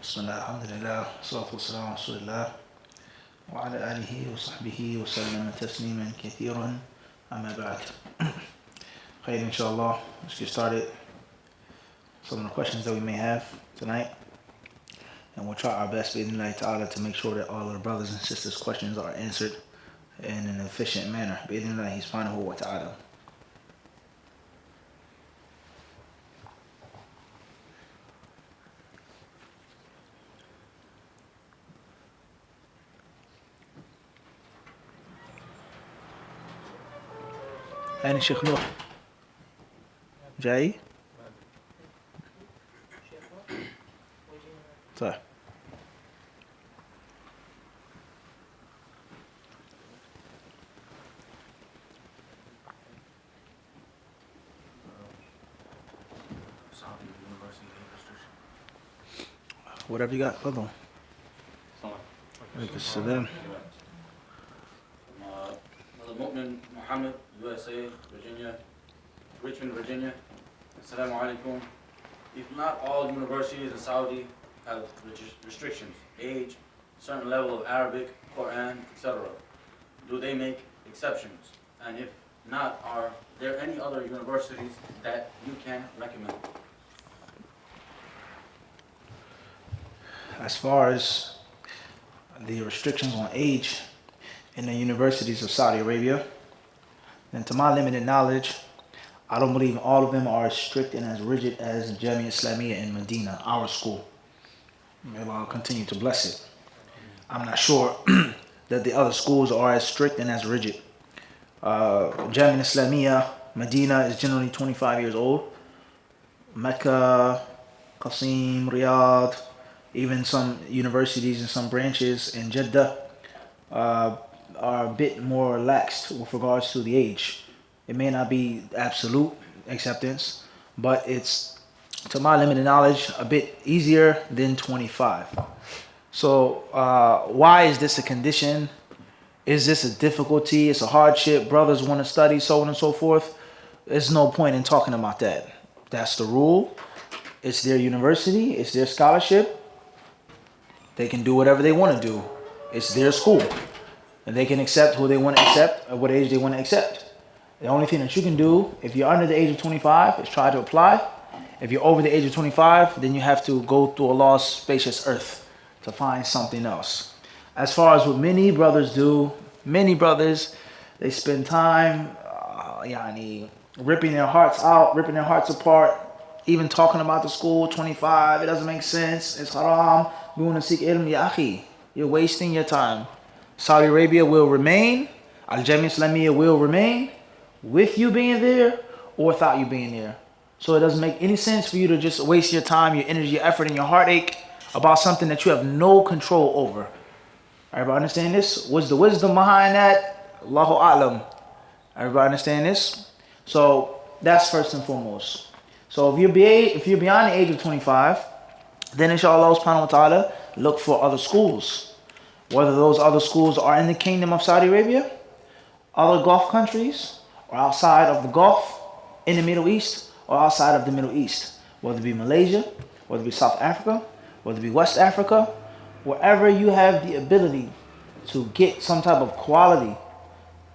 Bismillah, alhamdulillah, salatu wassalamu ala rasulillah, wa ala alihi wa sahbihi wa sallam tasliman kathiran, amma ba'd. Khayr, inshallah, let's get started. Some of the questions that we may have tonight, and we'll try our best bi'idhnillahi ta'ala to make sure that all of the brothers and sisters' questions are answered in an efficient manner, bi'idhnillahi subhanahu wa ta'ala. أين الشيخ نوح؟ جاي؟ طيب. Whatever you got, تفضل. عليكم السلام. Mu'min Muhammad, USA, Virginia, Richmond, Virginia. Assalamu alaikum. If not all universities in Saudi have restrictions, age, certain level of Arabic, Quran, etc., do they make exceptions? And if not, are there any other universities that you can recommend? As far as the restrictions on age in the universities of Saudi Arabia, then to my limited knowledge, I don't believe all of them are as strict and as rigid as Jamia Islamiyya in Medina, our school. May Allah continue to bless it. I'm not sure that the other schools are as strict and as rigid. Jamia Islamiyya, Medina is generally 25 years old. Mecca, Qasim, Riyadh, even some universities and some branches in Jeddah are a bit more relaxed with regards to the age. It may not be absolute acceptance, but it's, to my limited knowledge, a bit easier than 25. So why is this a condition? Is this a difficulty? It's a hardship. Brothers want to study, so on and so forth. There's no point in talking about that. That's the rule. It's their university. It's their scholarship. They can do whatever they want to do. It's their school. And they can accept who they want to accept at what age they want to accept. The only thing that you can do if you're under the age of 25 is try to apply. If you're over the age of 25, then you have to go through Allah's spacious earth to find something else. As far as what many brothers do, many brothers, they spend time ripping their hearts out, ripping their hearts apart, even talking about the school, 25, it doesn't make sense, it's haram, we want to seek ilm, ya akhi. You're wasting your time. Saudi Arabia will remain, Al-Jamia Islamiyya will remain, with you being there or without you being there. So it doesn't make any sense for you to just waste your time, your energy, your effort, and your heartache about something that you have no control over. Everybody understand this? What's the wisdom behind that? Allahu A'lam. Everybody understand this? So that's first and foremost. So if you're beyond the age of 25, then inshallah subhanahu wa ta'ala, look for other schools. Whether those other schools are in the kingdom of Saudi Arabia, other Gulf countries, or outside of the Gulf, in the Middle East, or outside of the Middle East. Whether it be Malaysia, whether it be South Africa, whether it be West Africa, wherever you have the ability to get some type of quality,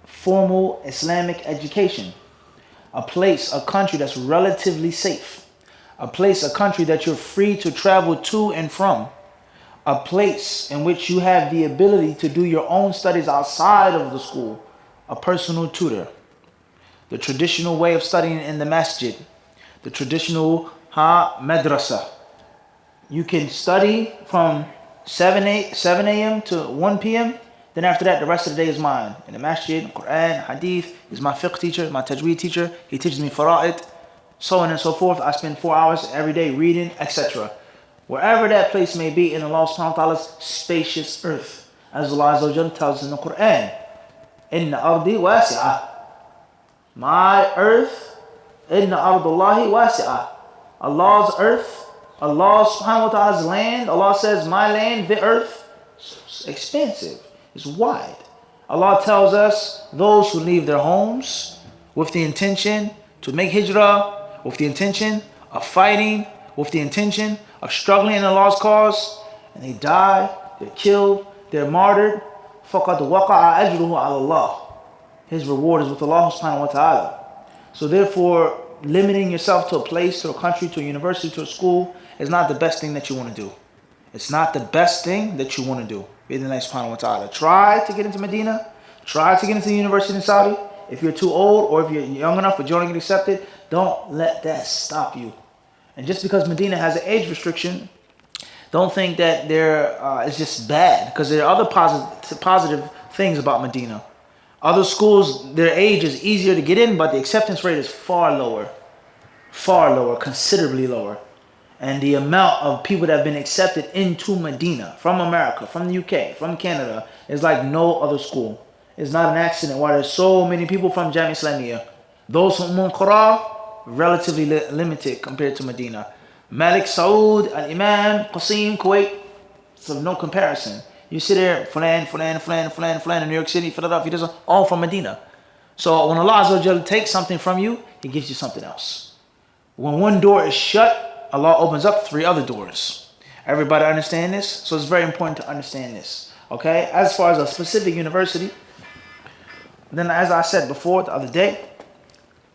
formal Islamic education, a place, a country that's relatively safe, a place, a country that you're free to travel to and from, a place in which you have the ability to do your own studies outside of the school, a personal tutor, the traditional way of studying in the masjid, the traditional madrasa. You can study from 7 a.m. to 1 p.m. Then after that, the rest of the day is mine. In the masjid, Quran, Hadith, he's my fiqh teacher, my tajweed teacher. He teaches me fara'id, so on and so forth. I spend 4 hours every day reading, etc. Wherever that place may be in Allah subhanahu wa ta'ala's spacious earth. As Allah Azza wa Jalla tells us in the Quran, Inna ardi wasi'ah. My earth, Inna ardullahi wasi'ah. Allah's earth, Allah subhanahu wa ta'ala's land, Allah says, my land, the earth, is expansive, it's wide. Allah tells us, those who leave their homes with the intention to make hijrah with the intention of fighting, with the intention of struggling in Allah's cause, and they die, they're killed, they're martyred, فَقَدْ وَقَعَ أَجْرُهُ عَلَى اللَّهِ. His reward is with Allah subhanahu wa ta'ala. So therefore, limiting yourself to a place, to a country, to a university, to a school is not the best thing that you want to do. It's not the best thing that you want to do. Bi-idhnillahi subhanahu wa ta'ala. Try to get into Medina. Try to get into the university in Saudi. If you're too old or if you're young enough but you don't get accepted, don't let that stop you. And just because Medina has an age restriction, don't think that it's just bad, because there are other positive things about Medina. Other schools, their age is easier to get in, but the acceptance rate is far lower, considerably lower. And the amount of people that have been accepted into Medina from America, from the UK, from Canada is like no other school. It's not an accident why there's so many people from Jamia Islamiyah. Those from Qura, relatively limited compared to Medina. Malik Saud, Al-Imam, Qasim, Kuwait, it's of no comparison. You sit there, Fulan in New York City, Philadelphia, all from Medina. So when Allah Azza wa Jalla takes something from you, He gives you something else. When one door is shut, Allah opens up 3 other doors. Everybody understand this? So it's very important to understand this. Okay? As far as a specific university, then as I said before the other day,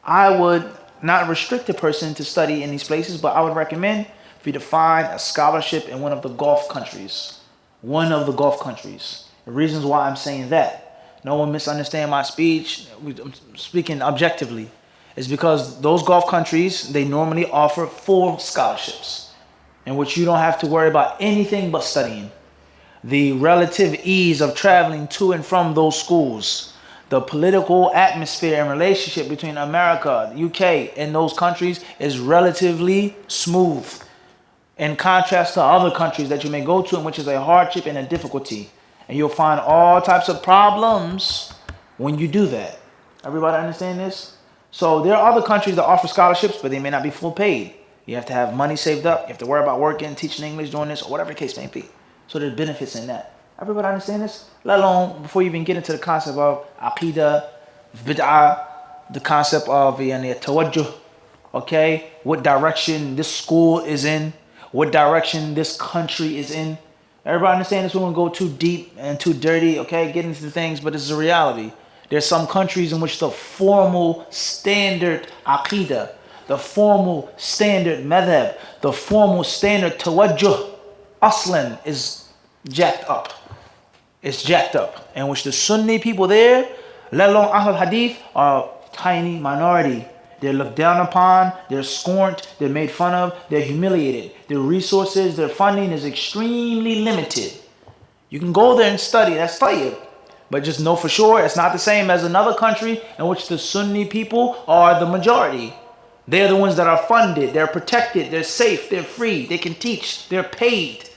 I would not restrict a person to study in these places, but I would recommend for you to find a scholarship in one of the Gulf countries. One of the Gulf countries. The reasons why I'm saying that, no one misunderstand my speech, I'm speaking objectively, is because those Gulf countries, they normally offer full scholarships in which you don't have to worry about anything but studying. The relative ease of traveling to and from those schools, the political atmosphere and relationship between America, the UK, and those countries is relatively smooth, in contrast to other countries that you may go to in which is a hardship and a difficulty. And you'll find all types of problems when you do that. Everybody understand this? So there are other countries that offer scholarships, but they may not be full paid. You have to have money saved up. You have to worry about working, teaching English, doing this, or whatever the case may be. So there's benefits in that. Everybody understand this? Let alone, before you even get into the concept of aqidah, bid'ah, the concept of tawajjuh, okay? What direction this school is in, what direction this country is in. Everybody understand this? We won't go too deep and too dirty, okay? Get into the things, but this is a reality. There's some countries in which the formal standard aqidah, the formal standard madhab, the formal standard tawajjuh, aslan is jacked up. It's jacked up. In which the Sunni people there, let alone Ahl Hadith, are a tiny minority. They're looked down upon, they're scorned, they're made fun of, they're humiliated. Their resources, their funding is extremely limited. You can go there and study, that's tayyib. But just know for sure, it's not the same as another country in which the Sunni people are the majority. They're the ones that are funded, they're protected, they're safe, they're free, they can teach, they're paid.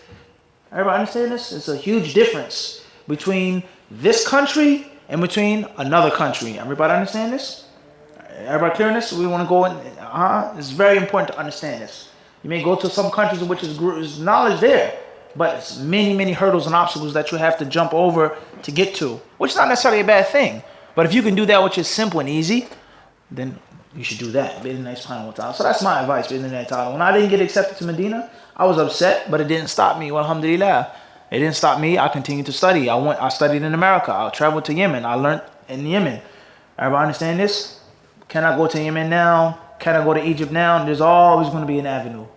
Everybody understand this? It's a huge difference between this country and between another country. Everybody understand this? Everybody clear on this? We want to go in. It's very important to understand this. You may go to some countries in which is knowledge there, but it's many hurdles and obstacles that you have to jump over to get to, which is not necessarily a bad thing. But if you can do that, which is simple and easy, then you should do that. So that's my advice. When I didn't get accepted to Medina, I was upset, but it didn't stop me. Well, alhamdulillah. It didn't stop me. I continued to study. I studied in America. I traveled to Yemen. I learned in Yemen. Everybody understand this? Can I go to Yemen now? Can I go to Egypt now? There's always going to be an avenue.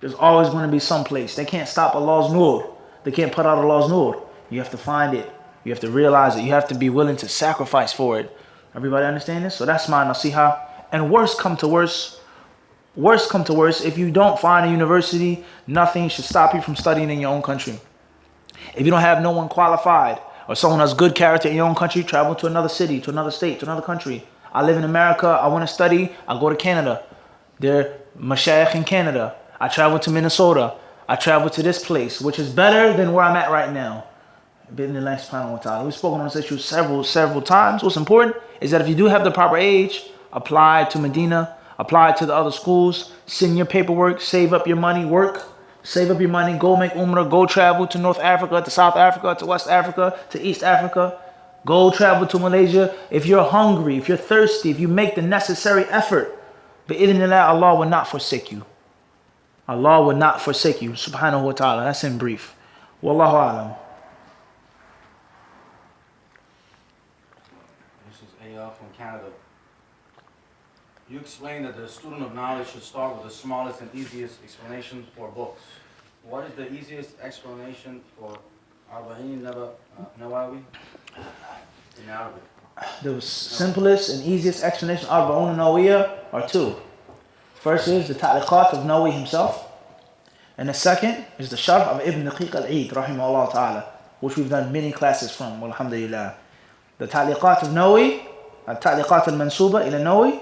There's always going to be some place. They can't stop Allah's nur. They can't put out Allah's nur. You have to find it. You have to realize it. You have to be willing to sacrifice for it. Everybody understand this? So that's my nasiha. And worst come to worst, if you don't find a university, nothing should stop you from studying in your own country. If you don't have no one qualified or someone has good character in your own country, travel to another city, to another state, to another country. I live in America. I want to study. I go to Canada. There are mashayikh in Canada. I travel to Minnesota. I travel to this place, which is better than where I'm at right now. We've spoken on this issue several times. What's important is that if you do have the proper age, apply to Medina, apply to the other schools, send your paperwork, save up your money, work, save up your money, go make umrah, go travel to North Africa, to South Africa, to West Africa, to East Africa. Go travel to Malaysia. If you're hungry, if you're thirsty, if you make the necessary effort, bi'idhnillah, Allah will not forsake you. Allah will not forsake you, subhanahu wa ta'ala. That's in brief. Wallahu alam. This is AL from Canada. You explained that the student of knowledge should start with the smallest and easiest explanation for books. What is the easiest explanation for Arba'in Nawawi in Arabic? The simplest and easiest explanation of Arba'un Nawawiyya are two. First is the Ta'liqat of Nawawi himself. And the second is the Sharh of Ibn Daqiq al-Eid, rahimahullah ta'ala, which we've done many classes from, alhamdulillah. The Ta'liqat of Nawawi, Ta'liqat al-Mansuba ila Nawawi,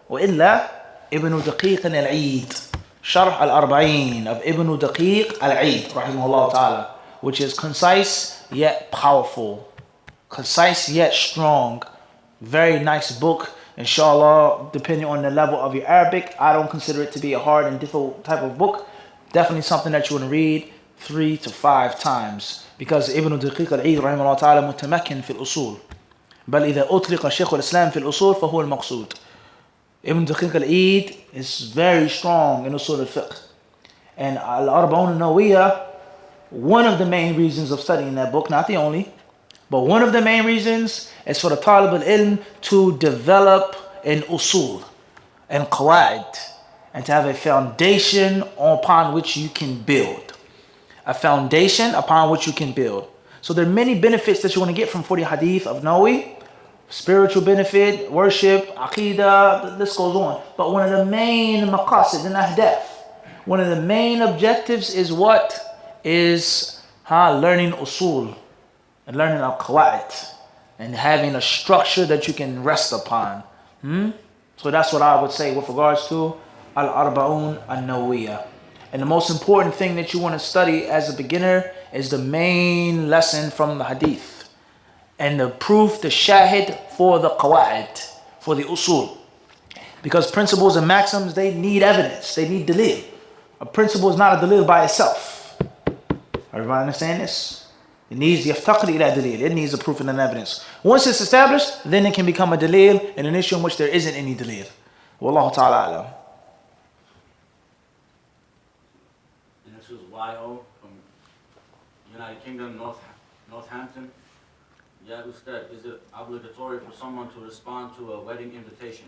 wa illa Ibn Daqiq al-Eid, Sharh al-Arba'in of Ibn Daqiq al-Eid, rahimahullah ta'ala, which is concise yet powerful, concise yet strong. Very nice book, inshallah, depending on the level of your Arabic. I don't consider it to be a hard and difficult type of book. Definitely something that you want to read 3 to 5 times, because Ibn Daqiq al-Eid rahimahullah ta'ala mutamakkin fi al-usul. بل إذا أطلق شيخ الإسلام في الأصول فهو المقصود. Ibn Daqiq al-Eid is very strong in usul al-fiqh. And al-Arba'un al-Nawawiyya, one of the main reasons of studying that book, not the only, but one of the main reasons is for the talib al-ilm to develop an usul and qawa'id, and to have a foundation upon which you can build. A foundation upon which you can build. So there are many benefits that you want to get from 40 hadith of Nawawi. Spiritual benefit, worship, aqidah, the list goes on. But one of the main maqasid and ahdaf, one of the main objectives is what? Is learning usul, and learning al-qawa'id, and having a structure that you can rest upon. So that's what I would say with regards to Al-Arba'un An-Nawawiyya. And the most important thing that you want to study as a beginner is the main lesson from the hadith, and the proof, the shahid for the qawa'id, for the usul. Because principles and maxims, they need evidence, they need dalil. A principle is not a dalil by itself. Everybody understand this? It needs yaftaqir ila dalil. It needs a proof and an evidence. Once it's established, then it can become a dalil in an issue in which there isn't any dalil. Wallahu ta'ala alam. And this is YO from United Kingdom, Northampton. Yeah, Ustad, is it obligatory for someone to respond to a wedding invitation?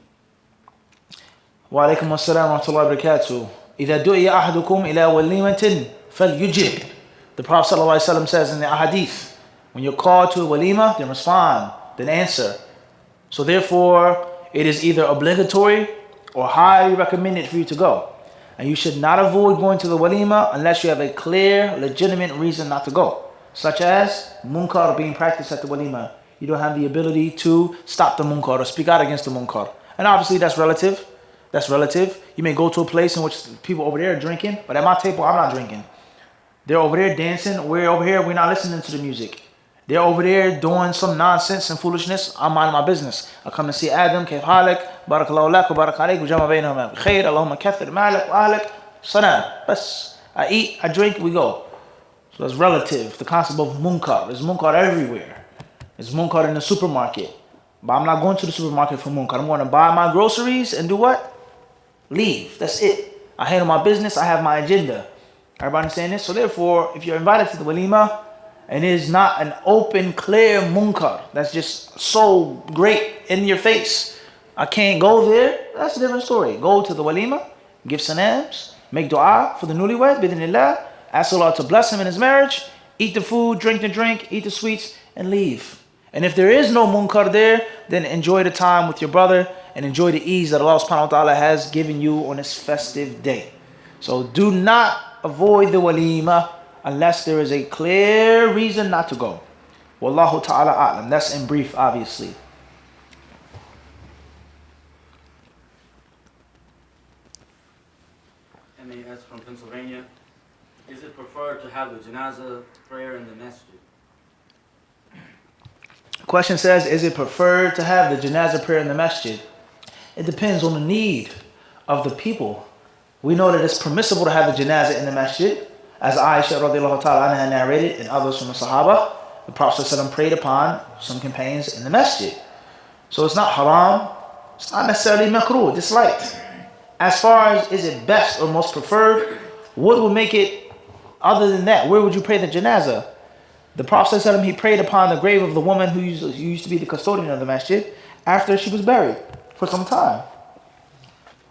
Wa alaikum assalam wa rahmatullahi wa barakatuh. إِذَا دُعِيَ أَحَدُكُمْ إِلَىٰ وَلِيمَةٍ فَلْيُجِبْ. The Prophet ﷺ says in the hadith, when you're called to a walima, then respond, then answer. So therefore, it is either obligatory or highly recommended for you to go. And you should not avoid going to the walima unless you have a clear, legitimate reason not to go. Such as munkar being practiced at the walima. You don't have the ability to stop the munkar or speak out against the munkar. And obviously that's relative. That's relative. You may go to a place in which people over there are drinking, but at my table, I'm not drinking. They're over there dancing. We're over here, we're not listening to the music. They're over there doing some nonsense and foolishness. I'm minding my business. I come to see Adam, كيف حالك, بارك الله لك وبارك عليك وجمع بينهما بخير, اللهم كثر مالك وأهلك, salam. Bas. I eat, I drink, we go. So that's relative. The concept of munkar. There's munkar everywhere. There's munkar in the supermarket. But I'm not going to the supermarket for munkar. I'm going to buy my groceries and do what? Leave. That's it. I handle my business. I have my agenda. Everybody understand this? So therefore, if you're invited to the walima and it is not an open, clear munkar that's just so great in your face, I can't go there, that's a different story. Go to the walima, give salams, make dua for the newlywed, bidhnillah, ask Allah to bless him in his marriage, eat the food, drink the drink, eat the sweets, and leave. And if there is no munkar there, then enjoy the time with your brother and enjoy the ease that Allah subhanahu wa ta'ala has given you on this festive day. So do not avoid the walima unless there is a clear reason not to go. Wallahu ta'ala a'lam. That's in brief, obviously. MAS from Pennsylvania. Is it preferred to have the Janaza prayer in the masjid? The question says, is it preferred to have the Janaza prayer in the masjid? It depends on the need of the people. We know that it's permissible to have the Janaza in the masjid, as Aisha radiallahu ta'ala anha narrated and others from the Sahaba. The Prophet ﷺ prayed upon some companions in the masjid. So it's not haram, it's not necessarily makruh, disliked. As far as is it best or most preferred, what would make it other than that? Where would you pray the Janaza? The Prophet ﷺ, he prayed upon the grave of the woman who used to be the custodian of the masjid after she was buried for some time.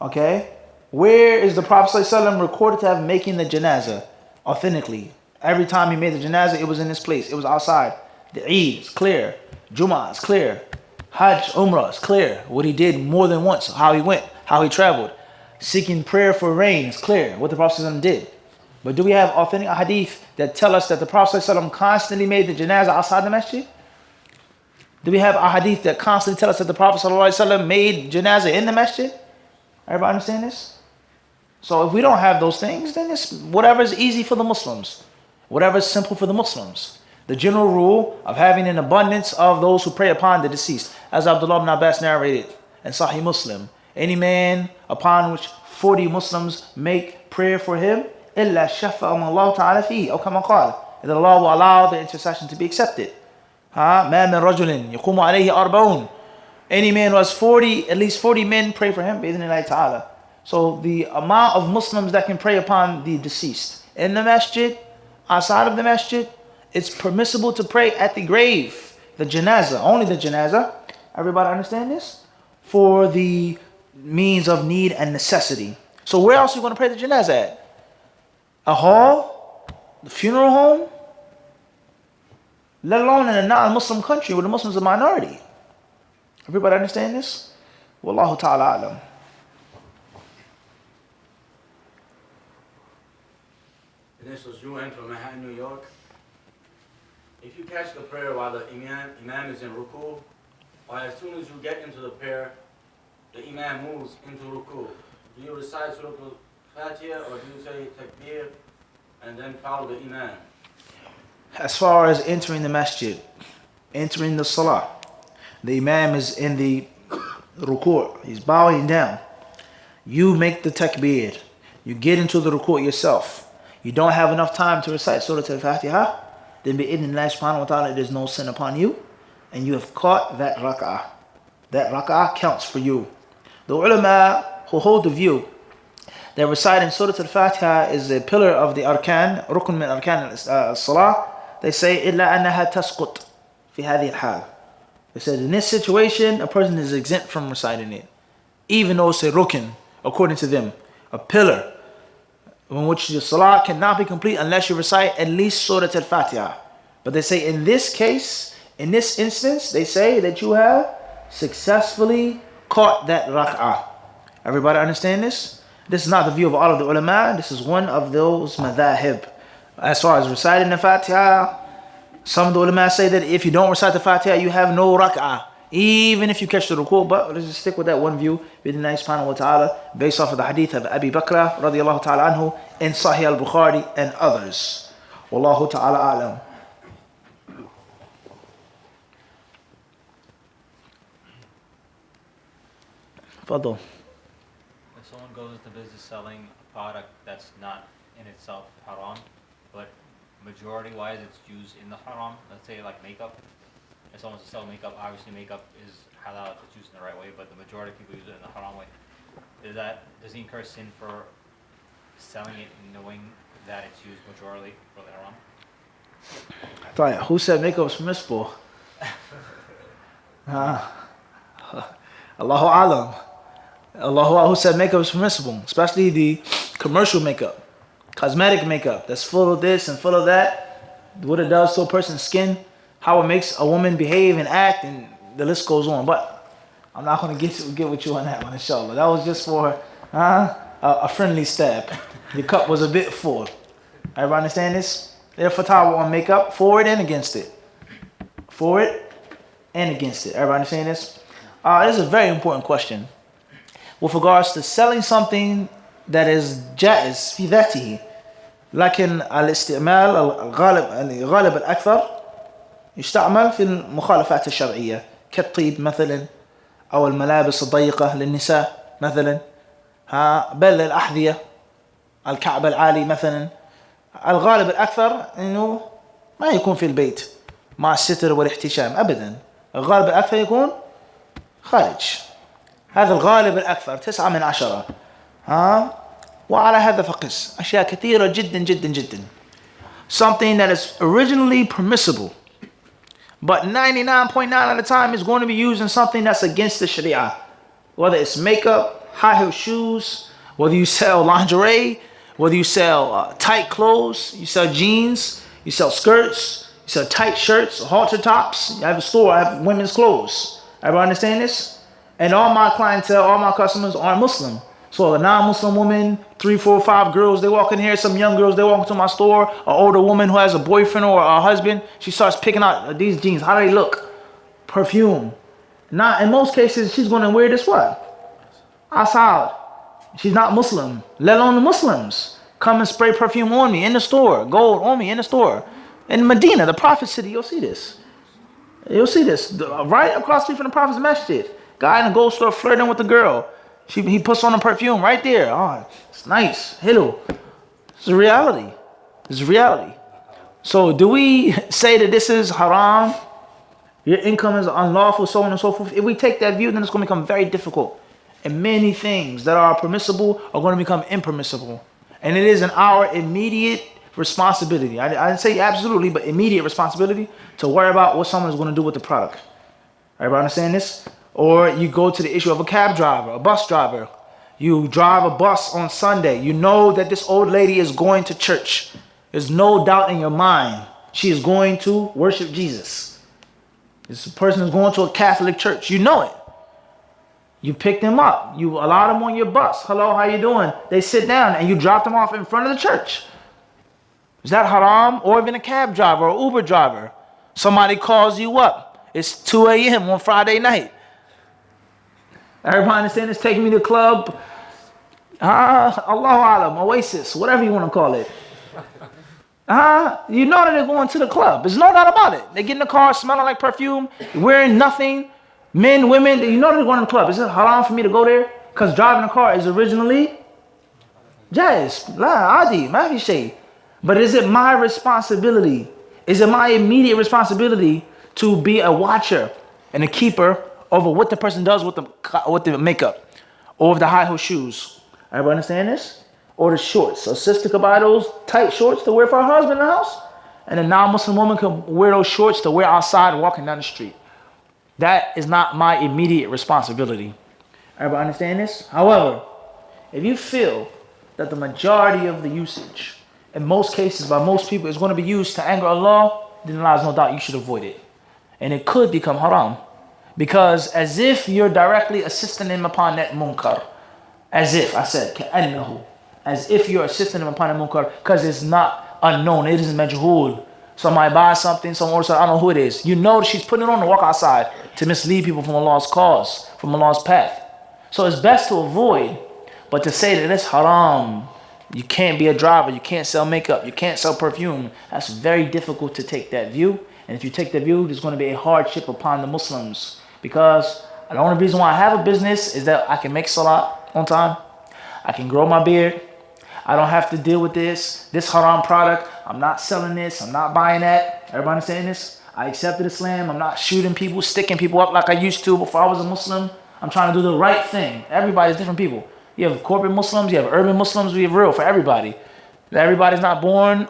Okay? Where is the Prophet ﷺ recorded to have making the Janaza authentically? Every time he made the Janaza, it was in this place. It was outside. The Eid is clear. Jummah is clear. Hajj, Umrah is clear. What he did more than once, how he went, how he traveled. Seeking prayer for rain is clear, what the Prophet ﷺ did. But do we have authentic hadith that tell us that the Prophet ﷺ constantly made the Janaza outside the masjid? Do we have a hadith that constantly tell us that the Prophet ﷺ made Janaza in the masjid? Everybody understand this? So if we don't have those things, then it's whatever is easy for the Muslims. Whatever is simple for the Muslims. The general rule of having an abundance of those who pray upon the deceased. As Abdullah ibn Abbas narrated in Sahih Muslim. Any man upon which 40 Muslims make prayer for him, إِلَّا شَفَّأَهُمُ اللَّهُ تَعَالَى فِيهِ أو كما قال. And Allah will allow the intercession to be accepted. مَا مِن رَجُلٍ يَقُومُ عَلَيْهِ أَرْبَعُونَ. Any man who has 40, at least 40 men pray for him, بإذن الله تعالى. So the amount of Muslims that can pray upon the deceased in the masjid, outside of the masjid, it's permissible to pray at the grave, the Janaza, only the Janaza. Everybody understand this? For the means of need and necessity. So where else are you going to pray the Janaza at? A hall? The funeral home? Let alone in a non-Muslim country where the Muslims are a minority. Everybody understand this? Wallahu ta'ala alam. This was Juan from Manhattan, New York. If you catch the prayer while the imam is in ruku, or as soon as you get into the prayer, the imam moves into ruku, do you recite Surah Al-Fatiha or do you say takbir and then follow the imam? As far as entering the masjid, entering the salah, the imam is in the ruku', he's bowing down. You make the takbir, you get into the ruku' yourself. You don't have enough time to recite Surah Al-Fatiha, then bi'idhnillahi subhanahu wa ta'ala, there's no sin upon you, and you have caught that rak'ah. That rak'ah counts for you. The ulama who hold the view that reciting Surah Al-Fatiha is a pillar of the arkan, rukn min arkan salah, they say, إِلَّا أَنَّهَا تَسْقُطْ فِي هَذِهِ الْحَالِ. They said, in this situation, a person is exempt from reciting it. Even though it's a rukn, according to them, a pillar, in which your salah cannot be complete unless you recite at least Surah Al-Fatiha. But they say in this case, in this instance, they say that you have successfully caught that rak'ah. Everybody understand this? This is not the view of all of the ulama. This is one of those madhahib. As far as reciting the Fatiha, some of the ulama say that if you don't recite the Fatiha, you have no rak'ah, even if you catch the ruku'. But let's just stick with that one view, bidnillahi subhanahu wa ta'ala, based off of the hadith of Abi Bakr radiyallahu ta'ala anhu in Sahih al-Bukhari and others. Wallahu ta'ala a'lam. Fadl. If someone goes into business selling a product that's not in itself haram, but majority-wise it's used in the haram, let's say like makeup. If someone wants to sell makeup, obviously makeup is halal if it's used in the right way, but the majority of people use it in the haram way. Does he incur sin for selling it knowing that it's used majority for the haram? Who said makeup is permissible? Allahu alam. Who said makeup is permissible, especially the commercial makeup, cosmetic makeup that's full of this and full of that, what it does to a person's skin, how it makes a woman behave and act, and the list goes on. But I'm not going to get with you on that one, inshallah. That was just for a friendly stab. The cup was a bit full. Everybody understand this? There's fatwa on makeup, for it and against it. For it and against it. Everybody understand this? This is a very important question. With regards to selling something that is جائز في ذاته, لكن الاستعمال الغالب الأكثر يستعمل في المخالفات الشرعية كالطيب مثلا أو الملابس الضيقة للنساء مثلا, بل الأحذية الكعب العالي مثلا. الغالب الأكثر إنه ما يكون في البيت, مع الستر والاحتشام أبدا. الغالب الأكثر يكون خارج. هذا الغالب الأكثر 9/10. ها. وعلى هذا فقس أشياء كثيرة جدا جدا جدا. Something that is originally permissible, but 99.9 of the time is going to be used in something that's against the Sharia. Whether it's makeup, high heel shoes, whether you sell lingerie, whether you sell tight clothes, you sell jeans, you sell skirts, you sell tight shirts, halter tops. I have a store, I have women's clothes. Everybody understand this? And all my clientele, all my customers aren't Muslim. So a non-Muslim woman, 3, 4, 5 girls, they walk in here, some young girls, they walk into my store, an older woman who has a boyfriend or a husband, she starts picking out these jeans. How do they look? Perfume. Not in most cases, she's going to wear this what? Asad. She's not Muslim, let alone the Muslims. Come and spray perfume on me in the store, gold on me in the store. In Medina, the Prophet's city, you'll see this. You'll see this. Right across the street from the Prophet's masjid. Guy in a gold store flirting with the girl. He puts on a perfume right there. Oh, it's nice. Hello. It's a reality. It's a reality. So do we say that this is haram? Your income is unlawful, so on and so forth. If we take that view, then it's going to become very difficult. And many things that are permissible are going to become impermissible. And it is in our immediate responsibility. I didn't say absolutely, but immediate responsibility to worry about what someone is going to do with the product. Everybody understand this? Or you go to the issue of a cab driver, a bus driver. You drive a bus on Sunday. You know that this old lady is going to church. There's no doubt in your mind. She is going to worship Jesus. This person is going to a Catholic church. You know it. You pick them up. You allow them on your bus. Hello, how you doing? They sit down and you drop them off in front of the church. Is that haram? Or even a cab driver or Uber driver. Somebody calls you up. It's 2 a.m. on Friday night. Everybody understand this? Taking me to the club. Allahu Alam, Oasis, whatever you want to call it. You know that they're going to the club. There's no doubt about it. They get in the car smelling like perfume, wearing nothing. Men, women, you know they're going to the club. Is it haram for me to go there? Because driving a car is originally jaiz, la, adi, ma fi shay. But is it my responsibility? Is it my immediate responsibility to be a watcher and a keeper over what the person does with the makeup or with the high heel shoes? Everybody understand this? Or the shorts. A sister could buy those tight shorts to wear for her husband in the house, and a non-Muslim woman could wear those shorts to wear outside walking down the street. That is not my immediate responsibility. Everybody understand this? However, if you feel that the majority of the usage, in most cases by most people, is going to be used to anger Allah, then there's no doubt you should avoid it. And it could become haram. Because as if you're directly assisting him upon that munkar. As if, I said, كأنه. As if you're assisting him upon that munkar, because it's not unknown, it isn't majhul. Somebody buys something, someone orders something, I don't know who it is. You know that she's putting it on to walk outside to mislead people from Allah's cause, from Allah's path. So it's best to avoid, but to say that it's haram, you can't be a driver, you can't sell makeup, you can't sell perfume, that's very difficult to take that view. And if you take that view, there's going to be a hardship upon the Muslims. Because the only reason why I have a business is that I can make salah on time, I can grow my beard, I don't have to deal with this haram product. I'm not selling this. I'm not buying that. Everybody understand this? I accepted Islam. I'm not shooting people, sticking people up like I used to before I was a Muslim. I'm trying to do the right thing. Everybody's different people. You have corporate Muslims. You have urban Muslims. We have real for everybody. Everybody's not born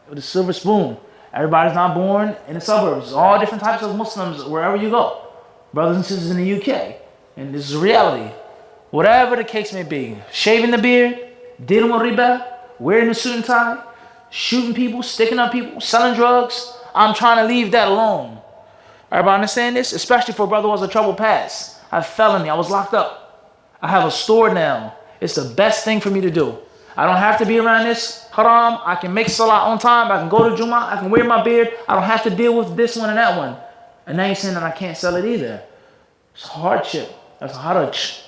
with a silver spoon. Everybody's not born in the suburbs. All different types of Muslims wherever you go. Brothers and sisters in the UK. And this is reality. Whatever the case may be. Shaving the beard. Dealing with riba, wearing a suit and tie, shooting people, sticking up people, selling drugs. I'm trying to leave that alone. Everybody understand this? Especially for a brother who has a troubled past. I have felony. I was locked up. I have a store now. It's the best thing for me to do. I don't have to be around this haram. I can make salah on time. I can go to Jummah. I can wear my beard. I don't have to deal with this one and that one. And now you're saying that I can't sell it either. It's a hardship. That's a haraj.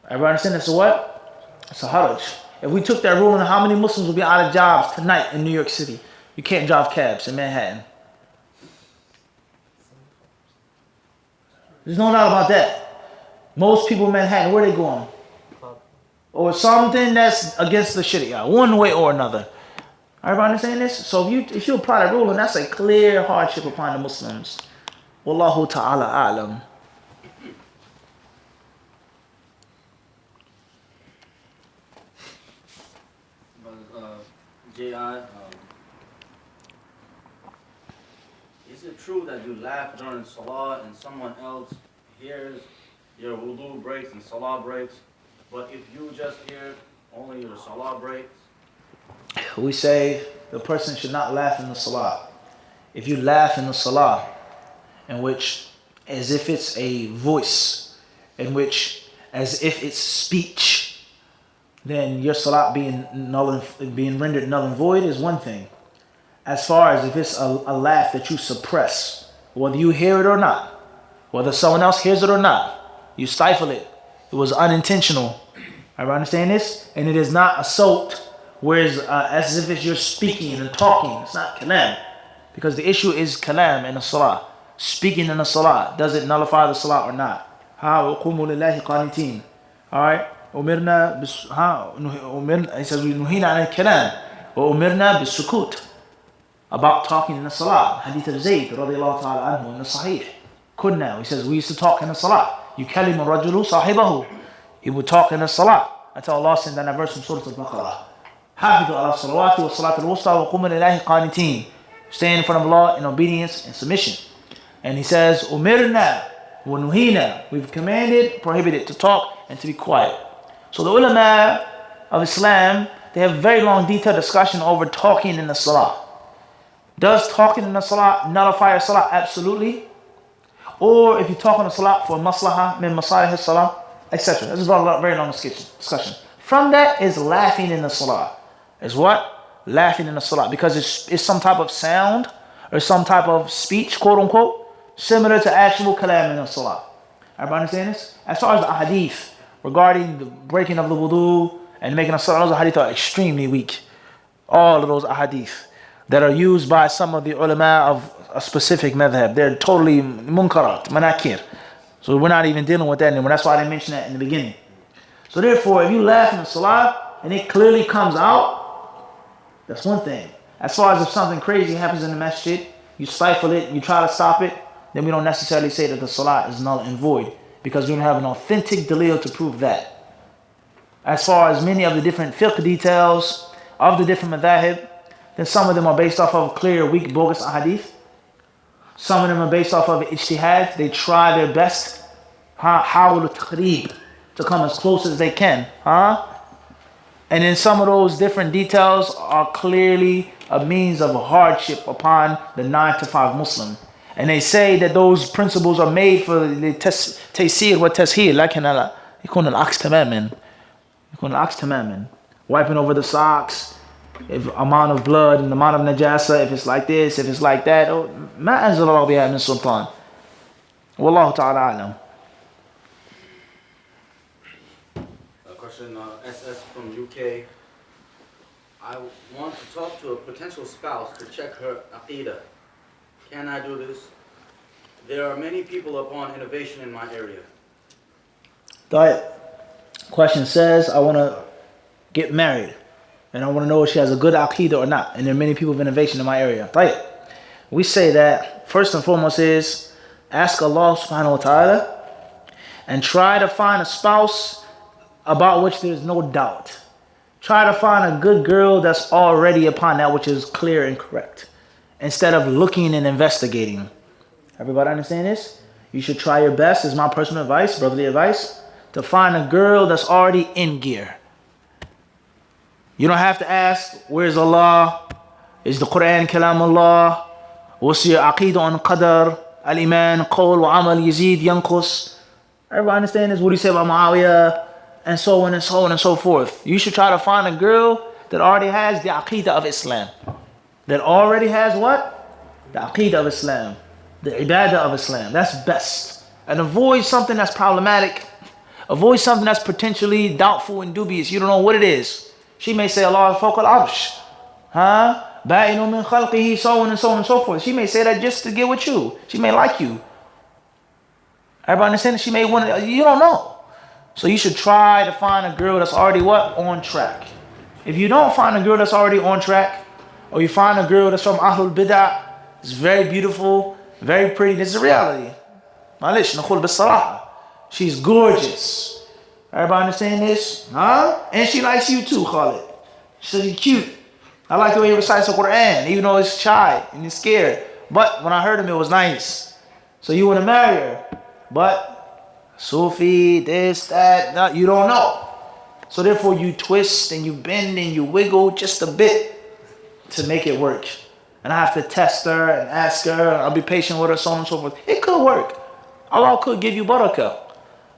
Everybody understand that's a what? It's a haraj. If we took that rule, how many Muslims would be out of jobs tonight in New York City? You can't drive cabs in Manhattan. There's no doubt about that. Most people in Manhattan, where are they going? Or something that's against the Sharia, one way or another. Everybody understand this? So if you apply that rule, and that's a clear hardship upon the Muslims. Wallahu ta'ala a'lam. J.I., is it true that you laugh during Salah and someone else hears your wudu breaks and Salah breaks, but if you just hear only your Salah breaks? We say the person should not laugh in the Salah. If you laugh in the Salah, in which as if it's a voice, in which as if it's speech, then your Salah being rendered null and void is one thing. As far as if it's a laugh that you suppress, whether you hear it or not, whether someone else hears it or not, you stifle it. It was unintentional. Everybody understand this? And it is not assault, whereas as if it's you're speaking and talking. It's not kalam. Because the issue is kalam in the Salah. Speaking in the Salah. Does it nullify the Salah or not? Alright? أمرنا بس he says we نهينا عن الكلام وأمرنا بالسكوت about talking in the Salah. Hadith of Zayd رضي الله تعالى عنه in the Sahih. Kunna, he says we used to talk in the Salah. يكلم الرجل صاحبه. He would talk in the Salah until Allah sent down a verse from Surah Al-Baqarah. حافظوا على الصلوات والصلاة الوسطى وقوموا لله قانتين. Stand in front of Allah in obedience and submission. And he says أمرنا ونهينا. We've commanded, prohibited to talk and to be quiet. So the ulama of Islam, they have very long detailed discussion over talking in the Salah. Does talking in the Salah nullify your Salah? Absolutely. Or if you talk in the Salah for maslaha, min masalih Salah, etc. This is a very long discussion. From that is laughing in the Salah. Is what? Laughing in the Salah. Because it's some type of sound or some type of speech, quote unquote, similar to actual kalam in the Salah. Everybody understand this? As far as the hadith regarding the breaking of the wudu and making a Salah, those hadith are extremely weak. All of those hadith that are used by some of the ulama of a specific madhab, they're totally munkarat, manakir. So we're not even dealing with that anymore. That's why I didn't mention that in the beginning. So therefore, if you laugh in the Salah and it clearly comes out, that's one thing. As far as if something crazy happens in the masjid, you stifle it, you try to stop it, then we don't necessarily say that the Salah is null and void, because we don't have an authentic dalil to prove that. As far as many of the different fiqh details of the different madhahib, then some of them are based off of clear, weak, bogus ahadith. Some of them are based off of ijtihad. They try their best, hawlu taqreeb, to come as close as they can. And then some of those different details are clearly a means of hardship upon the 9 to 5 Muslim. And they say that those principles are made for the taysir wa tasheel, لكن يكون العكس تماما. يكون العكس تماما. Wiping over the socks, if amount of blood and the amount of najasa, if it's like this, if it's like that, ما أنزل الله بها من سلطان. والله تعالى أعلم. Question SS from UK. I want to talk to a potential spouse to check her aqidah. Can I do this? There are many people upon innovation in my area. The question says, I want to get married and I want to know if she has a good aqidah or not. And there are many people of innovation in my area. We say that first and foremost is ask Allah subhanahu wa ta'ala and try to find a spouse about which there's no doubt. Try to find a good girl that's already upon that which is clear and correct, instead of looking and investigating. Everybody understand this? You should try your best, is my personal advice, brotherly advice, to find a girl that's already in gear. You don't have to ask, where's Allah? Is the Quran kalam Allah? What's your aqidah on qadar? Al-iman, qawl, wa amal, yazid, yanqus. Everybody understand this? What do you say about Muawiyah? And so on and so on and so forth. You should try to find a girl that already has the aqidah of Islam. That already has what? The aqidah of Islam. The ibadah of Islam. That's best. And avoid something that's problematic. Avoid something that's potentially doubtful and dubious. You don't know what it is. She may say Allah fawqa al-arsh. Ba'inu min khalqihi, so on and so on and so forth. She may say that just to get with you. She may like you. Everybody understand? She may want to, you don't know. So you should try to find a girl that's already what? On track. If you don't find a girl that's already on track, Or you find a girl that's from Ahlul Bid'ah, it's very beautiful, very pretty. This is a reality. معلش نقول بالصراحة. She's gorgeous. Everybody understand this? Huh? And she likes you too, Khalid. She says you're cute. I like the way he recites the Quran, even though he's shy and he's scared. But when I heard him, it was nice. So you want to marry her. But Sufi, this, that, no, you don't know. So therefore you twist and you bend and you wiggle just a bit to make it work. And I have to test her and ask her. I'll be patient with her, so on and so forth. It could work. Allah could give you barakah.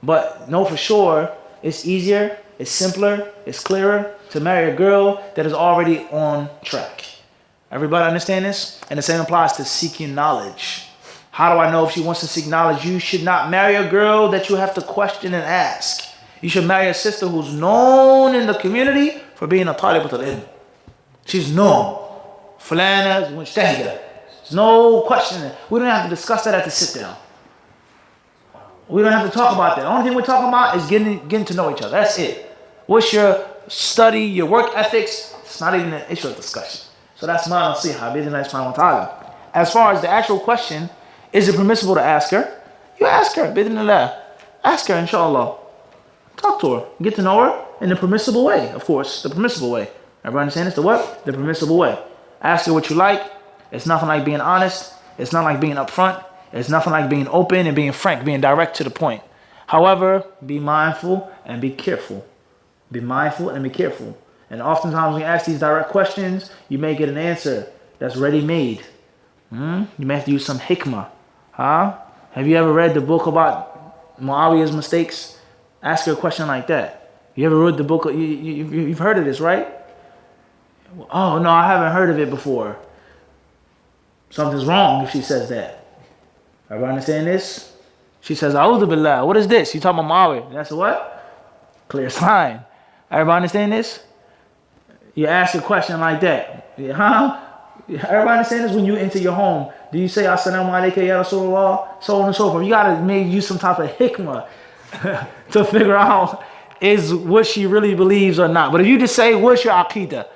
But know for sure, it's easier, it's simpler, it's clearer to marry a girl that is already on track. Everybody understand this? And the same applies to seeking knowledge. How do I know if she wants to seek knowledge? You should not marry a girl that you have to question and ask. You should marry a sister who's known in the community for being a talibat al-ilm. She's known. Fulana is mujtahida. There's no question. We don't have to discuss that at the sit down. We don't have to talk about that. The only thing we're talking about is getting to know each other. That's it. What's your study, your work ethics? It's not even an issue of discussion. So that's my nasiha, bi'idhnillahi subhanahu wa ta'ala. As far as the actual question, is it permissible to ask her? You ask her, bi'idhnillah. Ask her, inshallah. Talk to her. Get to know her in the permissible way, of course. The permissible way. Everybody understand this? The what? The permissible way. Ask her what you like. It's nothing like being honest. It's not like being upfront. It's nothing like being open and being frank, being direct to the point. However, be mindful and be careful. Be mindful and be careful. And oftentimes when you ask these direct questions, you may get an answer that's ready-made. You may have to use some hikmah. Have you ever read the book about Muawiyah's mistakes? Ask her a question like that. You ever read the book? You've heard of this, right? Oh, no, I haven't heard of it before. Something's wrong if she says that. Everybody understand this? She says, A'udhu billah. What is this? You talking about Muawiyah. That's a what? Clear sign. Everybody understand this? You ask a question like that. Everybody understand this? When you enter your home, do you say, Assalamu alaikum ya Rasulullah? So on and so forth. You got to maybe use some type of hikmah to figure out is what she really believes or not. But if you just say, what's your aqidah?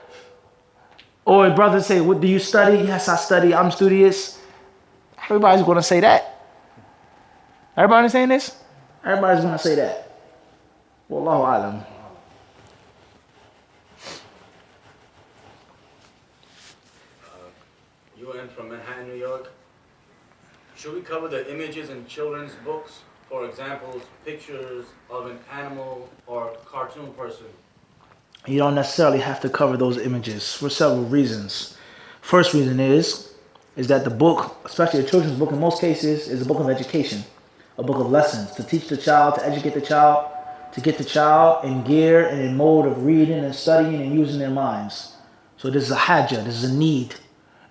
Or a brother say, what do you study? Yes, I study. I'm studious. Everybody's going to say that. Everybody understand this? Everybody's going to say that. Wallahu alam. UN from Manhattan, New York. Should we cover the images in children's books? For example, pictures of an animal or cartoon person. You don't necessarily have to cover those images for several reasons. First reason is that the book, especially a children's book in most cases, is a book of education, a book of lessons to teach the child, to educate the child, to get the child in gear and in mode of reading and studying and using their minds. So this is a hajjah, this is a need.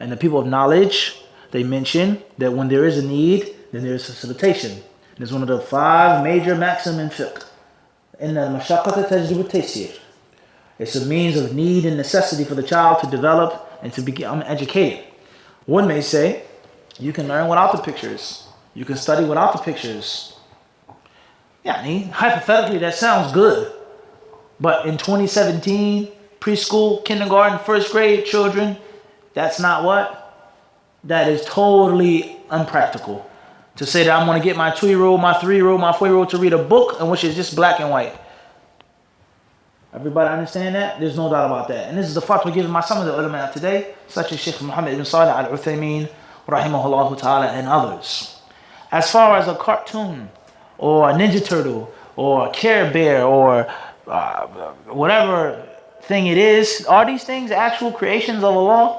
And the people of knowledge, they mention that when there is a need, then there is facilitation. And it's one of the 5 major maxims in fiqh. إِنَّ الْمَشَقَّةَ تَجْلِبُ التَّيْسِيرِ. It's a means of need and necessity for the child to develop and to become educated. One may say, you can learn without the pictures. You can study without the pictures. Hypothetically, that sounds good. But in 2017, preschool, kindergarten, first grade children, that's not what? That is totally unpractical. To say that I'm going to get my 2-year-old, my 3-year-old, my 4-year-old to read a book in which is just black and white. Everybody understand that? There's no doubt about that. And this is the fatwa given by some of the ulama today, such as Sheikh Muhammad ibn Salih al-Uthaymeen, rahimahullah ta'ala, and others. As far as a cartoon, or a Ninja Turtle, or a Care Bear, or whatever thing it is, are these things actual creations of Allah?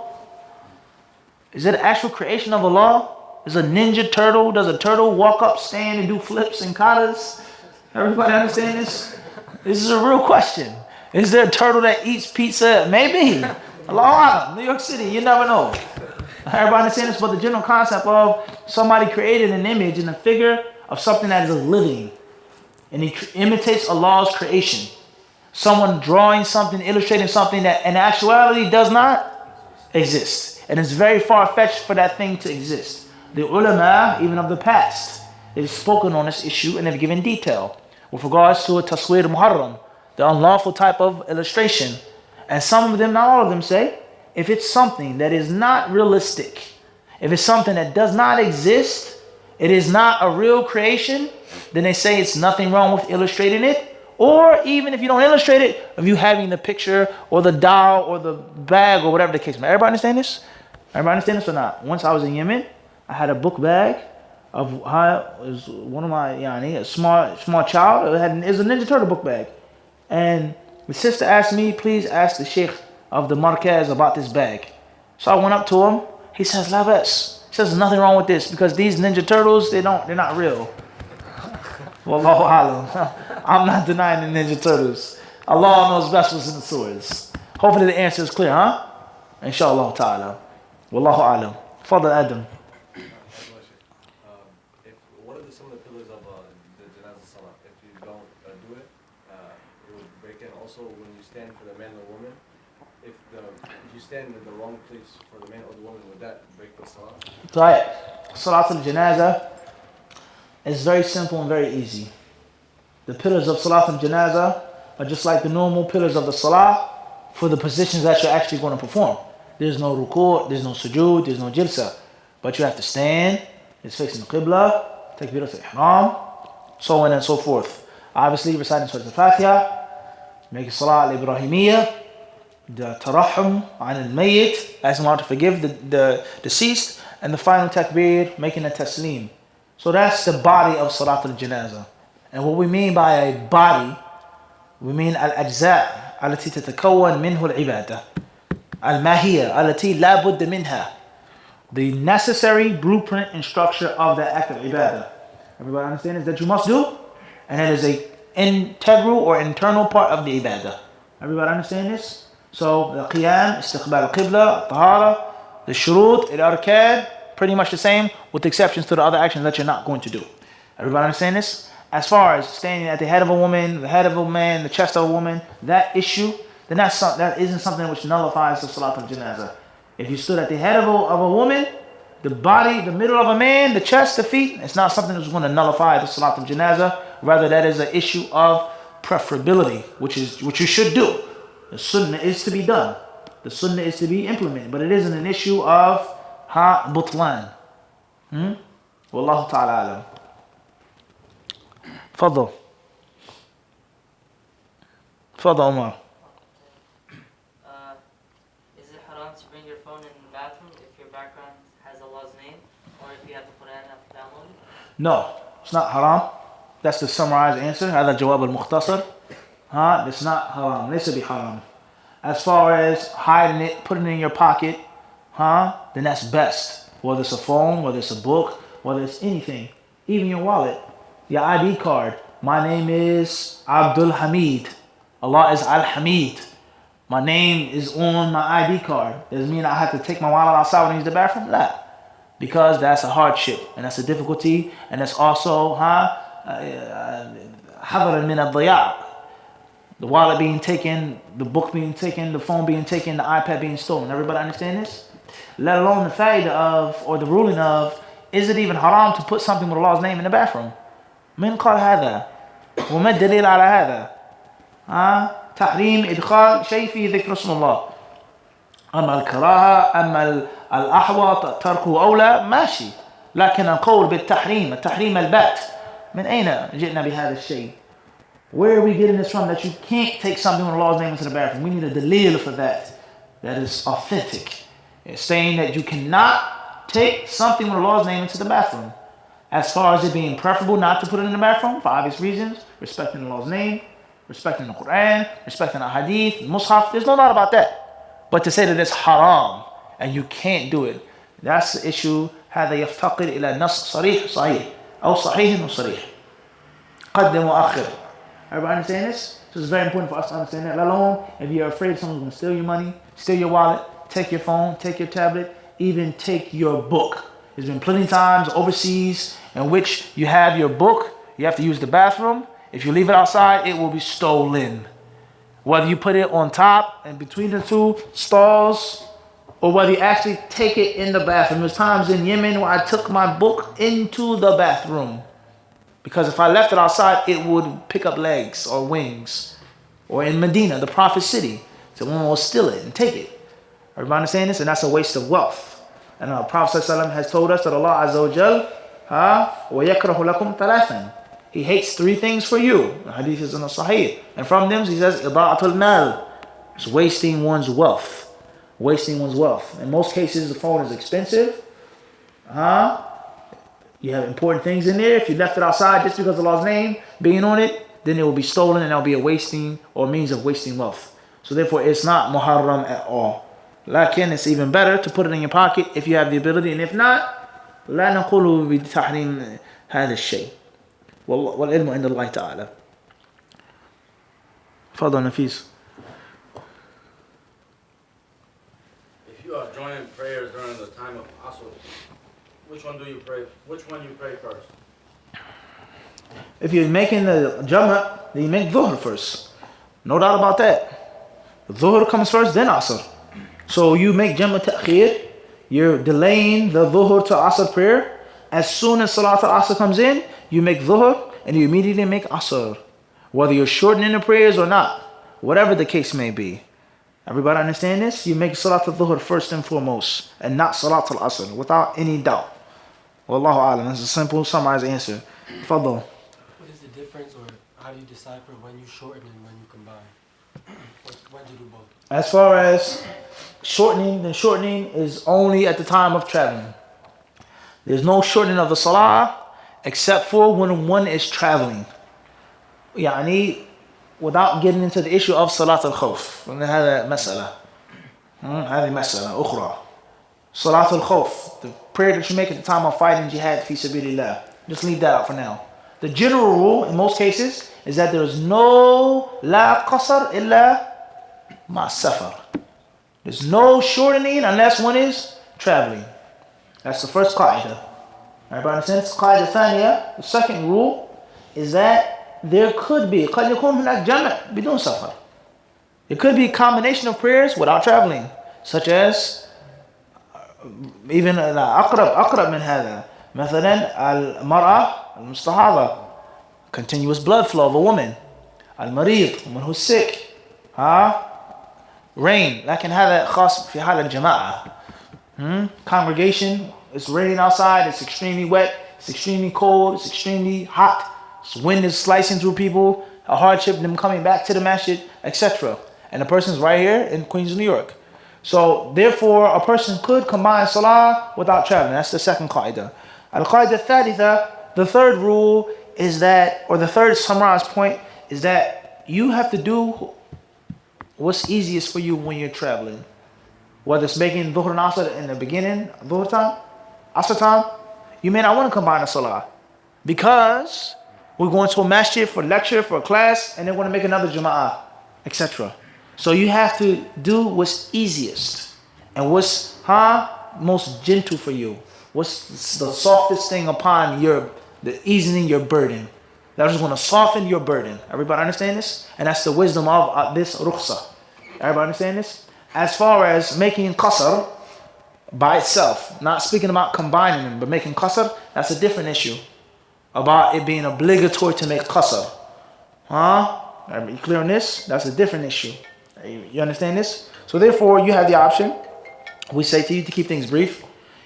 Is it an actual creation of Allah? Is a Ninja Turtle, does a turtle walk up, stand, and do flips and katas? Everybody understand this? This is a real question. Is there a turtle that eats pizza? Maybe. Allah, New York City, you never know. Everybody understand this? But the general concept of somebody created an image and a figure of something that is living. And he imitates Allah's creation. Someone drawing something, illustrating something that in actuality does not exist. And it's very far-fetched for that thing to exist. The ulama, even of the past, they've spoken on this issue and they've given detail with regards to a taswir muharram, the unlawful type of illustration. And some of them, not all of them, say if it's something that is not realistic, if it's something that does not exist, it is not a real creation, then they say it's nothing wrong with illustrating it. Or even if you don't illustrate it, of you having the picture or the doll or the bag or whatever the case may be. Everybody understand this? Everybody understand this or not? Once I was in Yemen, I had a book bag of how it was one of my a small child. It was a Ninja Turtle book bag, and the sister asked me, please ask the sheikh of the markaz about this bag. So I went up to him. He says, "La bas." He says, "There's nothing wrong with this because these Ninja Turtles, they're not real." Wallahu alam. I'm not denying the Ninja Turtles. Allah knows best what's in the surahs. Hopefully the answer is clear, huh? Inshallah ta'ala. Wallahu alam. Fadal Adam. What are some of the pillars of the Janaza Salah? If you don't do it, it would break it. Also, when you stand for the man or the woman, if you stand in the wrong place for the man or the woman, would that break the Salah? Right. Salat al-Janaza is very simple and very easy. The pillars of Salat al-Janaza are just like the normal pillars of the Salah for the positions that you're actually going to perform. There's no ruku', there's no sujood, there's no jilsa. But you have to stand, it's facing the Qibla, takbirat al-Ihram, so on and so forth. Obviously, reciting Surah Al-Fatiha, making Salah al-Ibrahimiyya, the Tarahum an al-Mayyit, asking Allah to forgive the deceased, and the final takbir, making a taslim. So that's the body of Salat al-Janaza. And what we mean by a body, we mean al-ajza' التي تتكون منه العبادة الماهية التي لا بد منها, the necessary blueprint and structure of the act of ibadah. Everybody understand is that you must do, and it is a integral or internal part of the ibadah. Everybody understand this? So the qiyam, istiqbal al-qibla, tahara, the shurut, al-arkan, pretty much the same with exceptions to the other actions that you're not going to do. Everybody understand this? As far as standing at the head of a woman, the head of a man, the chest of a woman, that issue, then that isn't something which nullifies the Salat al-Janaza. If you stood at the head of a woman, the body, the middle of a man, the chest, the feet, it's not something that's going to nullify the Salat al-Janaza. Rather, that is an issue of preferability, which you should do. The sunnah is to be done. The sunnah is to be implemented. But it isn't an issue of butlan. Wallahu ta'ala alam. Fadl. Fadl Umar. Is it haram to bring your phone in the bathroom if your background has Allah's name, or if you have the Quran downloaded? No, it's not haram. That's the summarized answer. هذا جواب المختصر. It's not haram. ليس بحرام. As far as hiding it, putting it in your pocket, then that's best. Whether it's a phone, whether it's a book, whether it's anything, even your wallet, your ID card. My name is Abdul Hamid. Allah is Al Hamid. My name is on my ID card. Does it mean I have to take my wallet outside when I use the bathroom? No. Because that's a hardship and that's a difficulty, and that's also حذر من الضياع. The wallet being taken, the book being taken, the phone being taken, the iPad being stolen. Everybody understand this? Let alone the faida of, or the ruling of, is it even haram to put something with Allah's name in the bathroom? من قال هذا؟ وما الدليل على هذا؟ تحريم إدخال شيء فيه ذكر اسم الله. أما الكراهة أما الأحوط تركه أولى ماشي. لكن القول بالتحريم التحريم البات من أين جئنا بهذا الشيء? Where are we getting this from that you can't take something with Allah's name into the bathroom? We need a dalil for that. That is authentic. It's saying that you cannot take something with Allah's name into the bathroom. As far as it being preferable not to put it in the bathroom, for obvious reasons, respecting Allah's name, respecting the Quran, respecting the Hadith, the Mus'haf, there's no doubt about that. But to say that it's haram and you can't do it, that's the issue. هذا يفتقر إلى نص صريح صحيح أو صحيح وصريح. قدم وأخر. Everybody understand this? So it's very important for us to understand that. Let alone if you're afraid someone's going to steal your money, steal your wallet, take your phone, take your tablet, even take your book. There's been plenty of times overseas in which you have your book, you have to use the bathroom. If you leave it outside, it will be stolen. Whether you put it on top and between the two stalls, or whether you actually take it in the bathroom. There's times in Yemen where I took my book into the bathroom. Because if I left it outside, it would pick up legs or wings. Or in Medina, the Prophet's city, someone will steal it and take it. Everybody understand this? And that's a waste of wealth. And our Prophet ﷺ has told us that Allah Azza wa Jal, وَيَكْرَهُ لَكُمْ ثَلَاثًا. He hates three things for you. The hadith is in the Sahih. And from them, he says, إِضَاعَةُ الْمَالِ. It's wasting one's wealth. Wasting one's wealth. In most cases, the phone is expensive. You have important things in there. If you left it outside just because of Allah's name being on it, then it will be stolen and that'll be a wasting or means of wasting wealth. So therefore, it's not muharram at all. Lakin, it's even better to put it in your pocket if you have the ability. And if not, لا نقول بتحريم هذا الشيء. والعلم عند الله تعالى. تفضل نفيس. If you are joining prayers during the time of Asr, which one you pray first? If you're making the Jama, then you make Dhuhr first. No doubt about that. Dhuhr comes first, then Asr. So you make Jama Ta'khir, you're delaying the Dhuhr to Asr prayer. As soon as Salat al-Asr comes in, you make Dhuhr and you immediately make Asr. Whether you're shortening the prayers or not, whatever the case may be. Everybody understand this? You make Salat al-Dhuhr first and foremost, and not Salat al-Asr, without any doubt. Wallahu a'lam. That's a simple, summarized answer. Fadl. What is the difference, or how do you decipher when you shorten and when you combine? When do you do both? As far as shortening, then shortening is only at the time of traveling. There's no shortening of the Salah except for when one is traveling. يعني without getting into the issue of Salat al-Khawf. هذا مسألة. هذه مسألة أخرى. Salat al-Khawf, the prayer that you make at the time of fighting jihad fi sabilillah. Just leave that out for now. The general rule in most cases is that there is no la qasr illa ma safar. There's no shortening unless one is traveling. That's the first qaida. Everybody understand? Qaida thaniya, the second rule is that there could be قد يكون هناك جمع بدون سفر. It could be a combination of prayers without traveling, such as even أقرب من هذا. مثلا المرأة المستحاضة, continuous blood flow of a woman. المريض, woman who's sick. Rain, لكن هذا خاص في حال الجماعة. Congregation, it's raining outside, it's extremely wet, it's extremely cold, it's extremely hot. Wind is slicing through people, a hardship, them coming back to the masjid, etc. And the person's right here in Queens, New York. So therefore, a person could combine salah without traveling. That's the second qaida. Al-qaida thalitha, the third rule is that, or the third summarized point is that you have to do what's easiest for you when you're traveling. Whether it's making dhuhr and asr in the beginning, dhuhr time, asr time, you may not want to combine the salah because we're going to a masjid for a lecture, for a class, and then want to make another jama'ah, etc. So you have to do what's easiest and what's most gentle for you. What's the softest thing upon the easing your burden. That is going to soften your burden. Everybody understand this? And that's the wisdom of this rukhsah. Everybody understand this? As far as making qasr by itself, not speaking about combining them, but making qasr, that's a different issue. About it being obligatory to make qasr. Are you clear on this? That's a different issue. You understand this? So therefore, you have the option. We say to you to keep things brief.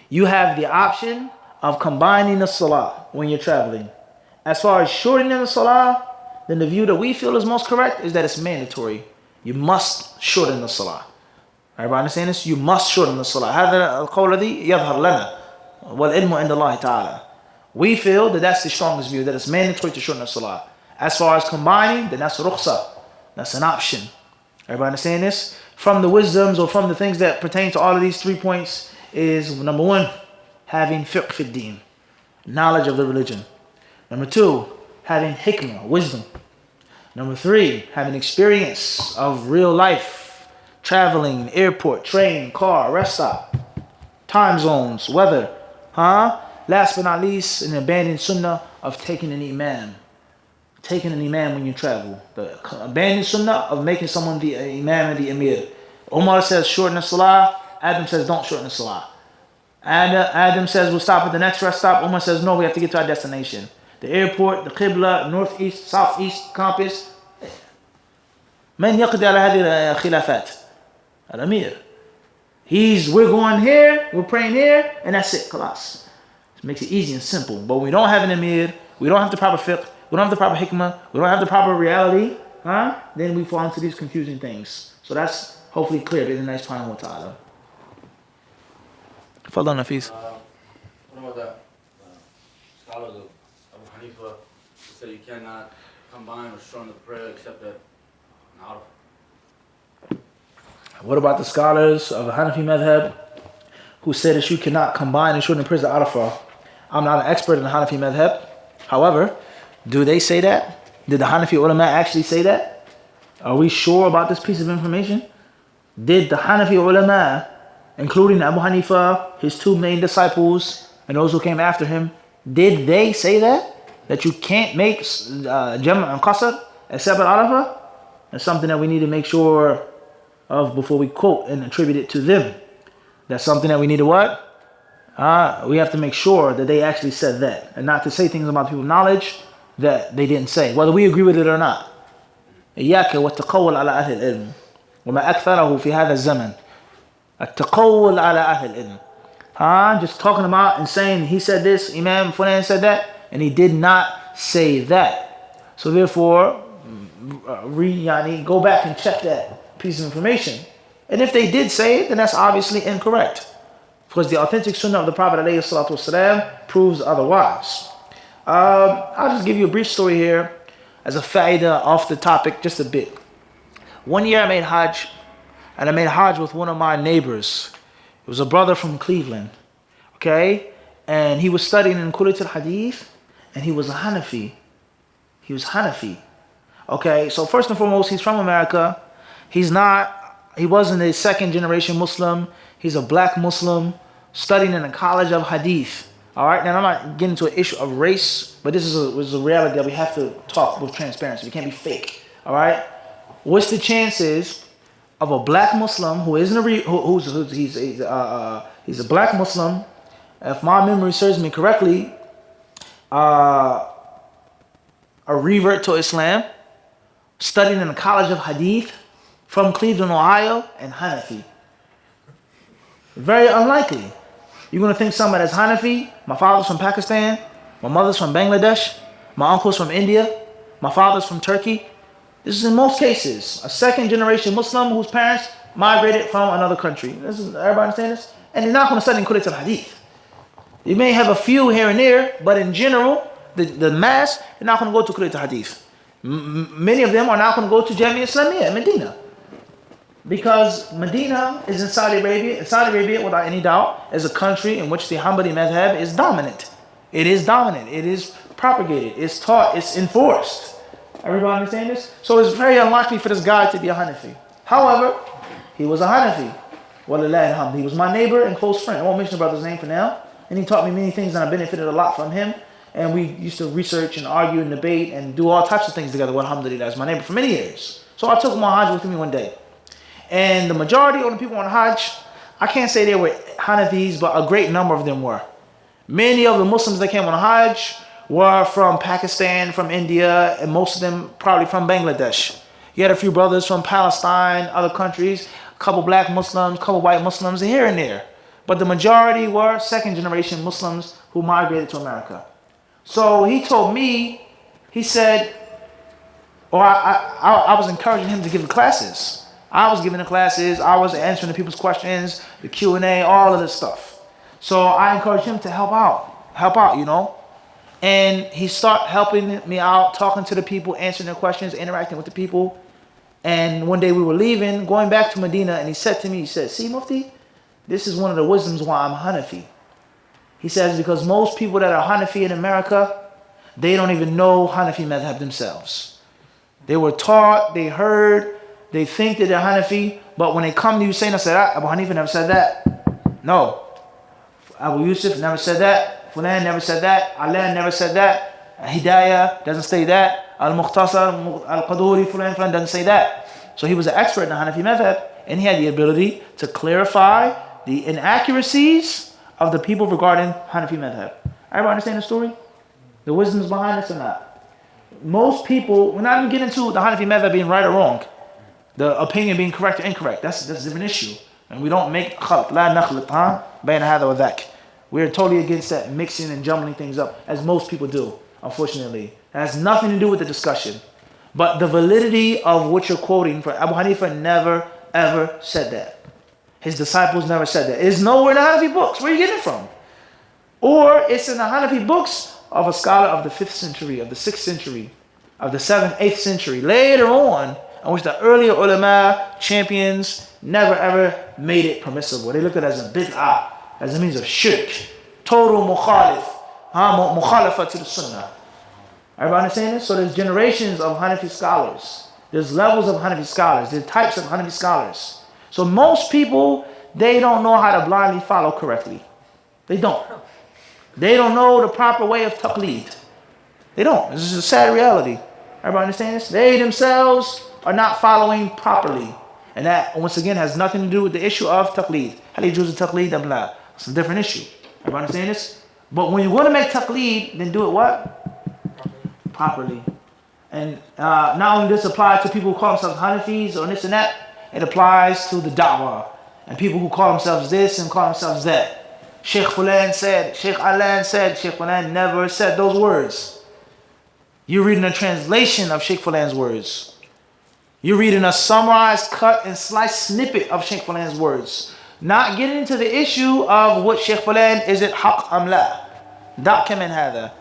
You have the option of combining the salah when you're traveling. As far as shortening the salah, then the view that we feel is most correct is that it's mandatory. You must shorten the salah. Everybody understand this? You must shorten the salah. هذا القول الذي يظهر لنا والعلم عند الله تعالى. We feel that that's the strongest view, that it's mandatory to shorten the salah. As far as combining, then that's rukhsah. That's an option. Everybody understand this? From the wisdoms or from the things that pertain to all of these 3 points is, number one, having fiqh fi deen, knowledge of the religion. Number two, having hikmah, wisdom. Number three, having experience of real life, traveling, airport, train, car, rest stop, time zones, weather. Last but not least, an abandoned sunnah of taking an imam. Taking an imam when you travel. The abandoned sunnah of making someone the imam and the emir. Umar says shorten the salah. Adam says don't shorten the salah. Adam says we'll stop at the next rest stop. Umar says no, we have to get to our destination. The airport, the qibla, northeast, southeast, compass. من يقضي على هذه الخلافات؟ الأمير. We're going here, we're praying here, and that's it, khalas. It makes it easy and simple. But we don't have an emir, we don't have the proper fiqh, we don't have the proper hikmah, we don't have the proper reality, then we fall into these confusing things. So that's hopefully clear in the next subhanahu wa ta'ala. Fadlan Nafis. What about that? Scholars of Abu Hanifa say you cannot combine or shorten the prayer except that an Arafah. What about the scholars of the Hanafi madhab who say that you cannot combine and shorten the prayers of Arafah? I'm not an expert in the Hanafi madhab. However, do they say that? Did the Hanafi ulama actually say that? Are we sure about this piece of information? Did the Hanafi ulama, including Abu Hanifa, his two main disciples, and those who came after him, did they say that? That you can't make Jam' and Qasr except at Arafah? That's something that we need to make sure of before we quote and attribute it to them. That's something that we need to what? We have to make sure that they actually said that, and not to say things about people's knowledge that they didn't say, whether we agree with it or not. إياك والتقول على أهل العلم وما أكثره في هذا الزمن. التقول على أهل العلم. Just talking about and saying he said this, Imam Fulan said that, and he did not say that. So therefore, go back and check that piece of information. And if they did say it, then that's obviously incorrect, because the authentic sunnah of the Prophet ﷺ proves otherwise. I'll just give you a brief story here as a faida off the topic just a bit. One year I made Hajj, and I made Hajj with one of my neighbors. It was a brother from Cleveland, okay? And he was studying in Quranic Hadith, and he was a Hanafi. He was Hanafi. Okay, so first and foremost, he's from America. He wasn't a second generation Muslim. He's a black Muslim studying in a college of Hadith. All right, now I'm not getting into an issue of race, but this is a reality that we have to talk with transparency. We can't be fake. All right, what's the chances of a black Muslim who isn't he's a black Muslim, if my memory serves me correctly, a revert to Islam, studying in a college of Hadith from Cleveland, Ohio, and Hanafi? Very unlikely. You're going to think somebody that's Hanafi. My father's from Pakistan. My mother's from Bangladesh. My uncle's from India. My father's from Turkey. This is in most cases a second generation Muslim whose parents migrated from another country. Everybody understand this? And they're not going to study in Quranic Hadith. You may have a few here and there, but in general, the mass, they're not going to go to Quranic Hadith. Many of them are not going to go to Jamia Islamiyah in Medina, because Medina is in Saudi Arabia. Saudi Arabia, without any doubt, is a country in which the Hanbali madhab is dominant. It is dominant. It is propagated. It's taught. It's enforced. Everybody understand this? So it's very unlikely for this guy to be a Hanafi. However, he was a Hanafi. Walillahi alhamd. He was my neighbor and close friend. I won't mention the brother's name for now. And he taught me many things, and I benefited a lot from him. And we used to research and argue and debate and do all types of things together. Alhamdulillah, as my neighbor for many years. So I took him on Hajj with me one day. And the majority of the people on Hajj, I can't say they were Hanafis, but a great number of them were. Many of the Muslims that came on Hajj were from Pakistan, from India, and most of them probably from Bangladesh. You had a few brothers from Palestine, other countries, a couple black Muslims, a couple white Muslims here and there. But the majority were second generation Muslims who migrated to America. So he told me, he said, I was encouraging him to give the classes. I was giving the classes, I was answering the people's questions, the Q&A, all of this stuff. So I encouraged him to help out, you know. And he started helping me out, talking to the people, answering their questions, interacting with the people. And one day we were leaving, going back to Medina, and he said to me, he said, "See, Mufti, this is one of the wisdoms why I'm Hanafi." He says, because most people that are Hanafi in America, they don't even know Hanafi madhab themselves. They were taught, they heard, they think that they're Hanafi, but when they come to you saying, Abu Hanifa never said that. No. Abu Yusuf never said that. Fulan never said that. Allah never said that. Hidayah doesn't say that. Al-Mukhtasar, Al-Qaduri, Fulan doesn't say that. So he was an expert in the Hanafi madhab, and he had the ability to clarify the inaccuracies of the people regarding Hanafi madhab. Everybody understand the story? The wisdoms behind this or not? Most people, we're not even getting into the Hanafi madhab being right or wrong, the opinion being correct or incorrect. That's a different issue. And we don't make خلط لا نخلط بين هذا وذاك. We're totally against that mixing and jumbling things up, as most people do, unfortunately. It has nothing to do with the discussion. But the validity of what you're quoting, for Abu Hanifa never ever said that. His disciples never said that. It's nowhere in the Hanafi books. Where are you getting it from? Or it's in the Hanafi books of a scholar of the 5th century, of the 6th century, of the 7th, 8th century, later on, in which the earlier ulama, champions, never ever made it permissible. They looked at it as a bid'ah, as a means of shirk, total mukhalifa to the sunnah. Everybody understand this? So there's generations of Hanafi scholars. There's levels of Hanafi scholars. There's types of Hanafi scholars. So most people, they don't know how to blindly follow correctly. They don't. They don't know the proper way of taqleed. They don't. This is a sad reality. Everybody understand this? They themselves are not following properly. And that, once again, has nothing to do with the issue of taqleed. How do you choose a taqleed? It's a different issue. Everybody understand this? But when you want to make taqleed, then do it what? Properly. And not only does this apply to people who call themselves Hanafis or this and that, it applies to the da'wah. And people who call themselves this and call themselves that. Sheikh Fulan said, Sheikh Alan said, Sheikh Fulan never said those words. You're reading a translation of Sheikh Fulan's words. You're reading a summarized, cut, and sliced snippet of Sheikh Fulan's words. Not getting into the issue of what Sheikh Fulan, is it haq am la? Da'ka min hadha.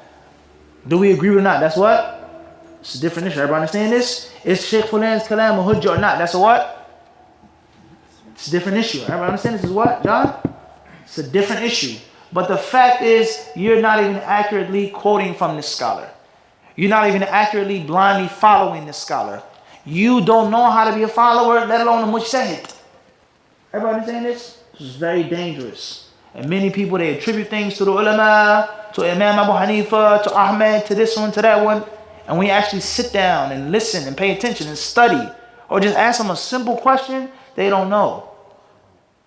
Do we agree or not? That's what? It's a different issue. Everybody understand this? Is Sheikh Fulan's kalam a hujjah or not? That's a what? It's a different issue. Everybody understand this is what, John? It's a different issue. But the fact is, you're not even accurately quoting from this scholar. You're not even accurately blindly following this scholar. You don't know how to be a follower, let alone a mujtahid. Everybody understand this? This is very dangerous. And many people, they attribute things to the ulama, to Imam Abu Hanifa, to Ahmed, to this one, to that one. And when you actually sit down and listen and pay attention and study, or just ask them a simple question, they don't know.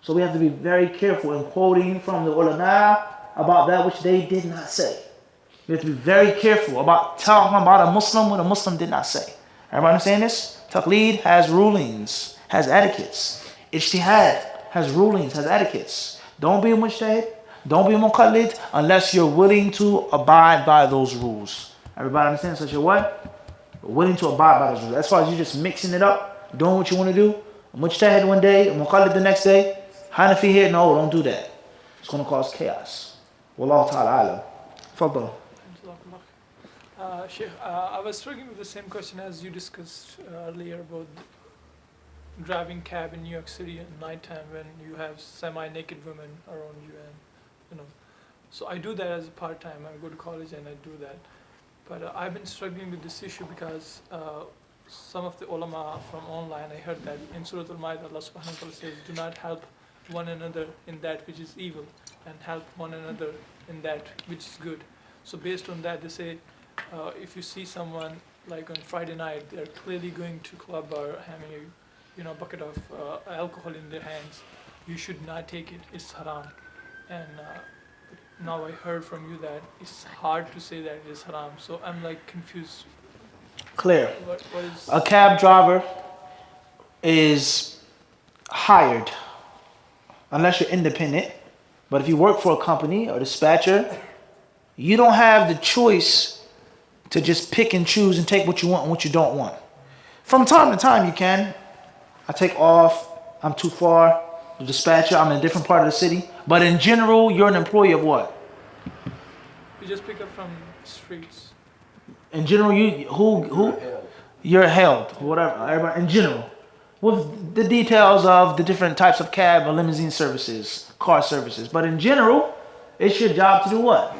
So we have to be very careful in quoting from the ulama about that which they did not say. We have to be very careful about talking about a Muslim what a Muslim did not say. Everybody understand this? Taqleed has rulings, has etiquettes. Ijtihad has rulings, has etiquettes. Don't be a mujtahid, don't be a muqallid unless you're willing to abide by those rules. Everybody understand? So you're what? You're willing to abide by those rules. As far as you just mixing it up, doing what you want to do, a mujtahid one day, a muqallid the next day, Hanafi here, no, don't do that. It's going to cause chaos. Wallahu ta'ala alam. Fadal. Sheikh, I was struggling with the same question as you discussed earlier about driving cab in New York City at nighttime when you have semi-naked women around you, and So I do that as a part-time. I go to college and I do that. But I've been struggling with this issue because some of the ulama from online, I heard that in Surah Al-Ma'idah, Allah subhanahu wa ta'ala says, do not help one another in that which is evil and help one another in that which is good. So based on that, they say, if you see someone like on Friday night, they're clearly going to club or having a bucket of alcohol in their hands, you should not take it. It's haram. And now I heard from you that it's hard to say that it is haram. So I'm like confused. Clear. What is A cab driver is hired unless you're independent. But if you work for a company or dispatcher, you don't have the choice to just pick and choose and take what you want and what you don't want. From time to time you can. I take off, I'm too far, the dispatcher, I'm in a different part of the city. But in general, you're an employee of what? you just pick up from streets? In general, you're held, whatever, everybody, in general. With the details of the different types of cab or limousine services, car services. But in general, it's your job to do what?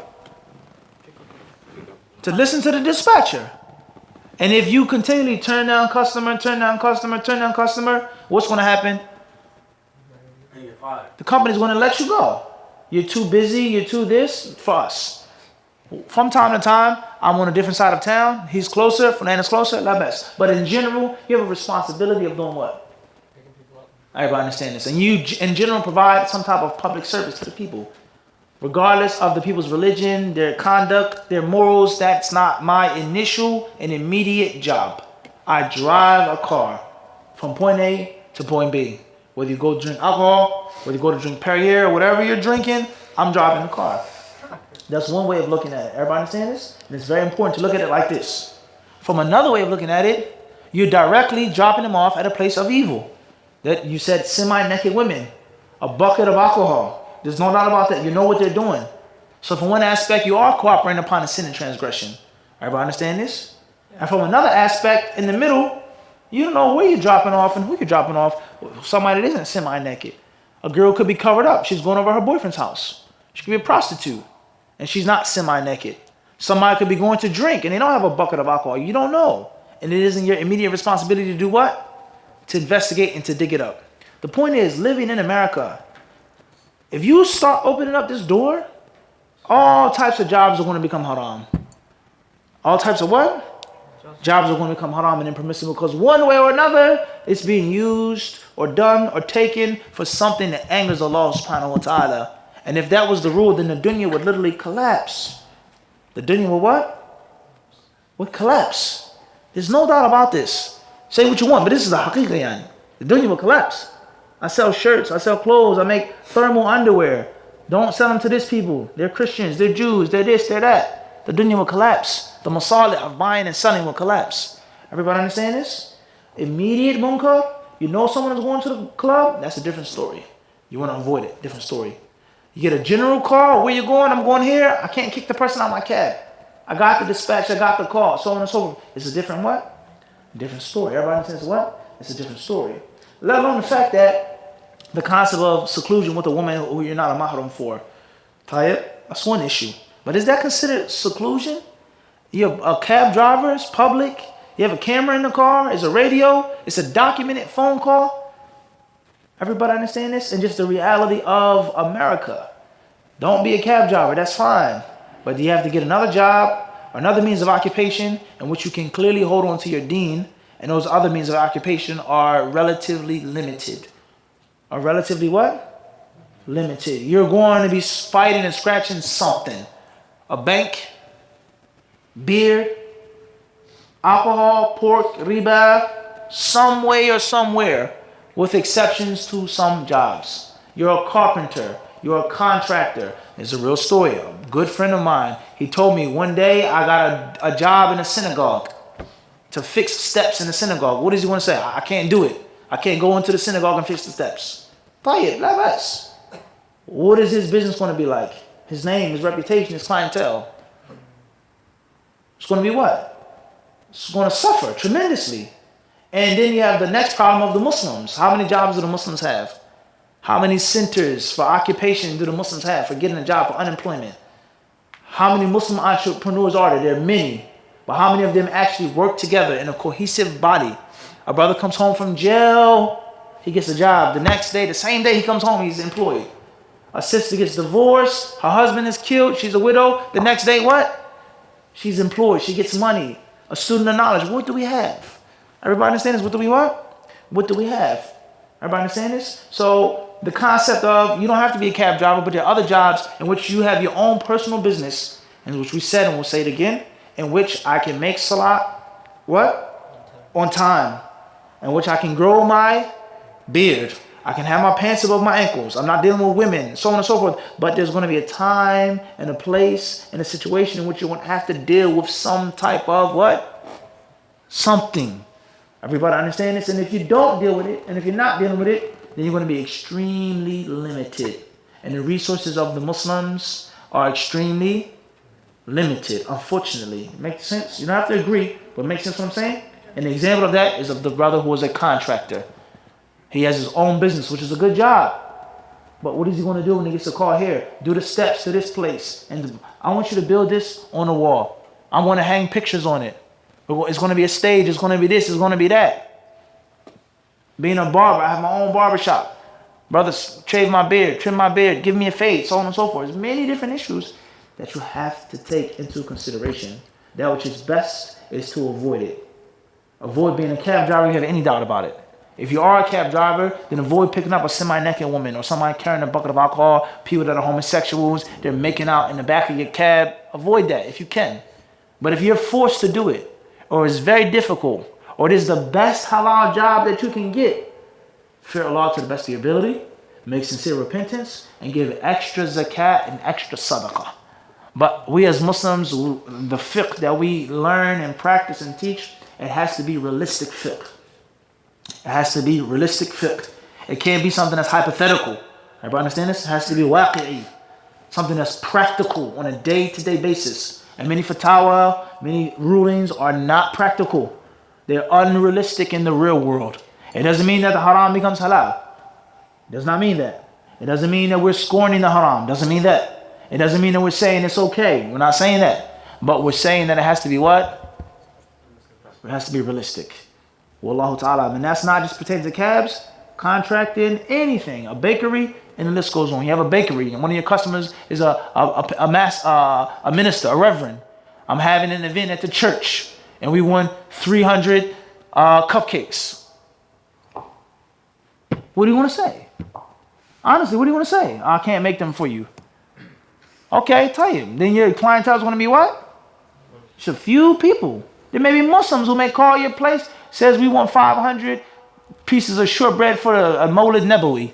To listen to the dispatcher. And if you continually turn down customer, what's going to happen? And you're fired. The company's going to let you go. You're too busy, you're too this for us. From time to time, I'm on a different side of town. He's closer, Fernando's closer, la best. But in general, you have a responsibility of doing what? Picking people up. Everybody understand this. And you, in general, provide some type of public service to the people. Regardless of the people's religion, their conduct, their morals, that's not my initial and immediate job. I drive a car from point A to point B. Whether you go drink alcohol, whether you go to drink Perrier, or whatever you're drinking, I'm driving the car. That's one way of looking at it. Everybody understand this? And it's very important to look at it like this. From another way of looking at it, you're directly dropping them off at a place of evil. That you said semi-naked women, a bucket of alcohol. There's no doubt about that. You know what they're doing. So from one aspect, you are cooperating upon a sin and transgression. Everybody understand this? And from another aspect, in the middle, you don't know where you're dropping off and who you're dropping off. Somebody that isn't semi-naked. A girl could be covered up. She's going over her boyfriend's house. She could be a prostitute. And she's not semi-naked. Somebody could be going to drink and they don't have a bucket of alcohol. You don't know. And it isn't your immediate responsibility to do what? To investigate and to dig it up. The point is, living in America, if you start opening up this door, all types of jobs are going to become haram. All types of what? Jobs are going to become haram and impermissible because one way or another, it's being used or done or taken for something that angers Allah subhanahu wa ta'ala. And if that was the rule, then the dunya would literally collapse. The dunya would what? Would collapse. There's no doubt about this. Say what you want, but this is the haqiqah yani. The dunya will collapse. I sell shirts, I sell clothes, I make thermal underwear. Don't sell them to this people. They're Christians, they're Jews, they're this, they're that. The dunya will collapse. The masalih of buying and selling will collapse. Everybody understand this? Immediate munkar, you know someone is going to the club, that's a different story. You want to avoid it, different story. You get a general call, where you going? I'm going here. I can't kick the person out of my cab. I got the dispatch, I got the call, so on and so forth. It's a different what? Different story. Everybody understands what? It's a different story. Let alone the fact that the concept of seclusion with a woman who you're not a mahram for. Tayyib, that's one issue. But is that considered seclusion? You're a cab driver, it's public. You have a camera in the car, it's a radio, it's a documented phone call. Everybody understand this? And just the reality of America. Don't be a cab driver, that's fine. But you have to get another job, another means of occupation in which you can clearly hold on to your deen, and those other means of occupation are relatively limited. Are relatively what? Limited. You're going to be fighting and scratching something. A bank, beer, alcohol, pork, riba, some way or somewhere, with exceptions to some jobs. You're a carpenter, you're a contractor. It's a real story. A good friend of mine, he told me one day I got a job in a synagogue to fix steps in the synagogue. What does he want to say? I can't do it. I can't go into the synagogue and fix the steps. Tayyib, like us. What is his business going to be like? His name, his reputation, his clientele. It's going to be what? It's going to suffer tremendously. And then you have the next problem of the Muslims. How many jobs do the Muslims have? How many centers for occupation do the Muslims have for getting a job, for unemployment? How many Muslim entrepreneurs are there? There are many. But how many of them actually work together in a cohesive body? A brother comes home from jail, he gets a job. The next day, the same day he comes home, he's employed. A sister gets divorced, her husband is killed, she's a widow. The next day, what? She's employed, she gets money. A student of knowledge. What do we have? Everybody understand this? What do we want? What do we have? Everybody understand this? So the concept of you don't have to be a cab driver, but there are other jobs in which you have your own personal business, in which we said, and we'll say it again, in which I can make salah, what? On time. In which I can grow my beard. I can have my pants above my ankles. I'm not dealing with women, so on and so forth. But there's going to be a time and a place and a situation in which you're going to have to deal with some type of what? Something. Everybody understand this? And if you don't deal with it, and if you're not dealing with it, then you're going to be extremely limited. And the resources of the Muslims are extremely limited, unfortunately. Makes sense? You don't have to agree, but makes sense what I'm saying? And the example of that is of the brother who was a contractor. He has his own business, which is a good job. But what is he going to do when he gets a call here? Do the steps to this place. And I want you to build this on the wall. I want to hang pictures on it. It's going to be a stage. It's going to be this. It's going to be that. Being a barber, I have my own barber shop. Brothers, shave my beard, trim my beard, give me a fade, so on and so forth. There's many different issues that you have to take into consideration. That which is best is to avoid it. Avoid being a cab driver if you have any doubt about it. If you are a cab driver, then avoid picking up a semi-naked woman or somebody carrying a bucket of alcohol, people that are homosexuals, they're making out in the back of your cab. Avoid that if you can. But if you're forced to do it, or it's very difficult, or it is the best halal job that you can get, Fear Allah to the best of your ability, make sincere repentance, and give extra zakat and extra sadaqah. But we as Muslims, the fiqh that we learn and practice and teach, it has to be realistic fiqh. It has to be realistic fiqh. It can't be something that's hypothetical. Everybody understand this? It has to be waqi'i. Something that's practical on a day-to-day basis. And many fatwa, many rulings are not practical. They're unrealistic in the real world. It doesn't mean that the haram becomes halal. It does not mean that. It doesn't mean that we're scorning the haram. It doesn't mean that. It doesn't mean that we're saying it's okay. We're not saying that. But we're saying that it has to be what? It has to be realistic. Wallahu ta'ala. And that's not just pertaining to cabs, contracting, anything. A bakery, and the list goes on. You have a bakery, and one of your customers is a minister, a reverend. I'm having an event at the church, and we won 300 cupcakes. What do you want to say? Honestly, what do you want to say? I can't make them for you. Okay, tell you. Then your clientele is going to be what? It's a few people. There may be Muslims who may call your place, says we want 500 pieces of shortbread for a Mawlid Nabawi.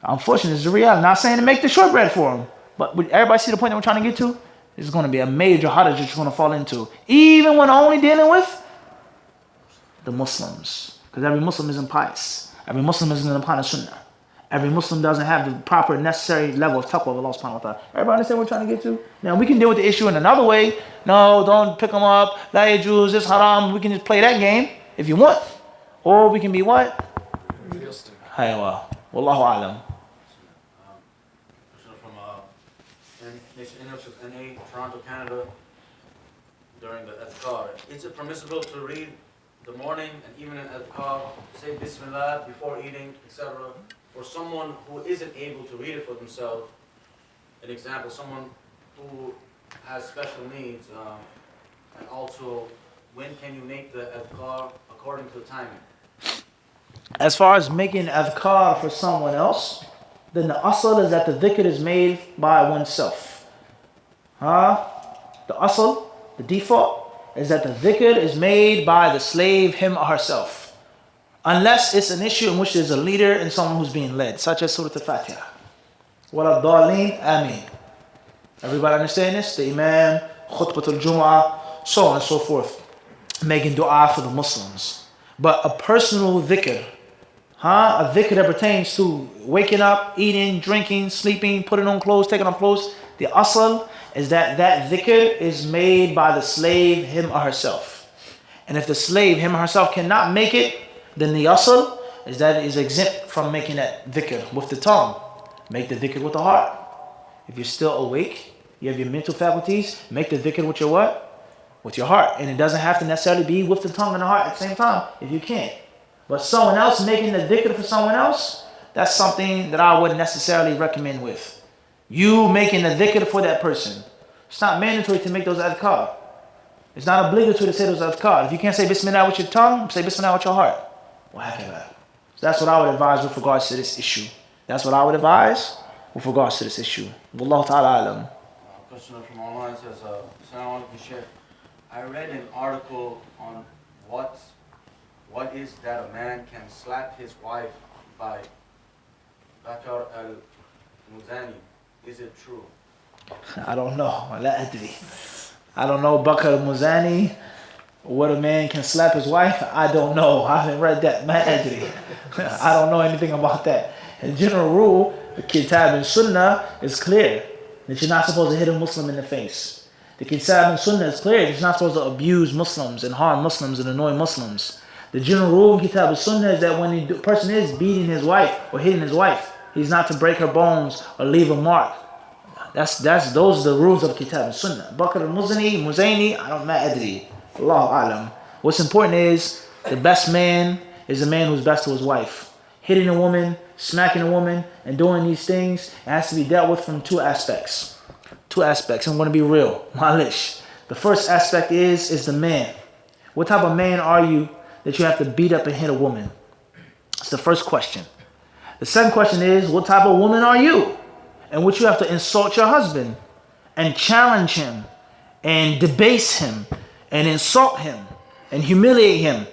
Unfortunately, it's the reality. Not saying to make the shortbread for them, but everybody see the point that we're trying to get to? It's going to be a major Hajj that you're going to fall into. Even when only dealing with the Muslims. Because every Muslim isn't pious. Every Muslim isn't upon a sunnah. Every Muslim doesn't have the proper necessary level of taqwa of Allah subhanahu wa ta'ala. Everybody understand what we're trying to get to? Now we can deal with the issue in another way. No, don't pick them up. La yajuz, it's haram. We can just play that game if you want. Or we can be what? Realistic. Haywa. Wallahu alam. NA, Toronto, Canada, during the adhkar. Is it permissible to read the morning and evening adhkar, say Bismillah before eating, etc., for someone who isn't able to read it for themselves? An example, someone who has special needs, and also when can you make the adhkar according to the timing? As far as making adhkar for someone else, then the asl is that the dhikr is made by oneself. The asl, the default, is that the dhikr is made by the slave, him or herself. Unless it's an issue in which there's a leader and someone who's being led, such as Surah Al-Fatiha. Wala dhalin, ameen. Everybody understand this? The Imam, Khutbatul Jum'ah, so on and so forth. Making dua for the Muslims. But a personal dhikr, a dhikr that pertains to waking up, eating, drinking, sleeping, putting on clothes, taking off clothes, the asl is that dhikr is made by the slave, him or herself. And if the slave, him or herself, cannot make it, then the asl is that it is exempt from making that dhikr with the tongue. Make the dhikr with the heart. If you're still awake, you have your mental faculties, make the dhikr with your what? With your heart. And it doesn't have to necessarily be with the tongue and the heart at the same time, if you can't. But someone else making the dhikr for someone else, that's something that I wouldn't necessarily recommend with. You making the dhikr for that person. It's not mandatory to make those adhkar. It's not obligatory to say those adhkar. If you can't say Bismillah with your tongue, say Bismillah with your heart. So that's what I would advise with regards to this issue. That's what I would advise with regards to this issue. Wallahu ta'ala alam. Question from online says, Assalamu alaikum, Shaykh. I read an article on what is that a man can slap his wife by Bakr al-Muzani. Is it true? I don't know. I don't know Bakr al-Muzani. What a man can slap his wife. I don't know. I haven't read that. I don't know anything about that. In general rule, the Kitab and Sunnah is clear that you're not supposed to hit a Muslim in the face. The Kitab and Sunnah is clear that you're not supposed to abuse Muslims and harm Muslims and annoy Muslims. The general rule in Kitab and Sunnah is that when the person is beating his wife or hitting his wife, he's not to break her bones or leave a mark. Those are the rules of Kitab and Sunnah. Bakr al-Muzani, I don't know. Allahu alam. What's important is the best man is the man who's best to his wife. Hitting a woman, smacking a woman, and doing these things, it has to be dealt with from two aspects. I'm going to be real. Malish. The first aspect is the man. What type of man are you that you have to beat up and hit a woman? It's the first question. The second question is, what type of woman are you in which you have to insult your husband and challenge him and debase him and insult him and humiliate him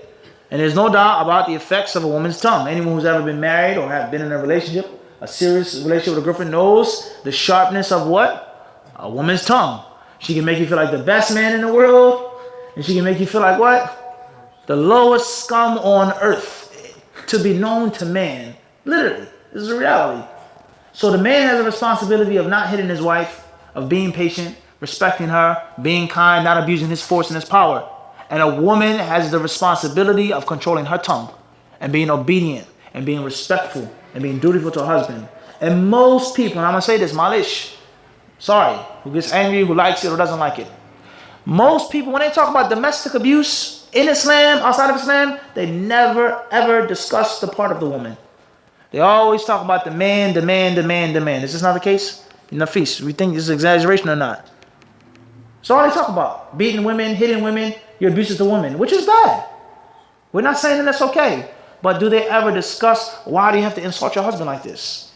And there's no doubt about the effects of a woman's tongue. Anyone who's ever been married or have been in a relationship, a serious relationship with a girlfriend, knows the sharpness of what? A woman's tongue. She can make you feel like the best man in the world, and she can make you feel like what? The lowest scum on earth to be known to man. Literally, this is a reality. So the man has a responsibility of not hitting his wife, of being patient, respecting her, being kind, not abusing his force and his power. And a woman has the responsibility of controlling her tongue and being obedient and being respectful and being dutiful to her husband. And most people, and I'm going to say this, malish, sorry, who gets angry, who likes it or doesn't like it. Most people, when they talk about domestic abuse in Islam, outside of Islam, they never ever discuss the part of the woman. They always talk about the man, the man, the man, the man. Is this not the case? In the feast, we think this is exaggeration or not? So all they talk about, beating women, hitting women, your abuses to women, which is bad. We're not saying that that's okay. But do they ever discuss, why do you have to insult your husband like this?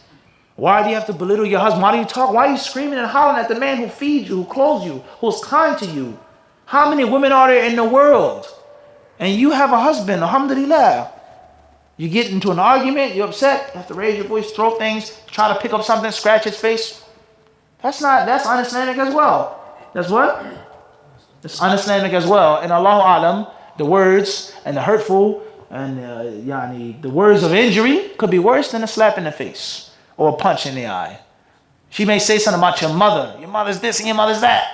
Why do you have to belittle your husband? Why do you talk? Why are you screaming and hollering at the man who feeds you, who clothes you, who's kind to you? How many women are there in the world? And you have a husband, alhamdulillah. You get into an argument, you're upset, you have to raise your voice, throw things, try to pick up something, scratch his face. That's un-Islamic as well. That's what? It's un-Islamic as well. And Allahu Alam, the words and the hurtful and the words of injury could be worse than a slap in the face or a punch in the eye. She may say something about your mother. Your mother's this and your mother's that.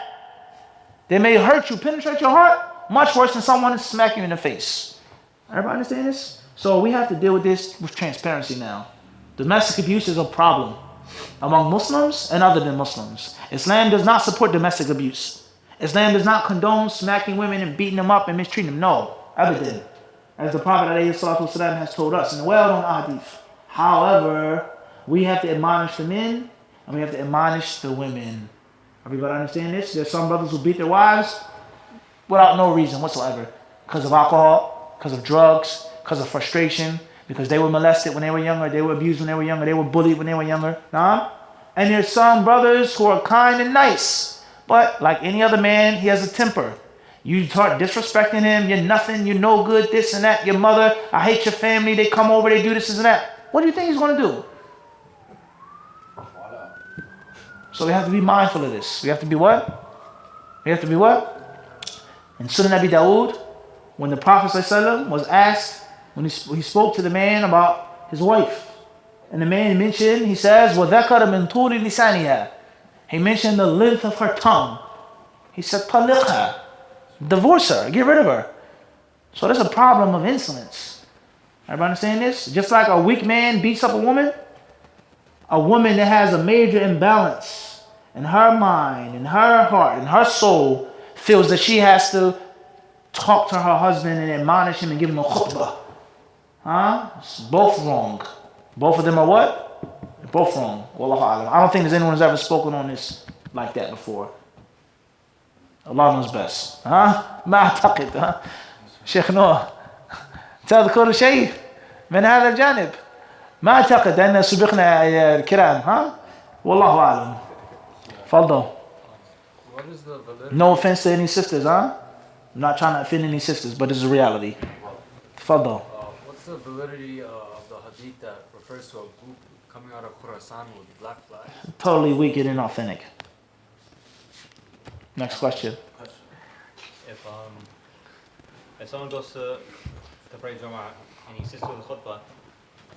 They may hurt you, penetrate your heart, much worse than someone smack you in the face. Everybody understand this? So we have to deal with this with transparency now. Domestic abuse is a problem among Muslims and other than Muslims. Islam does not support domestic abuse. Islam does not condone smacking women and beating them up and mistreating them. No, evident. As the Prophet ﷺ has told us in the well-known Hadith. However, we have to admonish the men and we have to admonish the women. Everybody understand this? There's some brothers who beat their wives without no reason whatsoever. Because of alcohol, because of drugs, because of frustration, because they were molested when they were younger, they were abused when they were younger, they were bullied when they were younger. Nah? And there's some brothers who are kind and nice, but like any other man, he has a temper. You start disrespecting him, you're nothing, you're no good, this and that, your mother, I hate your family, they come over, they do this and that. What do you think he's going to do? So we have to be mindful of this. We have to be what? We have to be what? In Sunan Abi Dawood, when the Prophet ﷺ was asked, when he spoke to the man about his wife, and the man mentioned, he says, وَذَكَرَ مِن طُولِ لِسَانِهَا. He mentioned the length of her tongue. He said, طَلِّقْهَا. Divorce her, get rid of her. So there's a problem of insolence. Everybody understand this? Just like a weak man beats up a woman that has a major imbalance in her mind, in her heart, in her soul, feels that she has to talk to her husband and admonish him and give him a khutbah. Huh? It's both wrong. Both of them are what? They're both wrong. Wallahu alam. I don't think there's anyone who's ever spoken on this like that before. Allah knows best. Huh? ما أعتقد. ها؟ شيخ نوح تذكر شيء من هذا الجانب؟ ما أعتقد أن سبقنا الكرام. ها؟ والله أعلم. تفضل. What is the validity? No offense to any sisters, huh? I'm not trying to offend any sisters, but it's a reality. تفضل. What's the validity of the hadith that refers to a group coming out of Khurasan with black flags? Totally weak and inauthentic. Next question. If someone goes to pray Jumu'ah and he sits with the khutbah,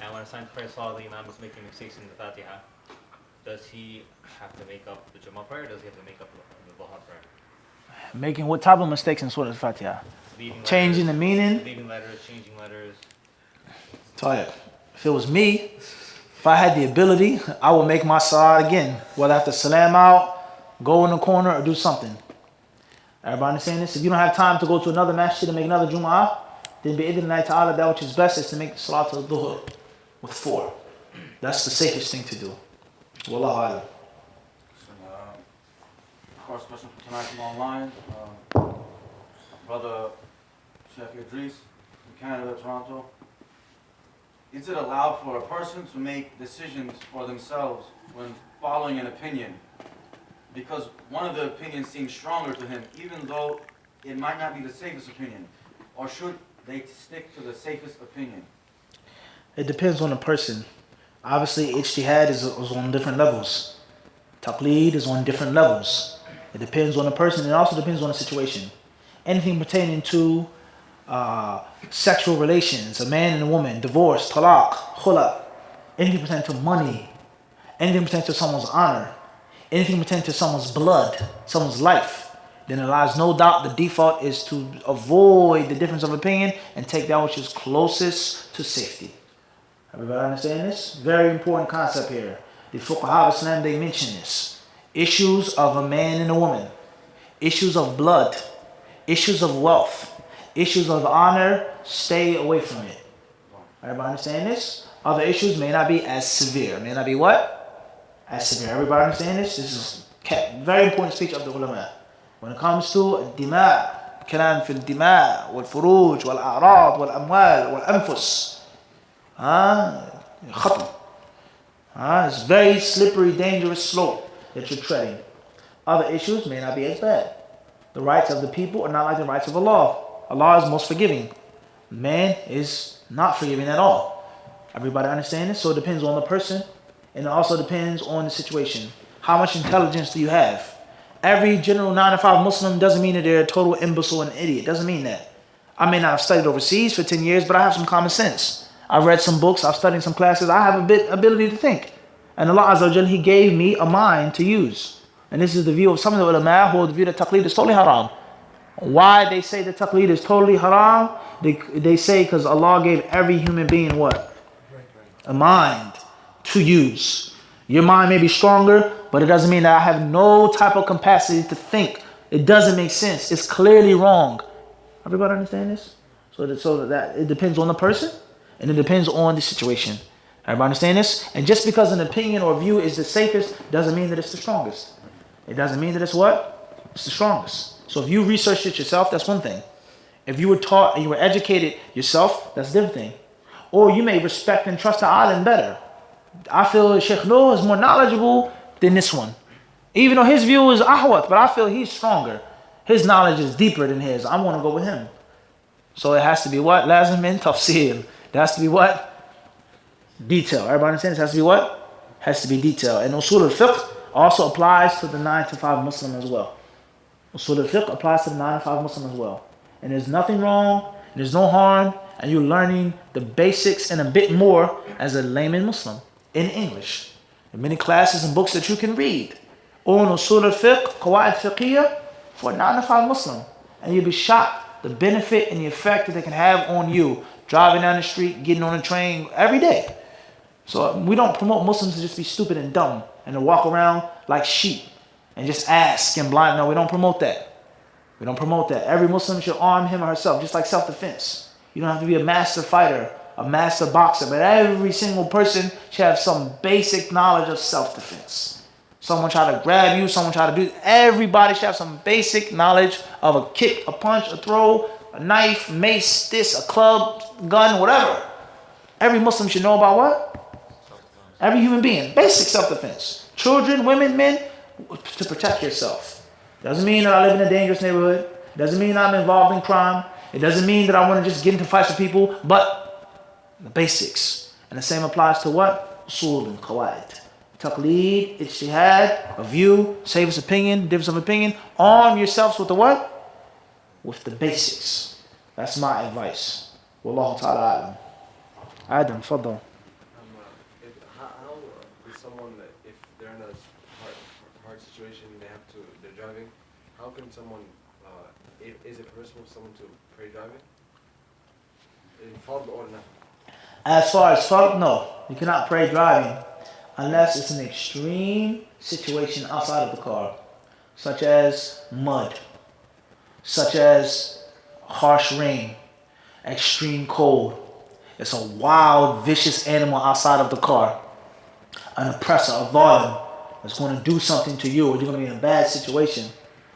and when it's time to pray Salah, the Imam is making mistakes in the Fatiha, does he have to make up the Jumu'ah prayer, or does he have to make up the Dhuhr prayer? Making what type of mistakes in Surah Al-Fatiha? Changing the meaning? Leaving letters, changing letters. Tell you, if it was me, if I had the ability, I would make my salah again. Whether I have to salam out, go in the corner, or do something. Everybody understand this? If you don't have time to go to another masjid and make another Jumu'ah, then bi'idhnillahi ta'ala, that which is best is to make the Salat al-Dhuhr with 4. That's the safest thing to do. Wallahu alam. First question for tonight from online. Brother Sheikh Idris from Canada, Toronto. Is it allowed for a person to make decisions for themselves when following an opinion? Because one of the opinions seems stronger to him, even though it might not be the safest opinion. Or should they stick to the safest opinion? It depends on the person. Obviously, ijtihad is on different levels. Taqleed is on different levels. It depends on the person. It also depends on the situation. Anything pertaining to sexual relations, a man and a woman, divorce, talaq, khula, anything pertaining to money, anything pertaining to someone's honor, anything pertaining to someone's blood, someone's life, then there lies no doubt the default is to avoid the difference of opinion and take that which is closest to safety. Everybody understand this? Very important concept here. The Fuqaha of Islam, they mention this. Issues of a man and a woman, issues of blood, issues of wealth, issues of honor, stay away from it. Everybody understand this? Other issues may not be as severe. May not be what? As severe. Everybody understand this? This is very important speech of the ulama. When it comes to dima, kalam fil dima, wal furuj, wal a'rad, wal amwal, wal anfus. Khatam. It's very slippery, dangerous slope that you're treading. Other issues may not be as bad. The rights of the people are not like the rights of Allah. Allah is most forgiving. Man is not forgiving at all. Everybody understand this? So it depends on the person, and it also depends on the situation. How much intelligence do you have? Every general 9 to 5 Muslim doesn't mean that they're a total imbecile and idiot. Doesn't mean that. I may not have studied overseas for 10 years, but I have some common sense. I've read some books, I've studied some classes, I have a bit ability to think. And Allah Azza wa Jal, He gave me a mind to use. And this is the view of some of the ulama who hold the view that taqleed is totally haram. Why they say that taqleed is totally haram? They say because Allah gave every human being what? A mind to use. Your mind may be stronger, but it doesn't mean that I have no type of capacity to think. It doesn't make sense. It's clearly wrong. Everybody understand this? So that it depends on the person, and it depends on the situation. Everybody understand this? And just because an opinion or view is the safest doesn't mean that it's the strongest. It doesn't mean that it's what? It's the strongest. So if you researched it yourself, that's one thing. If you were taught and you were educated yourself, that's a different thing. Or you may respect and trust the alim better. I feel Sheikh Noor is more knowledgeable than this one. Even though his view is ahwat, but I feel he's stronger. His knowledge is deeper than his. I want to go with him. So it has to be what? Lazim min tafsir. It has to be what? Detail. Everybody understands? It has to be what? Has to be detail. And usul al-fiqh also applies to the 9 to 5 Muslim as well. Usul al-fiqh applies to the 9 to 5 Muslim as well. And there's nothing wrong, there's no harm, and you're learning the basics and a bit more as a layman Muslim in English. There are many classes and books that you can read on usul al-fiqh, qawaid fiqhiyya for a 9 to 5 Muslim. And you'll be shocked the benefit and the effect that they can have on you driving down the street, getting on a train every day. So we don't promote Muslims to just be stupid and dumb and to walk around like sheep and just ask and blind. No, we don't promote that. We don't promote that. Every Muslim should arm him or herself, just like self-defense. You don't have to be a master fighter, a master boxer, but every single person should have some basic knowledge of self-defense. Someone try to grab you, someone try to do, everybody should have some basic knowledge of a kick, a punch, a throw, a knife, mace, this, a club, gun, whatever. Every Muslim should know about what? Every human being, basic self-defense. Children, women, men, to protect yourself. Doesn't mean that I live in a dangerous neighborhood. Doesn't mean I'm involved in crime. It doesn't mean that I want to just get into fights with people, but the basics. And the same applies to what? Usul and qawaid. Taqleed, ijtihad, a view, safest opinion, difference of opinion. Arm yourselves with the what? With the basics. That's my advice. Wallahu ta'ala a'lam. Adam, faddal. How does someone, if they're in a hard situation, they're driving, how can someone, is it permissible for someone to pray driving? In fard or not? As far as fard, no. You cannot pray driving unless it's an extreme situation outside of the car, such as mud, such as harsh rain, extreme cold. It's a wild, vicious animal outside of the car. An oppressor, a villain, that's going to do something to you, or you're going to be in a bad situation.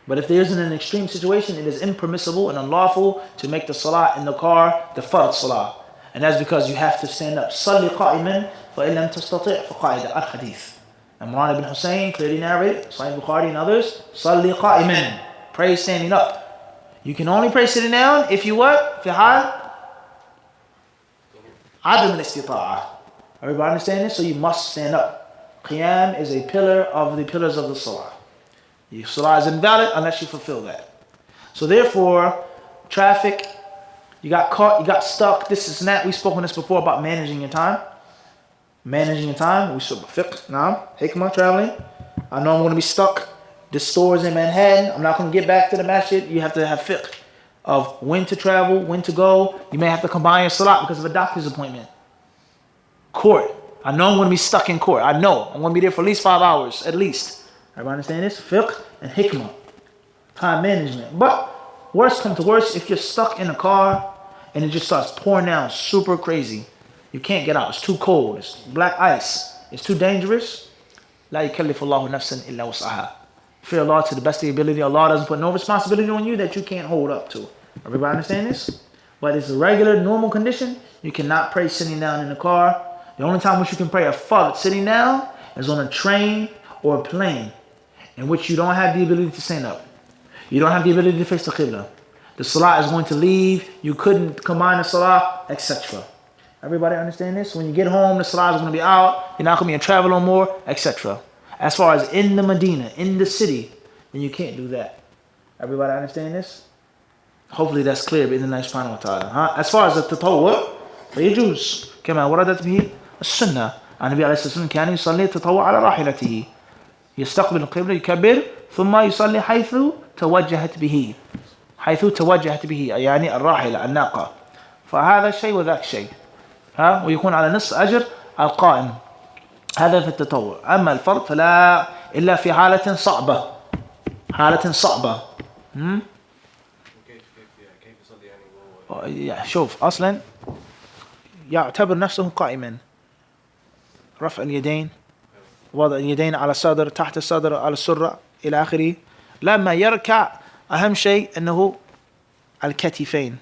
But if there isn't an extreme situation, it is impermissible and unlawful to make the salah in the car, the fard salah. And that's because you have to stand up. Salli qa'iman, فَإِن لَمْ تَسْتَطِعْ فَقَاعِدًا. Al-Hadith. And Imran ibn Hussein clearly narrated, Sahih Bukhari and others, Salli qa'iman. Pray standing up. You can only pray sitting down if you what? If you're high, عدم الاستطاعة. Everybody understand this? So you must stand up. Qiyam is a pillar of the pillars of the salah. Your salah is invalid unless you fulfill that. So therefore, traffic, you got caught, you got stuck, this is that. We've spoken this before about managing your time. Managing your time. We saw fiqh, now, hikmah, traveling. I know I'm going to be stuck. The store's in Manhattan. I'm not going to get back to the masjid. You have to have fiqh of when to travel, when to go. You may have to combine your salat because of a doctor's appointment. Court. I know I'm going to be stuck in court. I know. I'm going to be there for at least 5 hours, at least. Everybody understand this? Fiqh and hikmah. Time management. But worst come to worst, if you're stuck in a car and it just starts pouring down super crazy, you can't get out. It's too cold. It's black ice. It's too dangerous. لا يكلف الله نفسا إلا وسعها. Fear Allah to the best of your ability. Allah doesn't put no responsibility on you that you can't hold up to. Everybody understand this? But it's a regular, normal condition. You cannot pray sitting down in the car. The only time which you can pray a fard sitting down is on a train or a plane in which you don't have the ability to stand up. You don't have the ability to face the qibla. The salah is going to leave. You couldn't combine the salah, etc. Everybody understand this? When you get home, the salah is going to be out. You're not going to be in travel no more, etc. As far as in the Medina, in the city, then you can't do that. Everybody understand this? Hopefully that's clear بإذن الله سبحانه وتعالى. As far as the tatawwu, فيجوز كما وردت به السنة. النبي عليه الصلاة والسلام كان يصلي التطوع على راحلته. يستقبل القبلة يكبر ثم يصلي حيث توجهت به. حيث توجهت به يعني الراحلة الناقة. فهذا شيء وذاك شيء. ويكون على نصف أجر القائم. هذا في التطوع. أما الفرض فلا إلا في حالة صعبة. حالة صعبة. شوف أصلا يعتبر نفسه قائما. رفع اليدين، وضع اليدين على الصدر، تحت الصدر، على السرة إلى آخره. لما يركع أهم شيء أنه الكتفين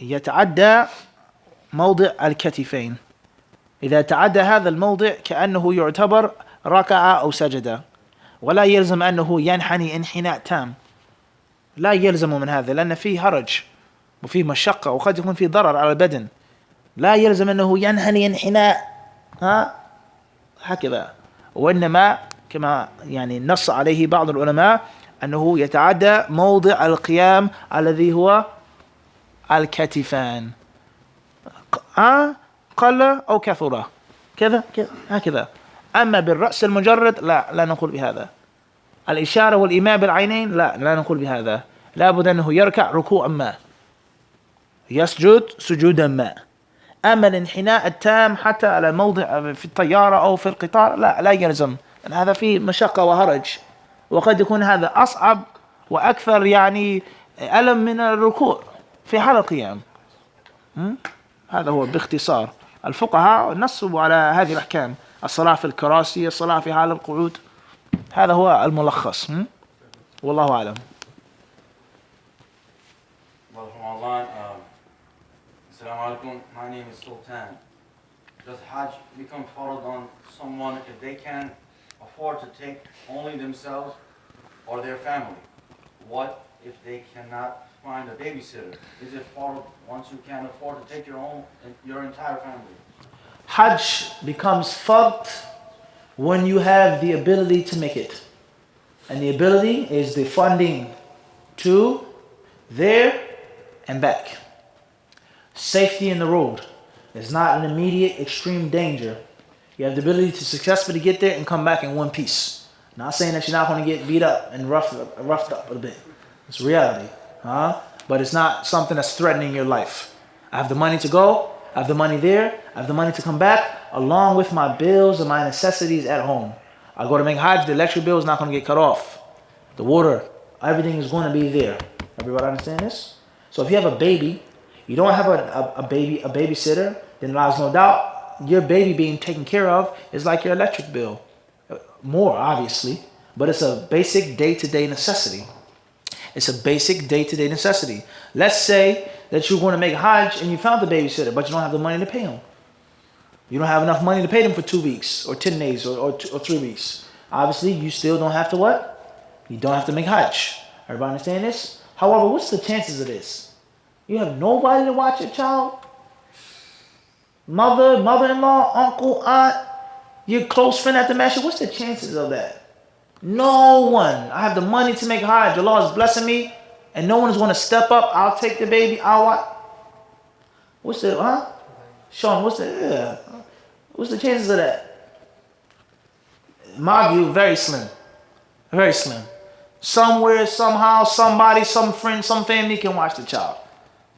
يتعدى موضع الكتفين. إذا تعدى هذا الموضع كأنه يعتبر ركع أو سجد، ولا يلزم أنه ينحني انحناء تام. لا يلزم من هذا لأن فيه هرج وفيه مشقة وقد يكون فيه ضرر على البدن. لا يلزم أنه ينحني انحناء هكذا، وإنما كما يعني نص عليه بعض العلماء أنه يتعدى موضع القيام الذي هو الكتفان، قل أو كثر كذا هكذا. أما بالرأس المجرد لا نقول بهذا. الإشارة والإيماء بالعينين لا نقول بهذا. لابد أنه يركع ركوعا ما، يسجد سجودا ما. أما الانحناء التام حتى على موضع في الطيارة أو في القطار لا يلزم، لأن هذا فيه مشقة وهرج، وقد يكون هذا أصعب وأكثر يعني ألم من الركوع في حال القيام. هذا هو باختصار. الفقهاء نصبوا على هذه الأحكام: الصلاة في الكراسي، الصلاة في حال القعود. هذا هو الملخص. والله أعلم. Well, from online, Assalamu alaikum, my name is Sultan. Does Hajj become farad on someone if they can afford to take only themselves or their family? What if they cannot find a babysitter? Is it farad once you can't afford to take your entire family? Hajj becomes fard when you have the ability to make it. And the ability is the funding to, there, and back. Safety in the road is not an immediate extreme danger. You have the ability to successfully get there and come back in one piece. Not saying that you're not going to get beat up and roughed up a bit. It's reality. But it's not something that's threatening your life. I have the money to go, I have the money there, I have the money to come back, along with my bills and my necessities at home. I go to make Hajj, the electric bill is not going to get cut off. The water, everything is going to be there. Everybody understand this? So if you have a baby, you don't have a babysitter, then there's no doubt your baby being taken care of is like your electric bill. More, obviously, but it's a basic day-to-day necessity. It's a basic day-to-day necessity. Let's say that you're going to make Hajj and you found the babysitter, but you don't have the money to pay him. You don't have enough money to pay them for 2 weeks or 10 days or 3 weeks. Obviously, you still don't have to what? You don't have to make Hajj. Everybody understand this? However, what's the chances of this? You have nobody to watch your child? Mother, mother-in-law, uncle, aunt, your close friend at the masjid, what's the chances of that? No one. I have the money to make Hajj. Allah is blessing me, and no one is going to step up. I'll take the baby. I'll what? What's the, huh? Sean, what's the chances of that? In my view, very slim. Very slim. Somewhere, somehow, somebody, some friend, some family can watch the child.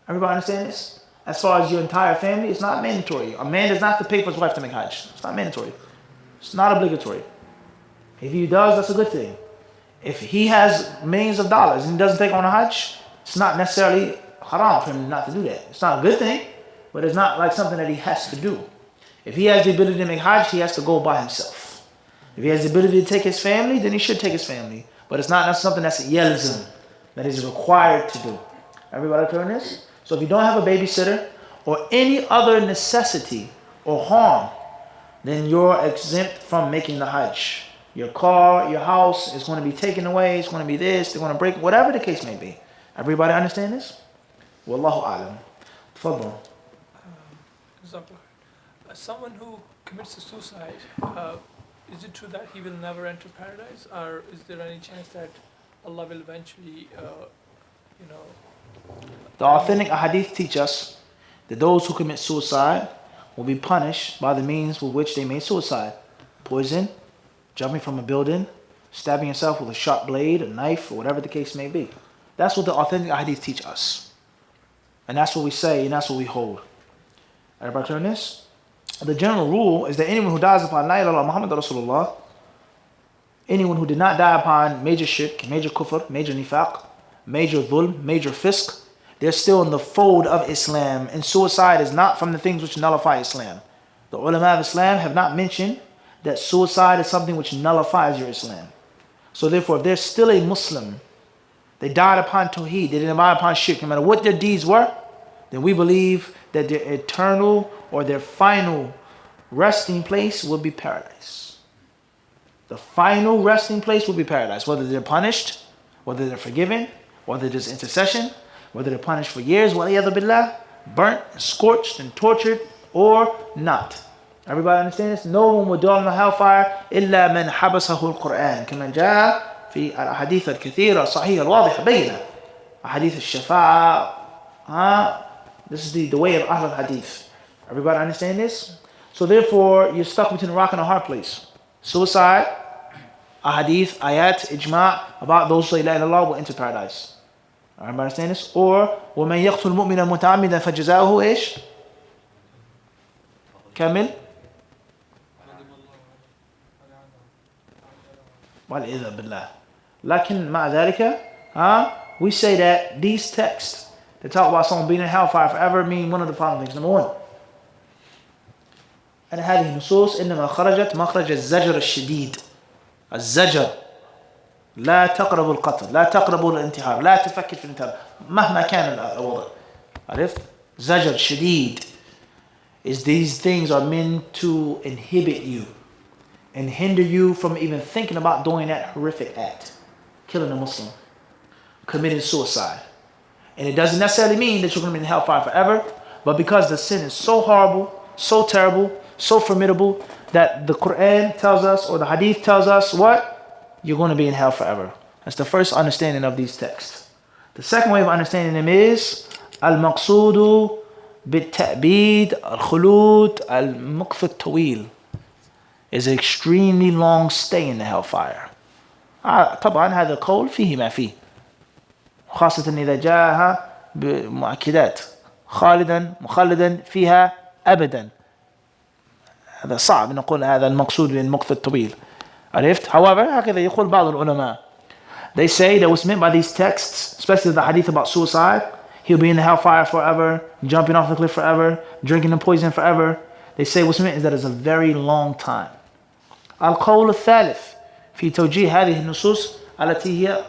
Everybody understand this? As far as your entire family, it's not mandatory. A man does not have to pay for his wife to make Hajj. It's not mandatory. It's not obligatory. If he does, that's a good thing. If he has millions of dollars and he doesn't take on a Hajj, it's not necessarily haram for him not to do that. It's not a good thing, but it's not like something that he has to do. If he has the ability to make Hajj, he has to go by himself. If he has the ability to take his family, then he should take his family. But it's not something that's yelzim, that is required to do. Everybody clear on this? So if you don't have a babysitter or any other necessity or harm, then you're exempt from making the Hajj. Your car, your house is going to be taken away. It's going to be this. They're going to break, whatever the case may be. Everybody understand this? Wallahu a'lam. Tfaddal. Example. Someone who commits a suicide, is it true that he will never enter paradise, or is there any chance that Allah will eventually, The authentic hadith teach us that those who commit suicide will be punished by the means with which they made suicide. Poison, jumping from a building, stabbing yourself with a sharp blade, a knife, or whatever the case may be. That's what the authentic hadith teach us. And that's what we say, and that's what we hold. Everybody clear on this? The general rule is that anyone who dies upon La ilaha illallah Muhammad Rasulullah, anyone who did not die upon major shirk, major kufr, major nifaq, major dhulm, major fisk, they're still in the fold of Islam. And suicide is not from the things which nullify Islam. The ulama of Islam have not mentioned that suicide is something which nullifies your Islam. So therefore, if they're still a Muslim, they died upon Tawheed, they didn't die upon shirk, no matter what their deeds were, then we believe that their eternal or their final resting place will be paradise. The final resting place will be paradise. Whether they're punished, whether they're forgiven, whether there's intercession, whether they're punished for years, waliyadhu billah, burnt, scorched, and tortured, or not. Everybody understand this? No one will dwell in the hellfire إلا من حبسه القرآن كما جاء في الأحاديث الكثيرة الصحيحة الواضحة بينة أحاديث الشفاعة. This is the way of Ahl al-Hadith. Everybody understand this? So therefore, you're stuck between a rock and a hard place. Suicide, ahadith, ayat, ijma' about those who say la ilaha illallah will enter paradise. Everybody understand this? Or وَمَنْ يَقْتُلْ مُؤْمِنًا مُتَعَمِّدًا فَجَزَاؤُهُ إيش؟ كمل. وَالْعِيَاذُ بِاللَّهِ. لكن مع ذلك, we say that these texts that talk about someone being in hellfire forever mean one of the following things. Number one, أن هذه النصوص إنما خرجت مخرج الزجر الشديد. الزجر لا تقربوا القتل، لا تقربوا الانتحار، لا تفكر في الانتحار مهما كان الوضع. عرفت؟ زجر شديد is these things are meant to inhibit you and hinder you from even thinking about doing that horrific act, killing a Muslim, committing suicide. And it doesn't necessarily mean that you're going to be in hellfire forever, but because the sin is so horrible, so terrible, so formidable, that the Quran tells us, or the Hadith tells us, what? You're going to be in hell forever. That's the first understanding of these texts. The second way of understanding them is al-maqsudu bit-ta'bid al-khulud al-muqf al-tawil, is an extremely long stay in the hellfire. طبعا هذا القول فيه ما فيه، خاصة إذا جاءها بمؤكدات خالدا مخلدا فيها أبدا. هذا صعب نقول هذا المقصود بالمقف الطويل. عرفت؟ However, هكذا يقول بعض العلماء. They say that what's meant by these texts, especially the hadith about suicide, he'll be in the hellfire forever, jumping off the cliff forever, drinking the poison forever. They say what's meant is that it's a very long time. القول الثالث في توجيه هذه النصوص التي هي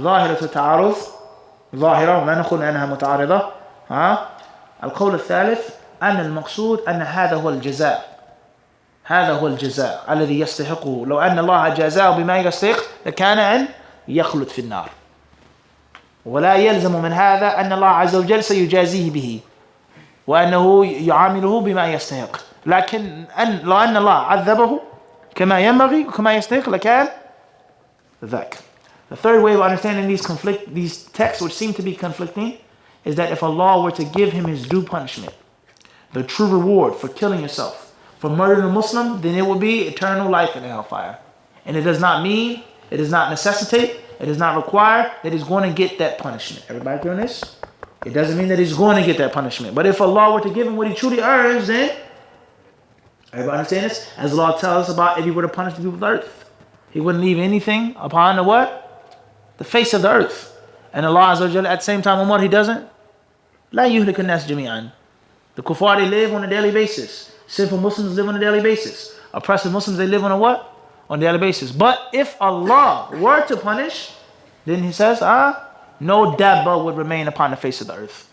ظاهرة التعارض، ظاهرة وما نقول أنها متعارضة. القول الثالث أن المقصود أن هذا هو الجزاء، هذا هو الجزاء الذي يستحقه. لو أن الله جازاه بما يستحق لكان أن يخلد في النار، ولا يلزم من هذا أن الله عز وجل سيجازيه به. وأنه يعامله بما يستحق لكن لو أن الله عذبه كما ينبغي وكما يستحق لكان ذاك. The third way of understanding these texts which seem to be conflicting is that if Allah were to give him his due punishment, the true reward for killing yourself, for murdering a Muslim, then it would be eternal life in the hellfire. And it does not mean, it does not necessitate, it does not require that he's going to get that punishment. Everybody clear on this? It doesn't mean that he's going to get that punishment. But if Allah were to give him what he truly earns, then, everybody understand this? As Allah tells us about if he were to punish the people of the earth, he wouldn't leave anything upon the what? The face of the earth. And Allah Azza wa Jalla, at the same time, what he doesn't? La yuhlik an-nas jami'an. The kuffar, they live on a daily basis. Sinful Muslims live on a daily basis. Oppressive Muslims, they live on a what? On a daily basis. But if Allah were to punish, then he says, no dabba would remain upon the face of the earth.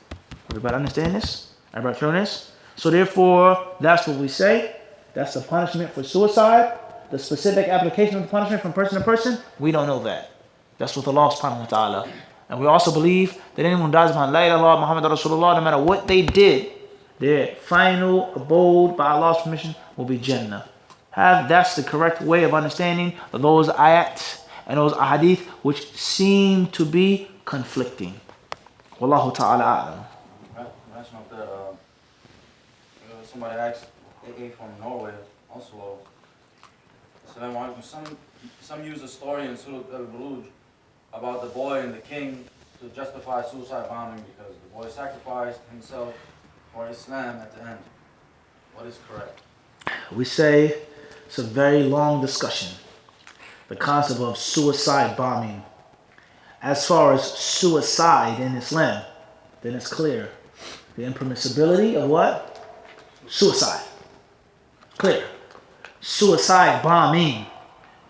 Everybody understand this? Everybody feel this? So therefore, that's what we say. That's the punishment for suicide. The specific application of the punishment from person to person, we don't know that. That's with Allah subhanahu wa ta'ala. And we also believe that anyone who dies behind La ilaha illallah Muhammad Rasulullah, no matter what they did, their final abode by Allah's permission will be Jannah. That's the correct way of understanding those ayat and those ahadith which seem to be conflicting. Wallahu ta'ala a'lam. Mention of that, somebody asked AA from Norway also. Some use a story in Surah Al-Buruj about the boy and the king to justify suicide bombing because the boy sacrificed himself for Islam at the end. What is correct? We say it's a very long discussion. The concept of suicide bombing. As far as suicide in Islam, then it's clear. The impermissibility of what? Suicide. Clear. Suicide bombing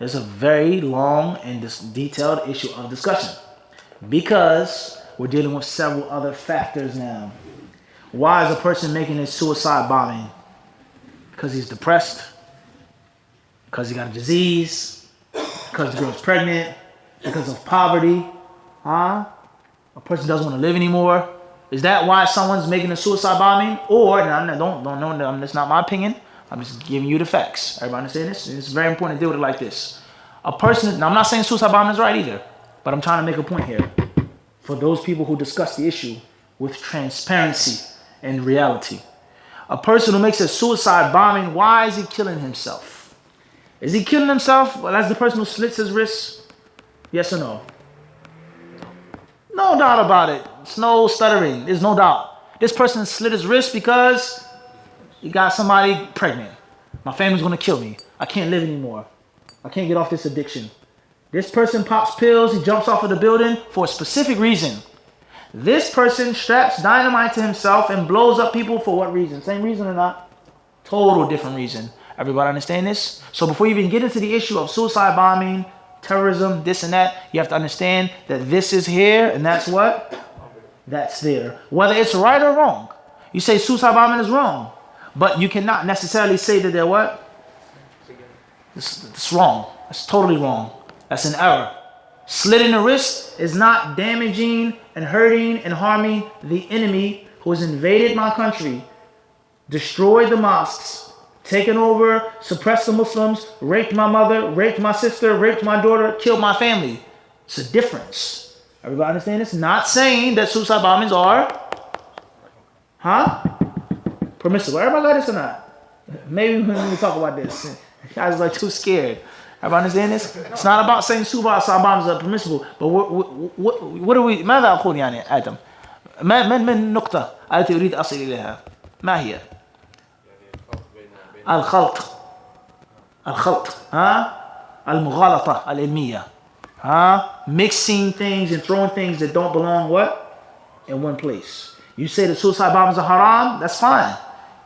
is a very long and detailed issue of discussion because we're dealing with several other factors now. Why is a person making a suicide bombing? Because he's depressed, because he got a disease, because the girl's pregnant, because of poverty, a person doesn't want to live anymore. Is that why someone's making a suicide bombing? Or, don't know, that's not my opinion. I'm just giving you the facts. Everybody understand this? It's very important to deal with it like this. A person, now I'm not saying suicide bombing is right either, but I'm trying to make a point here. For those people who discuss the issue with transparency and reality. A person who makes a suicide bombing, why is he killing himself? Is he killing himself? Well, that's the person who slits his wrists? Yes or no? No doubt about it. It's no stuttering. There's no doubt. This person slit his wrist because he got somebody pregnant. My family's going to kill me. I can't live anymore. I can't get off this addiction. This person pops pills. He jumps off of the building for a specific reason. This person straps dynamite to himself and blows up people for what reason? Same reason or not? Total different reason. Everybody understand this? So before you even get into the issue of suicide bombing, terrorism, this and that, you have to understand that this is here and that's what? That's there. Whether it's right or wrong. You say suicide bombing is wrong, but you cannot necessarily say that they're what? It's wrong. It's totally wrong. That's an error. Slitting the wrist is not damaging and hurting and harming the enemy who has invaded my country, destroyed the mosques, taken over, suppressed the Muslims, raped my mother, raped my sister, raped my daughter, killed my family. It's a difference. Everybody understand this? Not saying that suicide bombings are, permissible. Everybody got this or not? Maybe we need to talk about this. You guys are like too scared. Everybody understand this? It's not about saying suicide bombs are permissible, but what do we? ماذا أقول يعني آدم؟ من النقطة التي أريد أصل إليها؟ ما هي؟ الخلط المغالطة العلمية mixing things and throwing things that don't belong what? In one place. You say that suicide bombings are haram, that's fine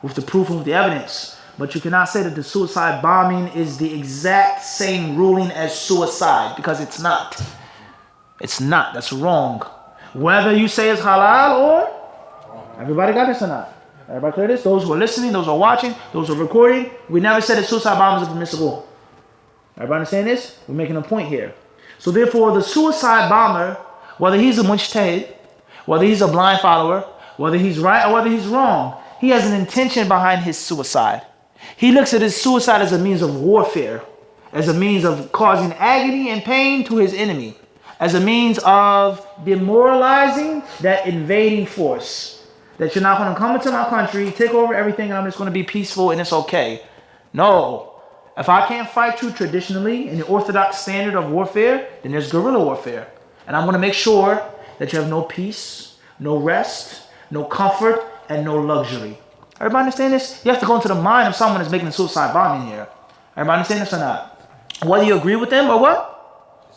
with the proof and with the evidence. But you cannot say that the suicide bombing is the exact same ruling as suicide because it's not. It's not. That's wrong. Whether you say it's halal or everybody got this or not? Everybody clear this? Those who are listening, those who are watching, those who are recording, we never said that suicide bombings are permissible. Everybody understand this? We're making a point here. So therefore, the suicide bomber, whether he's a mujtahid, whether he's a blind follower, whether he's right or whether he's wrong, he has an intention behind his suicide. He looks at his suicide as a means of warfare, as a means of causing agony and pain to his enemy, as a means of demoralizing that invading force. That you're not going to come into my country, take over everything, and I'm just going to be peaceful and it's okay. No. If I can't fight you traditionally in the orthodox standard of warfare, then there's guerrilla warfare. And I'm going to make sure that you have no peace, no rest, no comfort, and no luxury. Everybody understand this? You have to go into the mind of someone that's making a suicide bombing here. Everybody understand this or not? Whether you agree with them or what?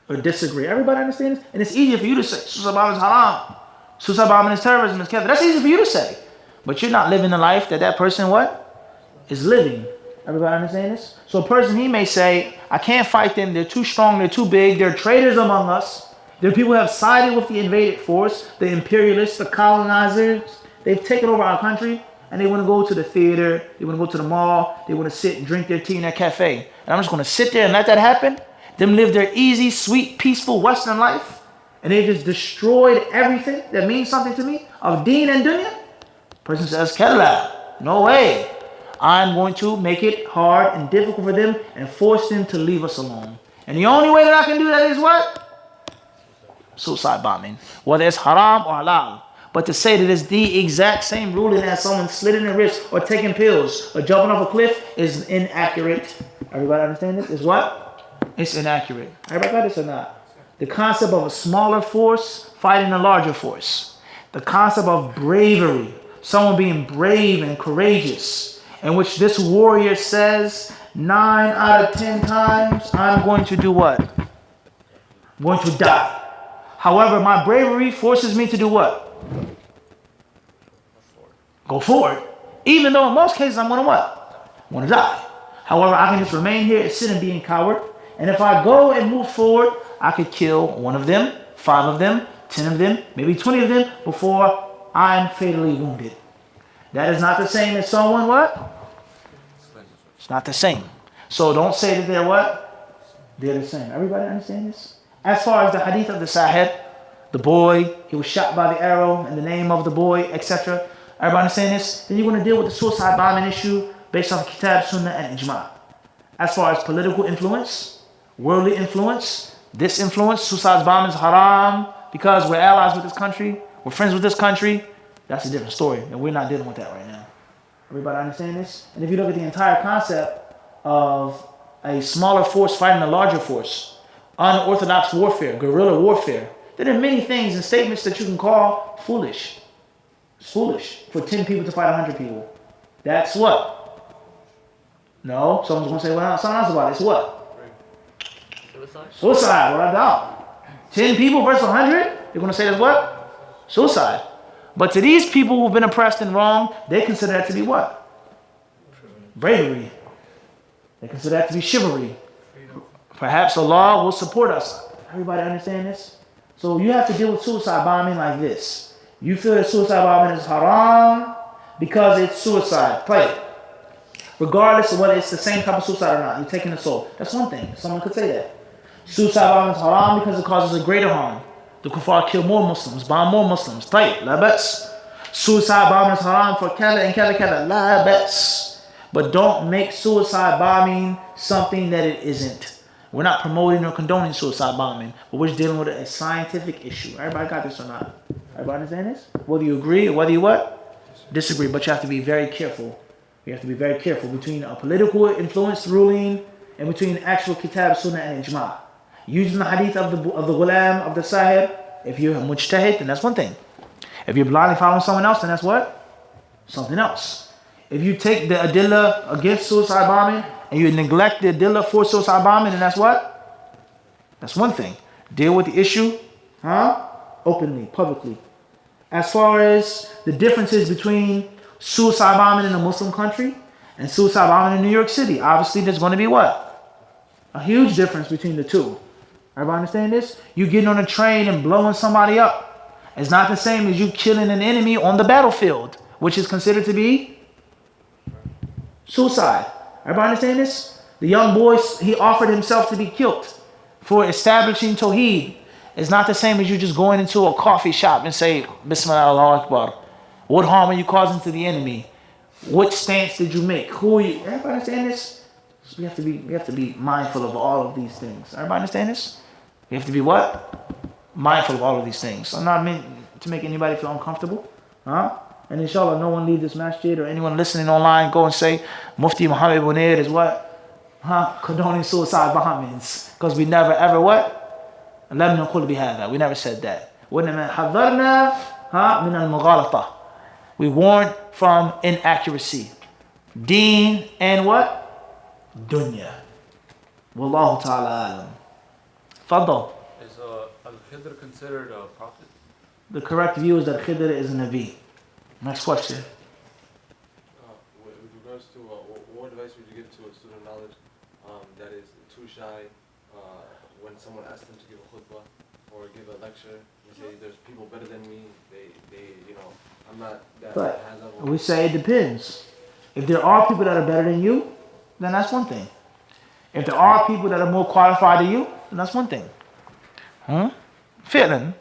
Or disagree. Everybody understand this? And it's easier for you to say, suicide bombing is haram. Suicide bombing is terrorism, is kafir. That's easy for you to say. But you're not living the life that person what? Is living. Everybody understand this? So a person, he may say, I can't fight them. They're too strong. They're too big. They're traitors among us. They're people who have sided with the invaded force, the imperialists, the colonizers. They've taken over our country, and they want to go to the theater. They want to go to the mall. They want to sit and drink their tea in their cafe. And I'm just going to sit there and let that happen? Them live their easy, sweet, peaceful Western life? And they just destroyed everything that means something to me of deen and dunya? Person says, Kalla, no way. I'm going to make it hard and difficult for them and force them to leave us alone. And the only way that I can do that is what? Suicide bombing. Whether it's haram or halal. But to say that it's the exact same ruling as someone slitting their wrist or taking pills or jumping off a cliff is inaccurate. Everybody understand this? Is what? It's inaccurate. Everybody got this or not? The concept of a smaller force fighting a larger force. The concept of bravery. Someone being brave and courageous. In which this warrior says, 9 out of 10 times, I'm going to do what? I'm going to die. However, my bravery forces me to do what? Go forward. Even though in most cases I'm going to what? I'm going to die. However, I can just remain here and sit and be a coward. And if I go and move forward, I could kill 1 of them, 5 of them, 10 of them, maybe 20 of them before I'm fatally wounded. That is not the same as someone what? It's not the same. So don't say that they're what? They're the same. Everybody understand this? As far as the hadith of the Sahib, the boy, he was shot by the arrow in the name of the boy, etc. Everybody understand this? Then you're going to deal with the suicide bombing issue based on Kitab, Sunnah, and Ijma. As far as political influence, worldly influence, this influence, suicide bombing is haram because we're allies with this country, we're friends with this country. That's a different story, and we're not dealing with that right now. Everybody understand this? And if you look at the entire concept of a smaller force fighting a larger force, unorthodox warfare, guerrilla warfare, there are many things and statements that you can call foolish. It's foolish for 10 people to fight 100 people. That's what? No, someone's going to say, well, something else about it. It's what? Suicide? Suicide, what I doubt. 10 people versus 100? You're going to say that's what? Suicide. But to these people who've been oppressed and wronged, they consider that to be what? Bravery. They consider that to be chivalry. Perhaps Allah will support us. Everybody understand this? So you have to deal with suicide bombing like this. You feel that suicide bombing is haram because it's suicide. Play it. Regardless of whether it's the same type of suicide or not, you're taking the soul. That's one thing. Someone could say that. Suicide bombing is haram because it causes a greater harm. The kuffar kill more Muslims, bomb more Muslims. Play it. La bas. Suicide bombing is haram for kada and kada kada. La bas. But don't make suicide bombing something that it isn't. We're not promoting or condoning suicide bombing, but we're just dealing with a scientific issue. Everybody got this or not? Everybody understand this? Whether you agree or whether you what? Disagree. But you have to be very careful. You have to be very careful between a political influenced ruling and between actual kitab, sunnah, and ijma. Using the hadith of the ghulam, of the sahib, if you're a mujtahid, then that's one thing. If you're blindly following someone else, then that's what? Something else. If you take the adillah against suicide bombing and you neglect the adillah for suicide bombing, then that's what? That's one thing. Deal with the issue, openly, publicly. As far as the differences between suicide bombing in a Muslim country and suicide bombing in New York City, obviously there's going to be what? A huge difference between the two. Everybody understand this? You getting on a train and blowing somebody up. It's not the same as you killing an enemy on the battlefield, which is considered to be suicide. Everybody understand this? The young boy, he offered himself to be killed for establishing Tawheed. It's not the same as you just going into a coffee shop and say, Bismillah, Allahu Akbar. What harm are you causing to the enemy? What stance did you make? Who are you? Everybody understand this? So we have to be mindful of all of these things. Everybody understand this? We have to be what? Mindful of all of these things. I'm not meant to make anybody feel uncomfortable. Huh? And inshallah, no one leave this masjid or anyone listening online go and say Mufti Muhammad Bunir is what? Condoning suicide Bahamians. Because we never ever what? لم نقل بهذا. We never said that. وإنما حذرنا من المغالطة. We warned from inaccuracy. Deen and what? Dunya. Wallahu ta'ala alam. Fadl. Is Al-Khidr considered a prophet? The correct view is that Khidr is a Nabi. Next question. With regards to what advice would you give to a student of knowledge that is too shy when someone asks them to give a khutbah or give a lecture? You say there's people better than me. They I'm not that But high level. we say it depends. If there are people that are better than you, then that's one thing. If there are people that are more qualified than you, then that's one thing. فعلا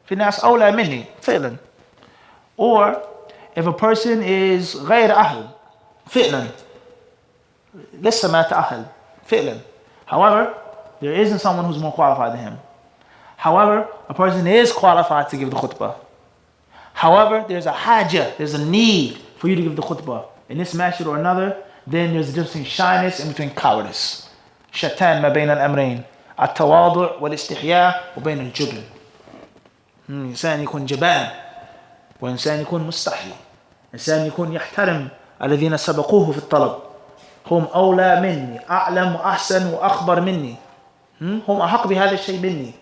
في ناس أولى مني فعلا. Or if a person is غير أهل فعلا لسه ما تأهل فعلا. However, there isn't someone who's more qualified than him. However, a person is qualified to give the khutbah. However, there's a hajj, there's a need for you to give the khutbah. In this masjid or another, then there's a difference between shyness and between cowardice. شتان ما بين الأمرين التواضع والاستحياء وبين الجبن. إنسان يكون جبان وإنسان يكون مستحي. إنسان يكون يحترم الذين سبقوه في الطلب. هم أولى مني أعلم وأحسن وأخبر مني. هم أحق بهذا الشيء مني.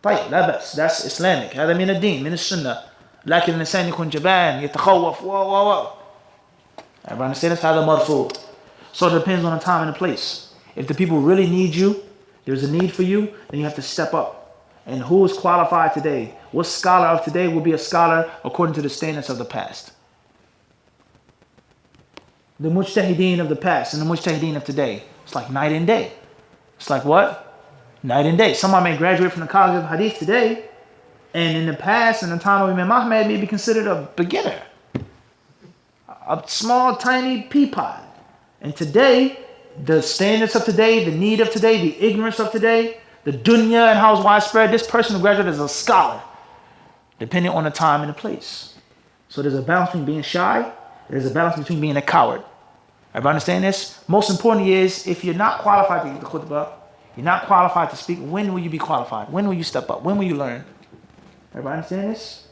طيب لا بأس. That's Islamic. هذا من الدين من السنة. لكن الإنسان يكون جبان يتخوف Everybody understand this? هذا مرفوض. So it depends on the time and the place. If the people really need you, there's a need for you, then you have to step up. And who is qualified today? What scholar of today will be a scholar according to the standards of the past? The mujtahideen of the past and the mujtahideen of today. It's like night and day. It's like what? Night and day. Someone may graduate from the college of Hadith today, and in the past, in the time of Imam Ahmed, may be considered a beginner. A small, tiny pea pod. And today, the standards of today, the need of today, the ignorance of today, the dunya and how it's widespread, this person who graduated is a scholar, depending on the time and the place. So there's a balance between being shy, there's a balance between being a coward. Everybody understand this? Most importantly is, if you're not qualified to give the khutbah, you're not qualified to speak, when will you be qualified? When will you step up? When will you learn? Everybody understand this?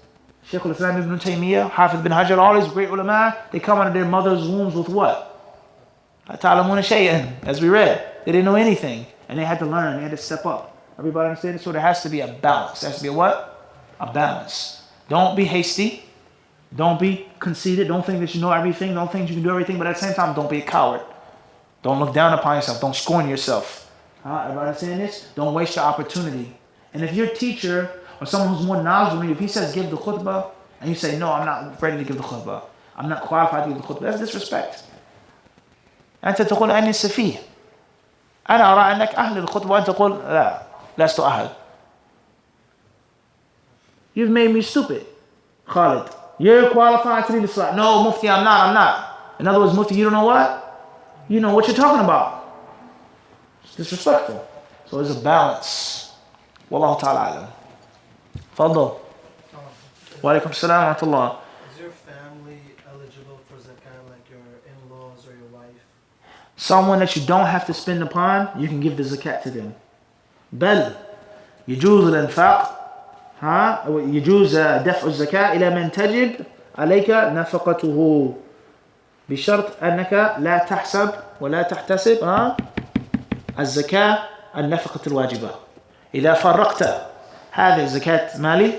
Shaykh al-Islam ibn Taymiyyah, Hafiz bin Hajj, all these great ulama, they come out of their mother's wombs with what? As we read, they didn't know anything, and they had to learn, they had to step up. Everybody understand this? So there has to be a balance. There has to be a what? A balance. Don't be hasty. Don't be conceited. Don't think that you know everything. Don't think you can do everything, but at the same time, don't be a coward. Don't look down upon yourself. Don't scorn yourself. Everybody understand this? Don't waste your opportunity. And if your teacher or someone who's more knowledgeable than you, if he says give the khutbah, and you say, no, I'm not ready to give the khutbah, I'm not qualified to give the khutbah, that's disrespect. أنت تقول أني سفيه. أنا أرى أنك أهل الخطبة وأنت تقول لا لست أهل. You've made me stupid, Khalid. You're qualified to lead the salah. No, Mufti, I'm not. In other words, Mufti, you don't know what? You know what you're talking about. It's disrespectful. So there's a balance. Wallahu ta'ala alam. Fadl. Wa alaikum assalam wa rahmatullah. Is your family eligible for zakat, like your in-laws or your wife? Someone that you don't have to spend upon, you can give the zakat to them. بل يجوز الانفاق يجوز دفع الزكاة إلى من تجب عليك نفقته بشرط أنك لا تحسب ولا تحتسب الزكاة النفقة الواجبة. إذا فرقت هذه الزكاة مالي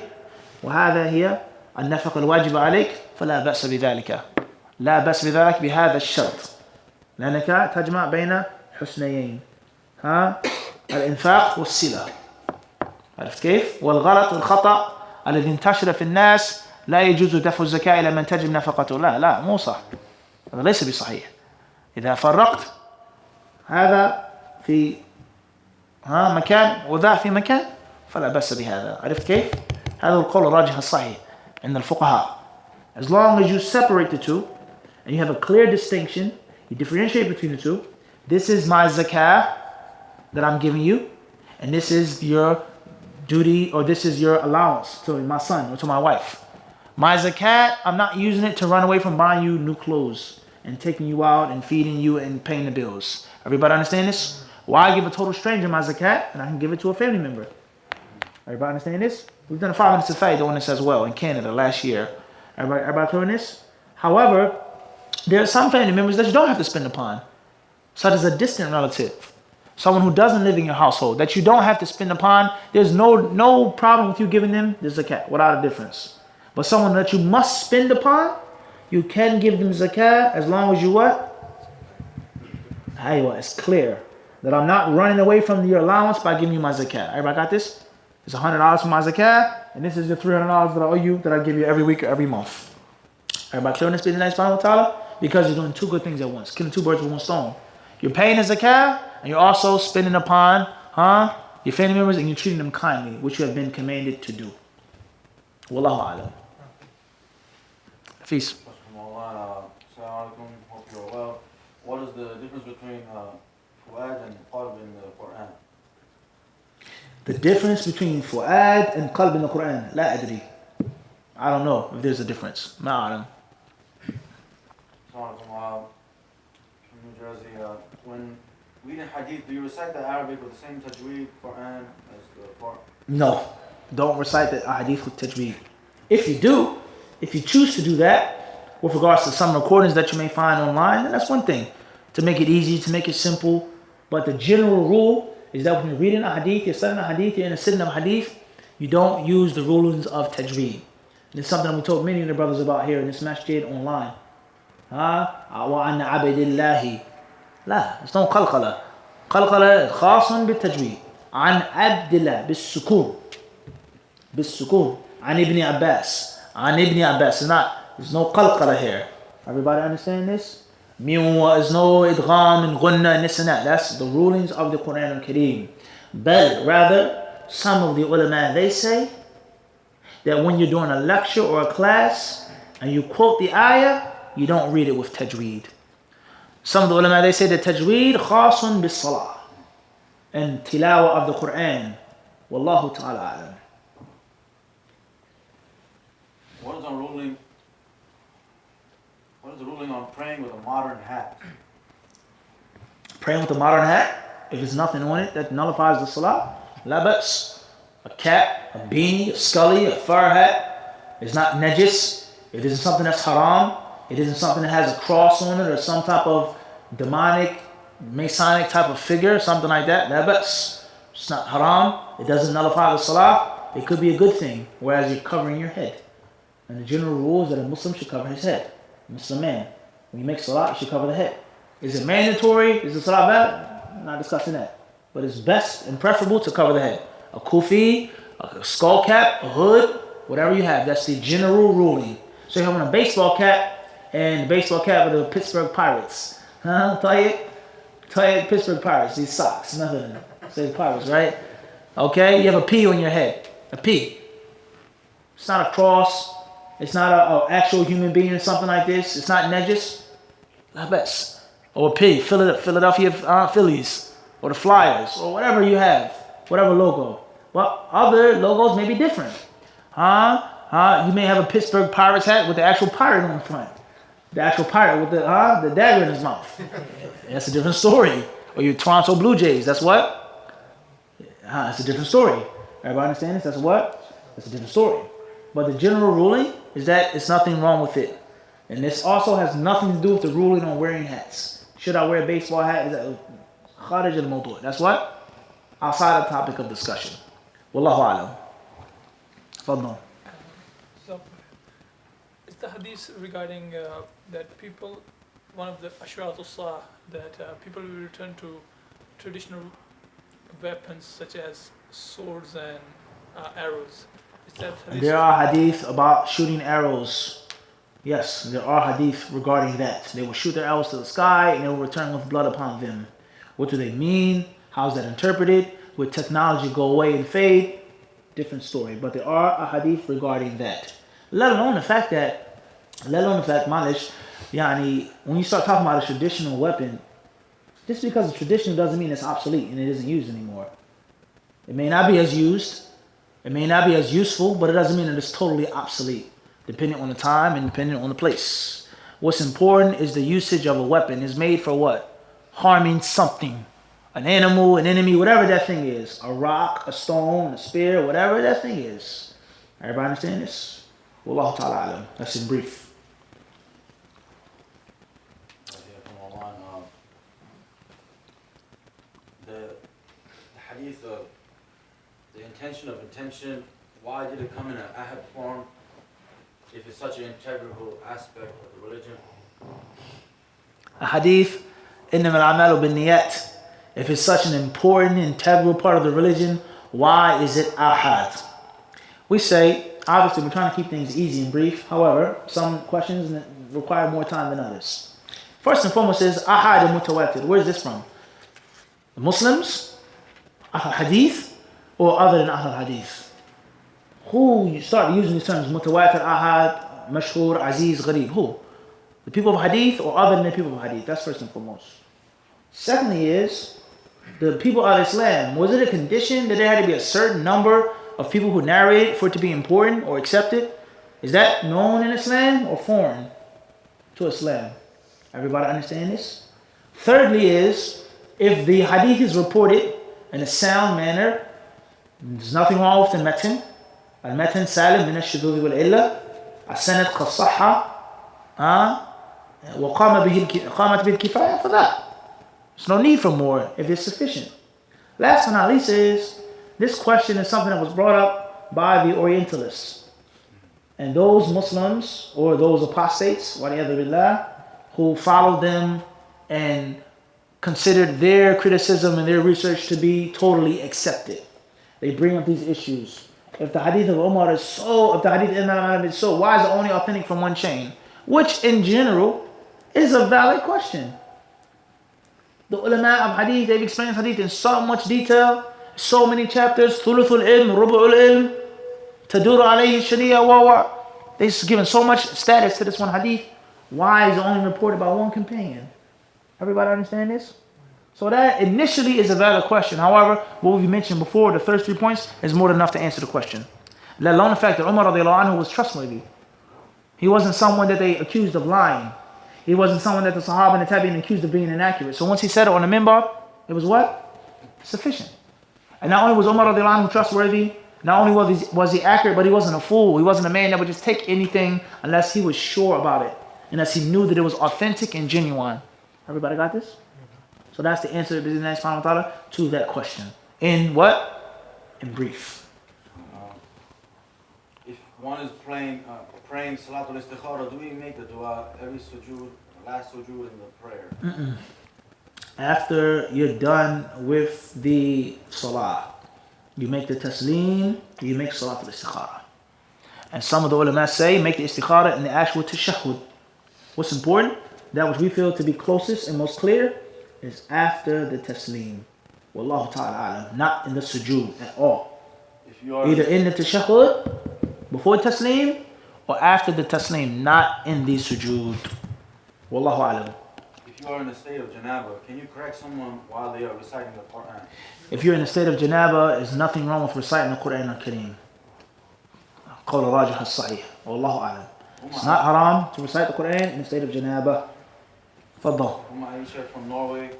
وهذا هي النفقة الواجبة عليك فلا بأس بذلك. لا بأس بذلك بهذا الشرط لأنك تجمع بين حسنيين الإنفاق والصلة. عرفت كيف؟ والغلط والخطأ الذي انتشر في الناس لا يجوز دفع الزكاة إلى من تجب نفقته. لا مو صح، هذا ليس بصحيح. إذا فرقت هذا في مكان وذا في مكان فلا بأس بهذا. عرفت كيف؟ هذا القول الراجح الصحيح عند الفقهاء. As long as you separate the two, and you have a clear distinction, you differentiate between the two. This is my zakah that I'm giving you, and this is your duty, or this is your allowance to my son or to my wife. My zakat, I'm not using it to run away from buying you new clothes and taking you out and feeding you and paying the bills. Everybody understand this? Why give a total stranger my zakat and I can give it to a family member? Everybody understand this? We've done a 5 minutes of faith on this as well in Canada last year. Everybody clear on this? However, there are some family members that you don't have to spend upon, such as a distant relative, someone who doesn't live in your household, that you don't have to spend upon. There's no problem with you giving them the zakat without a difference. But someone that you must spend upon, you can give them zakat as long as you what? It's clear that I'm not running away from your allowance by giving you my zakat. Everybody got this? It's $100 for my zakat, and this is the $300 that I owe you, that I give you every week or every month. Everybody clear on this? Be the next final ta'ala? Because you're doing two good things at once, killing two birds with one stone. You're paying the zakat, and you're also spending upon your family members, and you're treating them kindly, which you have been commanded to do. Wallahu a'lam. Feast. Assalamu alaikum, hope you're well. What is the difference between fu'ad and qalb in the Quran? The difference between fu'ad and qalb in the Quran, la adri. I don't know if there's a difference. Ma'alam. Assalamu alaikum, from New Jersey. When reading hadith, do you recite the Arabic with the same tajweed Quran as the part? No, don't recite the hadith with tajweed. If you do, if you choose to do that, with regards to some recordings that you may find online, then that's one thing. To make it easy, to make it simple. But the general rule is that when you're reading a hadith, you're studying a hadith, you're in a sitting of hadith, you don't use the rulings of tajweed. And it's something that we told many of the brothers about here in this masjid online. وَعَنَّ عَبِدِ اللَّهِ لا, it's no قلقلة. قلقلة خاص بالتجويد. عن عبد الله بالسكون. عن ابن عباس. عن ابن عباس. There's no قلقلة here. Everybody understand this? There's no idgham and gunna and this and that. That's the rulings of the Quran al-Kareem. But rather, some of the ulama, they say that when you're doing a lecture or a class and you quote the ayah, you don't read it with tajweed. Some of the ulama, they say that tajweed khasun bis salah and tilawa of the Quran. Wallahu ta'ala alam. What is the ruling on praying with a modern hat? Praying with a modern hat, if there's nothing on it that nullifies the salah, la ba's. A cap, a beanie, a scully, a fur hat, it's not najis. It isn't something that's haram. It isn't something that has a cross on it or some type of demonic, Masonic type of figure, something like that. La ba's. It's not haram. It doesn't nullify the salah. It could be a good thing, whereas you're covering your head. And the general rule is that a Muslim should cover his head. A Muslim man, when you make salah, you should cover the head. Is it mandatory? Is the salah bad? I'm not discussing that. But it's best and preferable to cover the head. A kufi, a skull cap, a hood, whatever you have. That's the general ruling. So you have on a baseball cap and a baseball cap with the Pittsburgh Pirates. Tight Pittsburgh Pirates, these socks, nothing. Say Pirates, right? Okay, you have a P on your head. A P. It's not a cross. It's not an actual human being or something like this. It's not najis. La best. Or a P, Philadelphia Phillies, or the Flyers, or whatever you have, whatever logo. Well, other logos may be different. You may have a Pittsburgh Pirates hat with the actual pirate on the front. The actual pirate with the dagger in his mouth. That's a different story. Or your Toronto Blue Jays, that's what? That's a different story. Everybody understand this? That's what? That's a different story. But the general ruling is that it's nothing wrong with it. And this also has nothing to do with the ruling on wearing hats. Should I wear a baseball hat? Kharij al-mawdu'. That's what? Outside the topic of discussion. Wallahu a'lam. Fadno. So, is the hadith regarding that people, one of the ashratul salah, that people will return to traditional weapons such as swords and arrows? Is that hadith? There are hadith about shooting arrows. Yes, there are hadith regarding that. They will shoot their arrows to the sky and they will return with blood upon them. What do they mean? How is that interpreted? Will technology go away and fade? Different story. But there are a hadith regarding that. Let alone the fact that let alone the fact, malish, yani, when you start talking about a traditional weapon, just because it's traditional doesn't mean it's obsolete and it isn't used anymore. It may not be as used, it may not be as useful, but it doesn't mean that it's totally obsolete, depending on the time and depending on the place. What's important is the usage of a weapon. Is made for what? Harming something. An animal, an enemy, whatever that thing is. A rock, a stone, a spear, whatever that thing is. Everybody understand this? Wallahu ta'ala alam. That's in brief. The hadith of the intention of intention, why did it come in an ahad form if it's such an integral aspect of the religion? A hadith, إِنَّمَا الْأَعْمَالُ بِالنِّيَّاتِ. If it's such an important, integral part of the religion, why is it ahad? We say, obviously we're trying to keep things easy and brief. However, some questions require more time than others. First and foremost is ahad and mutawatir. Where is this from? The Muslims? Ahl hadith? Or other than Ahl hadith? Who you start using these terms? Mutawatir, ahad, mashhur, aziz, gharib. Who? The people of hadith or other than the people of hadith? That's first and foremost. Secondly is, the people of Islam, was it a condition that there had to be a certain number of people who narrate for it to be important or accepted? Is that known in Islam or foreign to Islam? Everybody understand this? Thirdly is, if the hadith is reported in a sound manner, there's nothing wrong with the matan. Al-matan salim min ash-shudud wal-illa. As-sanad qad sahha. وقامت به الكفاية for that. There's no need for more if it's sufficient. Last but not least is, this question is something that was brought up by the Orientalists. And those Muslims, or those apostates, who followed them and considered their criticism and their research to be totally accepted. They bring up these issues. If the hadith of Umar is so, if the hadith of Imam is so, why is it only authentic from one chain? Which in general is a valid question. The ulama of hadith, they've explained hadith in so much detail, so many chapters, thuluthul ilm, rubu'ul ilm, tadur alayhi sharia wa. They've given so much status to this one hadith. Why is it only reported by one companion? Everybody understand this? So that initially is a valid question. However, what we mentioned before, the first 3 points, is more than enough to answer the question. Let alone the fact that Umar radiallahu anhu was trustworthy. He wasn't someone that they accused of lying. He wasn't someone that the Sahaba and the Tabi'in accused of being inaccurate. So once he said it on the minbar, it was what? Sufficient. And not only was Umar radiallahu anhu trustworthy, not only was he accurate, but he wasn't a fool. He wasn't a man that would just take anything unless he was sure about it. Unless he knew that it was authentic and genuine. Everybody got this? So that's the answer to that question. In what? In brief. If one is praying Salatul Istikhara, do we make the dua every sujood, last sujood in the prayer? After you're done with the Salah, you make the taslim, you make Salatul Istikhara. And some of the ulama say, make the Istikhara in the actual tashahhud. What's important, that which we feel to be closest and most clear, is after the taslim. Wallahu ta'ala alam. Not in the sujood at all. Either in the tashahhud, before taslim, or after the taslim, not in the sujood. Wallahu alam. If you are in a state of Janaba, can you correct someone while they are reciting the Quran? If you're in a state of Janaba, there's nothing wrong with reciting the Quran al-Kareem. قول الراجح الصحيح. Wallahu alam. It's not haram to recite the Quran in a state of Janaba. Fadda. Aisha from Norway,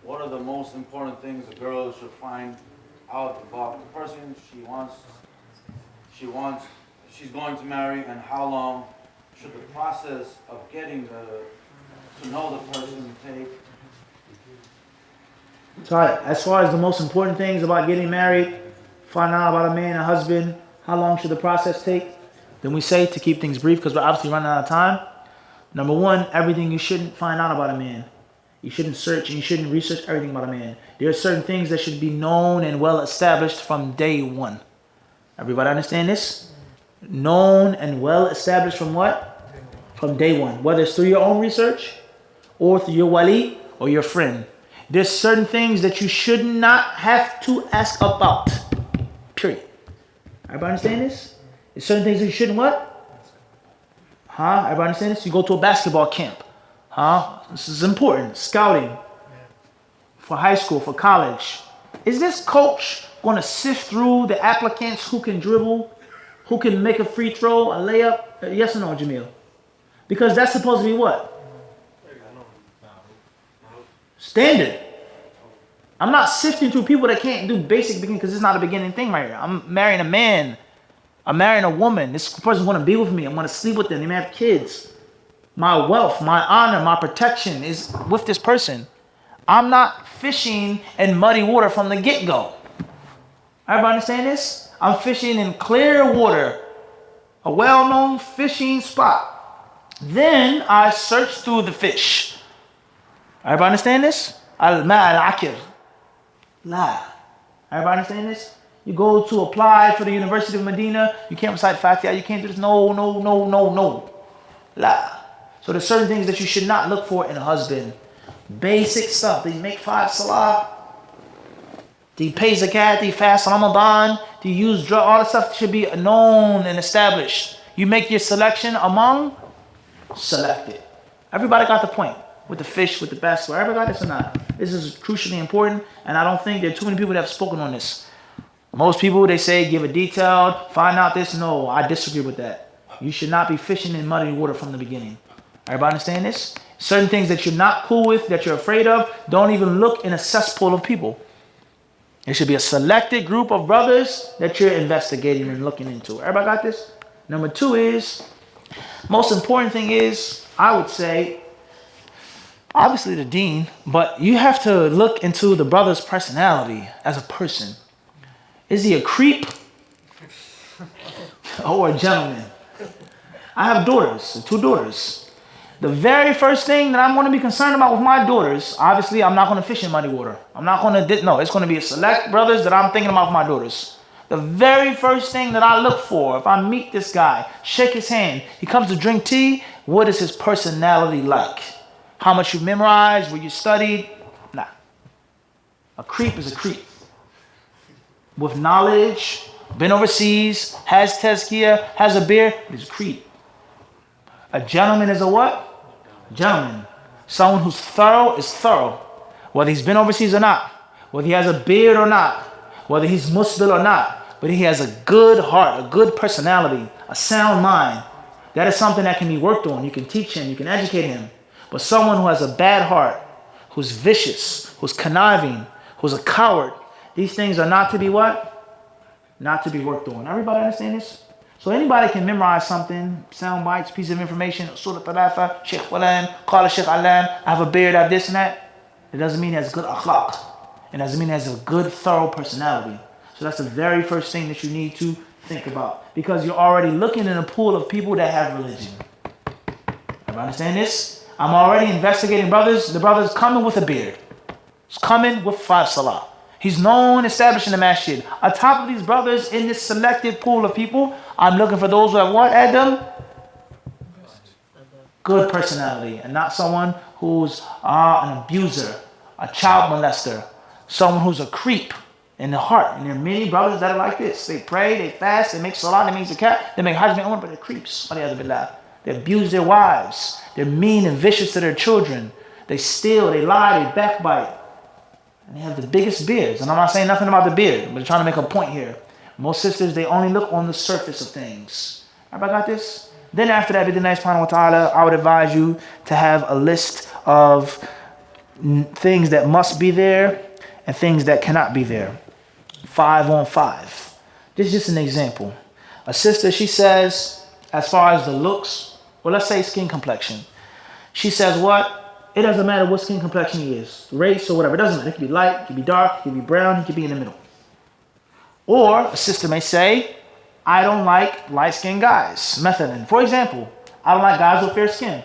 what are the most important things a girl should find out about the person she's going to marry, and how long should the process of getting to know the person take? So as far as the most important things about getting married, find out about a man, a husband, how long should the process take? Then we say, to keep things brief because we're obviously running out of time. Number one, everything you shouldn't find out about a man. You shouldn't search and you shouldn't research everything about a man. There are certain things that should be known and well established from day one. Everybody understand this? Known and well established from what? From day one. Whether it's through your own research or through your wali or your friend. There's certain things that you should not have to ask about. Period. Everybody understand this? There's certain things that you shouldn't what? Huh? Everybody understand this? You go to a basketball camp. Huh? This is important. Scouting. For high school, for college. Is this coach going to sift through the applicants who can dribble, who can make a free throw, a layup? Yes or no, Jamil? Because that's supposed to be what? Standard. I'm not sifting through people that can't do basic beginning because it's not a beginning thing right here. I'm marrying a man. I'm marrying a woman. This person's going to be with me. I'm going to sleep with them. They may have kids. My wealth, my honor, my protection is with this person. I'm not fishing in muddy water from the get-go. Everybody understand this? I'm fishing in clear water, a well-known fishing spot. Then I search through the fish. Everybody understand this? Al-ma'al-akir. La. Everybody understand this? You go to apply for the University of Medina, you can't recite Fatiha, you can't do this. No. La. So there's certain things that you should not look for in a husband. Basic stuff. Do you make 5 Salah? Do you pay Zakat? Do you fast Ramadan? Do you use drug? All that stuff should be known and established. You make your selection among selected. Everybody got the point with the fish, with the basketball. Everybody got this or not? This is crucially important, and I don't think there are too many people that have spoken on this. Most people, they say, give a detailed, find out this. No, I disagree with that. You should not be fishing in muddy water from the beginning. Everybody understand this? Certain things that you're not cool with, that you're afraid of, don't even look in a cesspool of people. It should be a selected group of brothers that you're investigating and looking into. Everybody got this? Number 2 is, most important thing is, I would say, obviously the deen, but you have to look into the brother's personality as a person. Is he a creep or a gentleman? I have daughters, 2 daughters. The very first thing that I'm going to be concerned about with my daughters, obviously I'm not going to fish in muddy water. I'm not going to, no, it's going to be a select brothers that I'm thinking about with my daughters. The very first thing that I look for, if I meet this guy, shake his hand, he comes to drink tea, what is his personality like? How much you memorized, where you studied? Nah. A creep is a creep. With knowledge, been overseas, has tazkiyah, has a beard, is a creep. A gentleman is a what? Gentleman. Someone who's thorough is thorough. Whether he's been overseas or not. Whether he has a beard or not. Whether he's Muslim or not. But he has a good heart, a good personality, a sound mind. That is something that can be worked on. You can teach him, you can educate him. But someone who has a bad heart, who's vicious, who's conniving, who's a coward, these things are not to be what? Not to be worked on. Everybody understand this? So anybody can memorize something, sound bites, piece of information, Surah Thalatha, Sheikh Fulan, Qala Sheikh Alan, I have a beard, I have this and that. It doesn't mean he has good akhlaq. It doesn't mean he has a good, thorough personality. So that's the very first thing that you need to think about. Because you're already looking in a pool of people that have religion. Everybody understand this? I'm already investigating brothers. The brother's coming with a beard. He's coming with 5 Salah. He's known, established in the masjid. On top of these brothers, in this selected pool of people, I'm looking for those who have what, Adam? Good personality. And not someone who's an abuser, a child molester, someone who's a creep in the heart. And there are many brothers that are like this. They pray, they fast, they make salah, they make zakat, they make hajj, but they're creeps. They abuse their wives. They're mean and vicious to their children. They steal, they lie, they backbite. And they have the biggest beards. And I'm not saying nothing about the beard, but I'm trying to make a point here. Most sisters, they only look on the surface of things. Everybody got this? Then after that, bid'Allah subhanahu wa ta'ala, I would advise you to have a list of things that must be there and things that cannot be there. 5 on 5. This is just an example. A sister, she says, as far as the looks, well, let's say skin complexion. She says what? It doesn't matter what skin complexion he is, race or whatever. It doesn't matter. It could be light, it could be dark, it could be brown, it could be in the middle. Or a sister may say, I don't like light-skinned guys. Methalan. For example, I don't like guys with fair skin.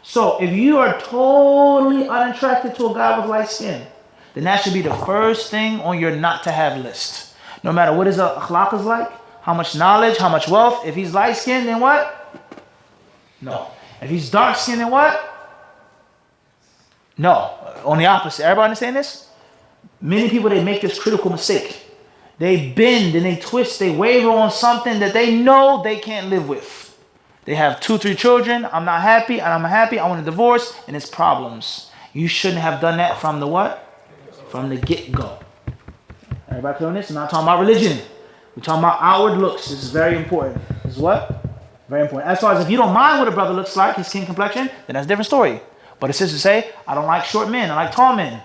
So if you are totally unattracted to a guy with light skin, then that should be the first thing on your not to have list. No matter what his akhlaq is like, how much knowledge, how much wealth. If he's light-skinned, then what? No. If he's dark-skinned, then what? No, on the opposite. Everybody understand this? Many people, they make this critical mistake. They bend and they twist, they waver on something that they know they can't live with. They have 2, 3 children. I'm not happy, and I'm happy. I want a divorce, and it's problems. You shouldn't have done that from the what? From the get-go. Everybody clear on this? I'm not talking about religion. We're talking about outward looks. This is very important. This is what? Very important. As far as if you don't mind what a brother looks like, his skin complexion, then that's a different story. But a sister say, I don't like short men. I like tall men.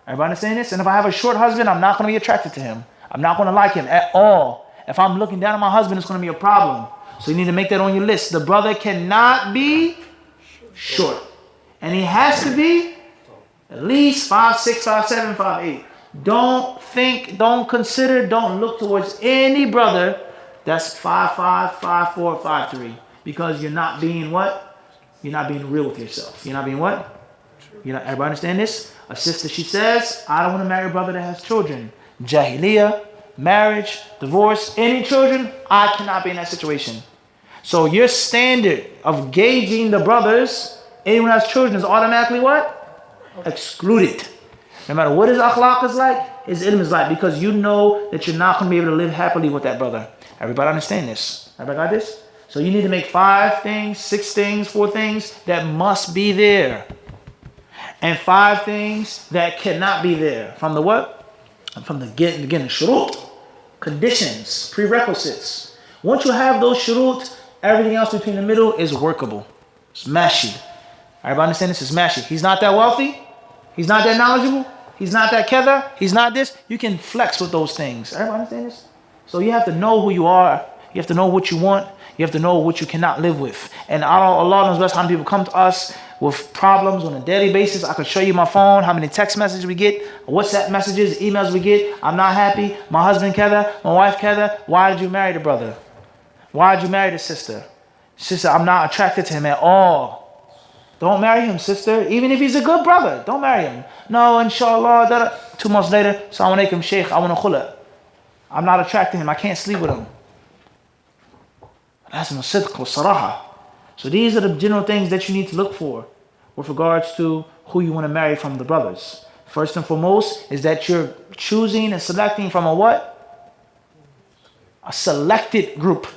Everybody understand this? And if I have a short husband, I'm not going to be attracted to him. I'm not going to like him at all. If I'm looking down on my husband, it's going to be a problem. So you need to make that on your list. The brother cannot be short. And he has to be at least 5'6", 5'7", 5'8". Don't think, don't consider, don't look towards any brother that's 5'5", 5'4", 5'3", because you're not being what? You're not being real with yourself. You're not being what? You know, everybody understand this? A sister, she says, I don't want to marry a brother that has children. Jahiliyyah, marriage, divorce, any children, I cannot be in that situation. So your standard of gauging the brothers, anyone who has children, is automatically what? Excluded. No matter what his akhlaq is like, his ilm is like, because you know that you're not going to be able to live happily with that brother. Everybody understand this? Everybody got this? So you need to make 5 things, 6 things, 4 things that must be there. And 5 things that cannot be there. From the what? From the again, the shurut, conditions, prerequisites. Once you have those shurut, everything else between the middle is workable. It's mashi. Everybody understand this? It's mashi. He's not that wealthy. He's not that knowledgeable. He's not that kether. He's not this. You can flex with those things. Everybody understand this? So you have to know who you are. You have to know what you want. You have to know what you cannot live with. And Allah knows best how many people come to us with problems on a daily basis. I could show you my phone, how many text messages we get, WhatsApp messages, emails we get. I'm not happy. My husband kether. My wife kether. Why did you marry the brother? Why did you marry the sister? Sister, I'm not attracted to him at all. Don't marry him, sister. Even if he's a good brother, don't marry him. No, inshallah. 2 months later, Assalamu alaikum, Sheikh, I want to khula. I'm not attracted to him. I can't sleep with him. That's no sidq wa saraha. So these are the general things that you need to look for with regards to who you want to marry from the brothers. First and foremost is that you're choosing and selecting from a what? A selected group.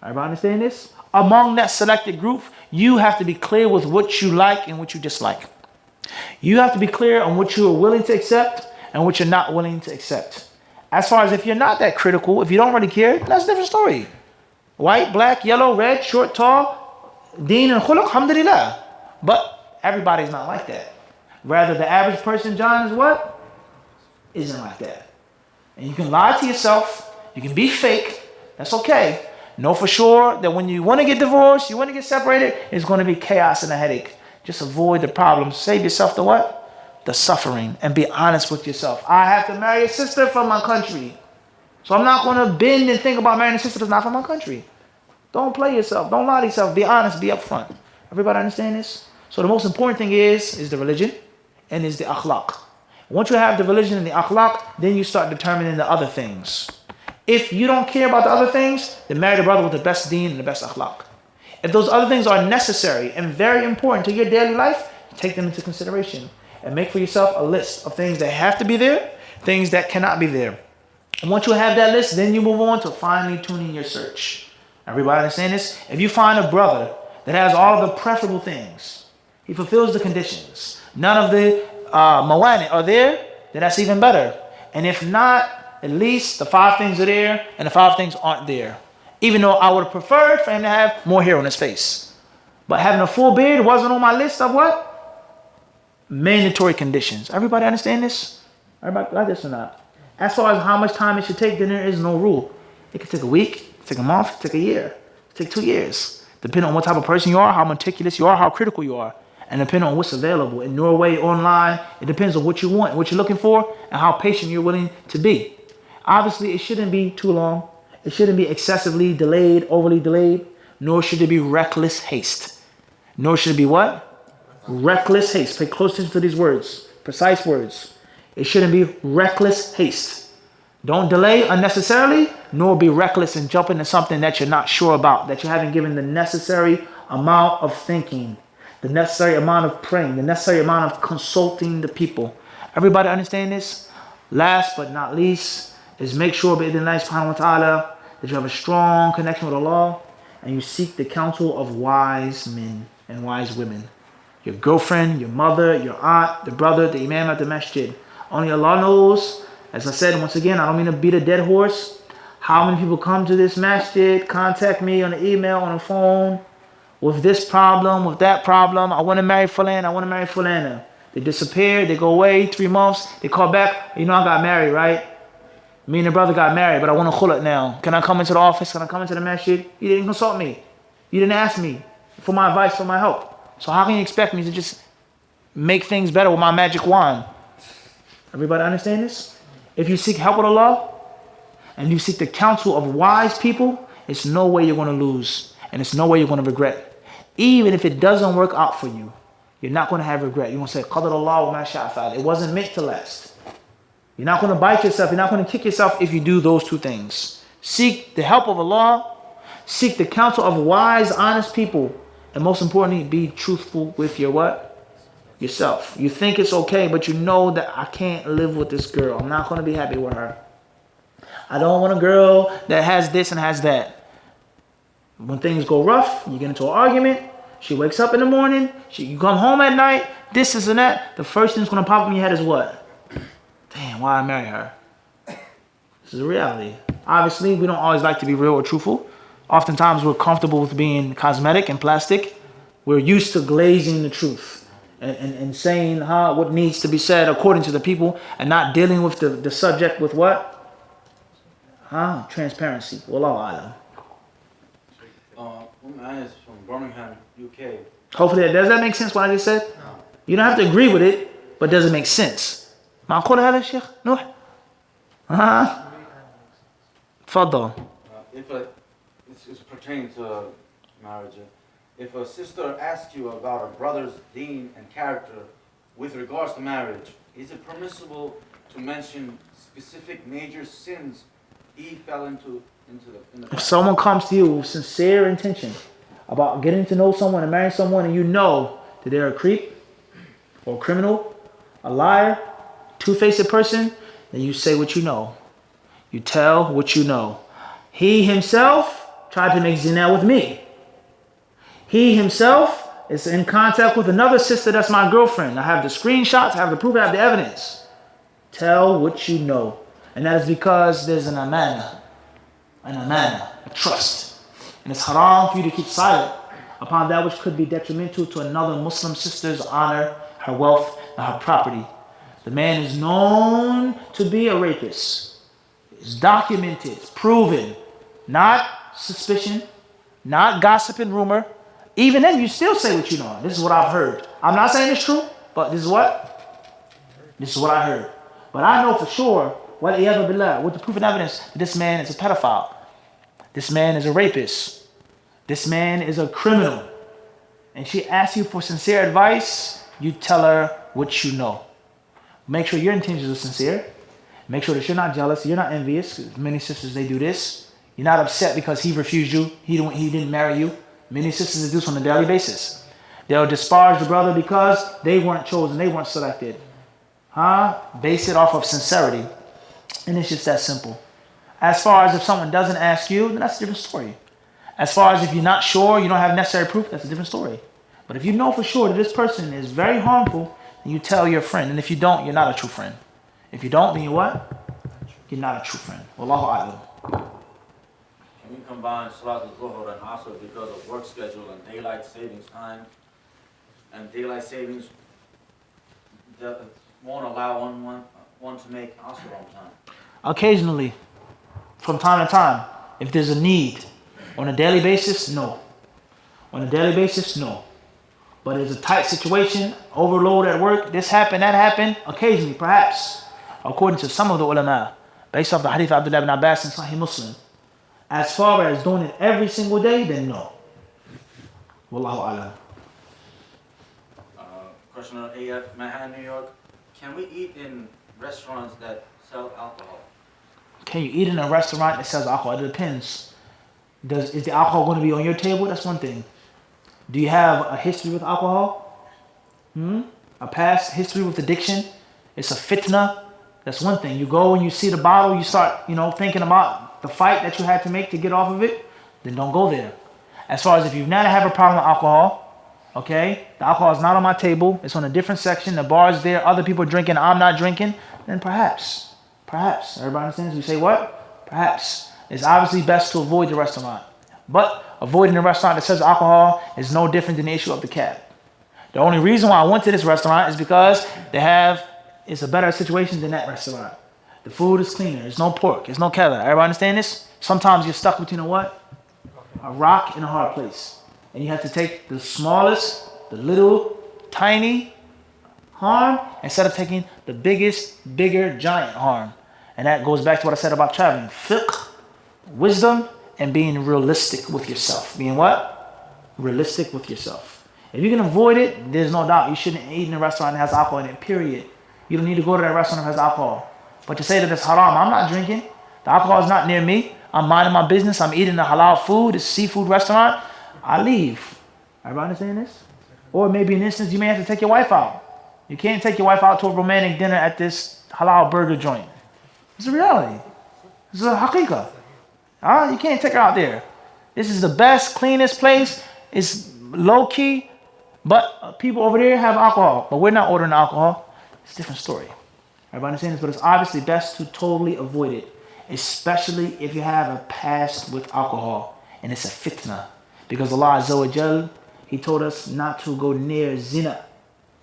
Everybody understand this? Among that selected group, you have to be clear with what you like and what you dislike. You have to be clear on what you are willing to accept and what you're not willing to accept. As far as if you're not that critical, if you don't really care, that's a different story. White, black, yellow, red, short, tall, deen and khuluq, alhamdulillah. But everybody's not like that. Rather, the average person, John, is what? Isn't like that. And you can lie to yourself. You can be fake. That's okay. Know for sure that when you want to get divorced, you want to get separated, it's going to be chaos and a headache. Just avoid the problems. Save yourself the what? The suffering. And be honest with yourself. I have to marry a sister from my country. So I'm not going to bend and think about marrying a sister that's not from my country. Don't play yourself. Don't lie to yourself. Be honest. Be upfront. Everybody understand this? So the most important thing is the religion and is the akhlaq. Once you have the religion and the akhlaq, then you start determining the other things. If you don't care about the other things, then marry the brother with the best deen and the best akhlaq. If those other things are necessary and very important to your daily life, take them into consideration and make for yourself a list of things that have to be there, things that cannot be there. And once you have that list, then you move on to finally tuning your search. Everybody understand this? If you find a brother that has all of the preferable things, he fulfills the conditions, none of the mawani are there, then that's even better. And if not, at least the 5 things are there and the 5 things aren't there. Even though I would have preferred for him to have more hair on his face. But having a full beard wasn't on my list of what? Mandatory conditions. Everybody understand this? Everybody like this or not? As far as how much time it should take, then there is no rule. It could take a week, take a month, take a year, take 2 years. Depending on what type of person you are, how meticulous you are, how critical you are. And depending on what's available in Norway, online, it depends on what you want, what you're looking for, and how patient you're willing to be. Obviously, it shouldn't be too long. It shouldn't be excessively delayed, overly delayed, nor should it be reckless haste. Nor should it be what? Reckless haste. Pay close attention to these words, precise words. It shouldn't be reckless haste. Don't delay unnecessarily, nor be reckless and jump into something that you're not sure about, that you haven't given the necessary amount of thinking, the necessary amount of praying, the necessary amount of consulting the people. Everybody understand this? Last but not least, is make sure, bi'idhnillahi subhanahu wa ta'ala, that you have a strong connection with Allah and you seek the counsel of wise men and wise women. Your girlfriend, your mother, your aunt, the brother, the imam at the masjid. Only Allah knows. As I said, once again, I don't mean to beat a dead horse. How many people come to this masjid, contact me on the email, on the phone, with this problem, with that problem. I want to marry Fulan, I want to marry Fulana. They disappear, they go away, 3 months, they call back. You know I got married, right? Me and the brother got married, but I want to khulak now. Can I come into the office? Can I come into the masjid? You didn't consult me. You didn't ask me for my advice, for my help. So how can you expect me to just make things better with my magic wand? Everybody understand this? If you seek help with Allah, and you seek the counsel of wise people, it's no way you're going to lose. And it's no way you're going to regret. Even if it doesn't work out for you, you're not going to have regret. You're going to say, Qadar Allah wa ma sha'a fa'al. It wasn't meant to last. You're not going to bite yourself. You're not going to kick yourself if you do those 2 things. Seek the help of Allah. Seek the counsel of wise, honest people. And most importantly, be truthful with your what? Yourself. You think it's okay, but you know that I can't live with this girl. I'm not going to be happy with her. I don't want a girl that has this and has that. When things go rough, you get into an argument. She wakes up in the morning. You come home at night. This and that. The first thing that's going to pop in your head is what? Damn, why I marry her? This is a reality. Obviously, we don't always like to be real or truthful. Oftentimes, we're comfortable with being cosmetic and plastic. We're used to glazing the truth and saying what needs to be said according to the people and not dealing with the subject with what? Transparency. Wallahu alam. Woman is from Birmingham, UK. Hopefully, does that make sense what I just said? No. You don't have to agree with it, but does it make sense? معقول هذا الشيخ نوح؟ تفضل. It's pertaining to marriage. If a sister asks you about a brother's deen and character with regards to marriage, is it permissible to mention specific major sins he fell into the If someone comes to you with sincere intention about getting to know someone and marrying someone, and you know that they're a creep or a criminal, a liar, two-faced person, then you say what you know. You tell what you know. He himself tried to make zina with me. He himself is in contact with another sister that's my girlfriend. I have the screenshots, I have the proof, I have the evidence. Tell what you know. And that is because there's an amana, a trust. And it's haram for you to keep silent upon that which could be detrimental to another Muslim sister's honor, her wealth, and her property. The man is known to be a rapist. It's documented, it's proven. Not suspicion, not gossip and rumor. Even then, you still say what you know. This is what I've heard. I'm not saying it's true, but this is what? This is what I heard. But I know for sure, with the proof and evidence, that this man is a pedophile. This man is a rapist. This man is a criminal. And she asks you for sincere advice, you tell her what you know. Make sure your intentions are sincere. Make sure that you're not jealous, you're not envious. Many sisters, they do this. You're not upset because he refused you, he didn't marry you. Many sisters do this on a daily basis. They'll disparage the brother because they weren't chosen, they weren't selected. Base it off of sincerity. And it's just that simple. As far as if someone doesn't ask you, then that's a different story. As far as if you're not sure, you don't have necessary proof, that's a different story. But if you know for sure that this person is very harmful, then you tell your friend. And if you don't, you're not a true friend. If you don't, then you what? You're not a true friend. Wallahu a'lam. Can you combine Salat al-Dhuhr and Asr because of work schedule and daylight savings time? And daylight savings that won't allow one to make Asr on time. Occasionally, from time to time, if there's a need. On a daily basis, no. On a daily basis, no. But it's a tight situation, overload at work, this happened, that happened, occasionally, perhaps. According to some of the ulama, based off the hadith of Abdullah ibn Abbas in Sahih Muslim. As far as doing it every single day, then no. Wallahu a'lam. Question on AF, Manhattan, New York. Can we eat in restaurants that sell alcohol? Can you eat in a restaurant that sells alcohol? It depends. Is the alcohol going to be on your table? That's one thing. Do you have a history with alcohol? A past history with addiction? It's a fitna. That's one thing. You go and you see the bottle, you start, thinking about the fight that you had to make to get off of it, then don't go there. as far as if you never have a problem with alcohol, okay, the alcohol is not on my table, it's on a different section, the bar is there, other people are drinking, I'm not drinking, then perhaps, everybody understands? We say what? Perhaps. It's obviously best to avoid the restaurant. But avoiding the restaurant that serves alcohol is no different than the issue of the cab. The only reason why I went to this restaurant is because it's a better situation than that restaurant. The food is cleaner, there's no pork, there's no kether. Everybody understand this? Sometimes you're stuck between a rock and a hard place. And you have to take the smallest, the little, tiny harm instead of taking the bigger, giant harm. And that goes back to what I said about traveling. Fiqh, wisdom, and being realistic with yourself. Being what? Realistic with yourself. If you can avoid it, there's no doubt you shouldn't eat in a restaurant that has alcohol in it, period. You don't need to go to that restaurant that has alcohol. But to say that it's haram, I'm not drinking. The alcohol is not near me. I'm minding my business. I'm eating the halal food, it's a seafood restaurant. I leave. Everybody understand this? Or maybe in instance, you may have to take your wife out. You can't take your wife out to a romantic dinner at this halal burger joint. It's a reality. It's a haqiqah. You can't take her out there. This is the best, cleanest place. It's low key, but people over there have alcohol. But we're not ordering alcohol. It's a different story. Everybody understand this? But it's obviously best to totally avoid it, especially if you have a past with alcohol and it's a fitna. Because Allah Azza wa Jal, He told us not to go near zina.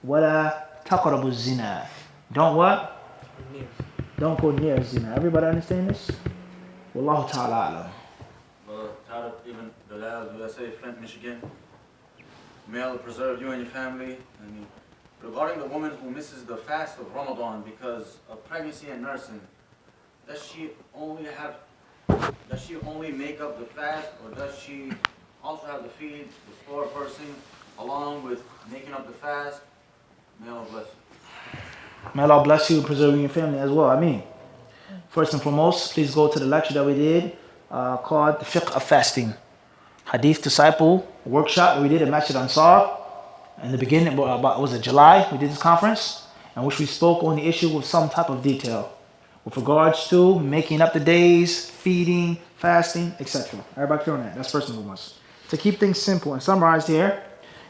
Wala taqrabu zina. Don't what? Don't go near zina. Everybody understand this? Wallahu ta'ala alam. Tariq Ibn Dalal, USA, Flint, Michigan. May Allah preserve you and your family. Regarding the woman who misses the fast of Ramadan because of pregnancy and nursing, does she only make up the fast, or does she also have to feed the poor person along with making up the fast? May Allah bless you. May Allah bless you and preserve your family as well. I mean, first and foremost, please go to the lecture that we did called The Fiqh of Fasting. Hadith Disciple workshop we did at Masjid Ansar. In the beginning, was it July? We did this conference in which we spoke on the issue with some type of detail with regards to making up the days, feeding, fasting, etc. Everybody clear on that? That's first and foremost. To keep things simple and summarized here,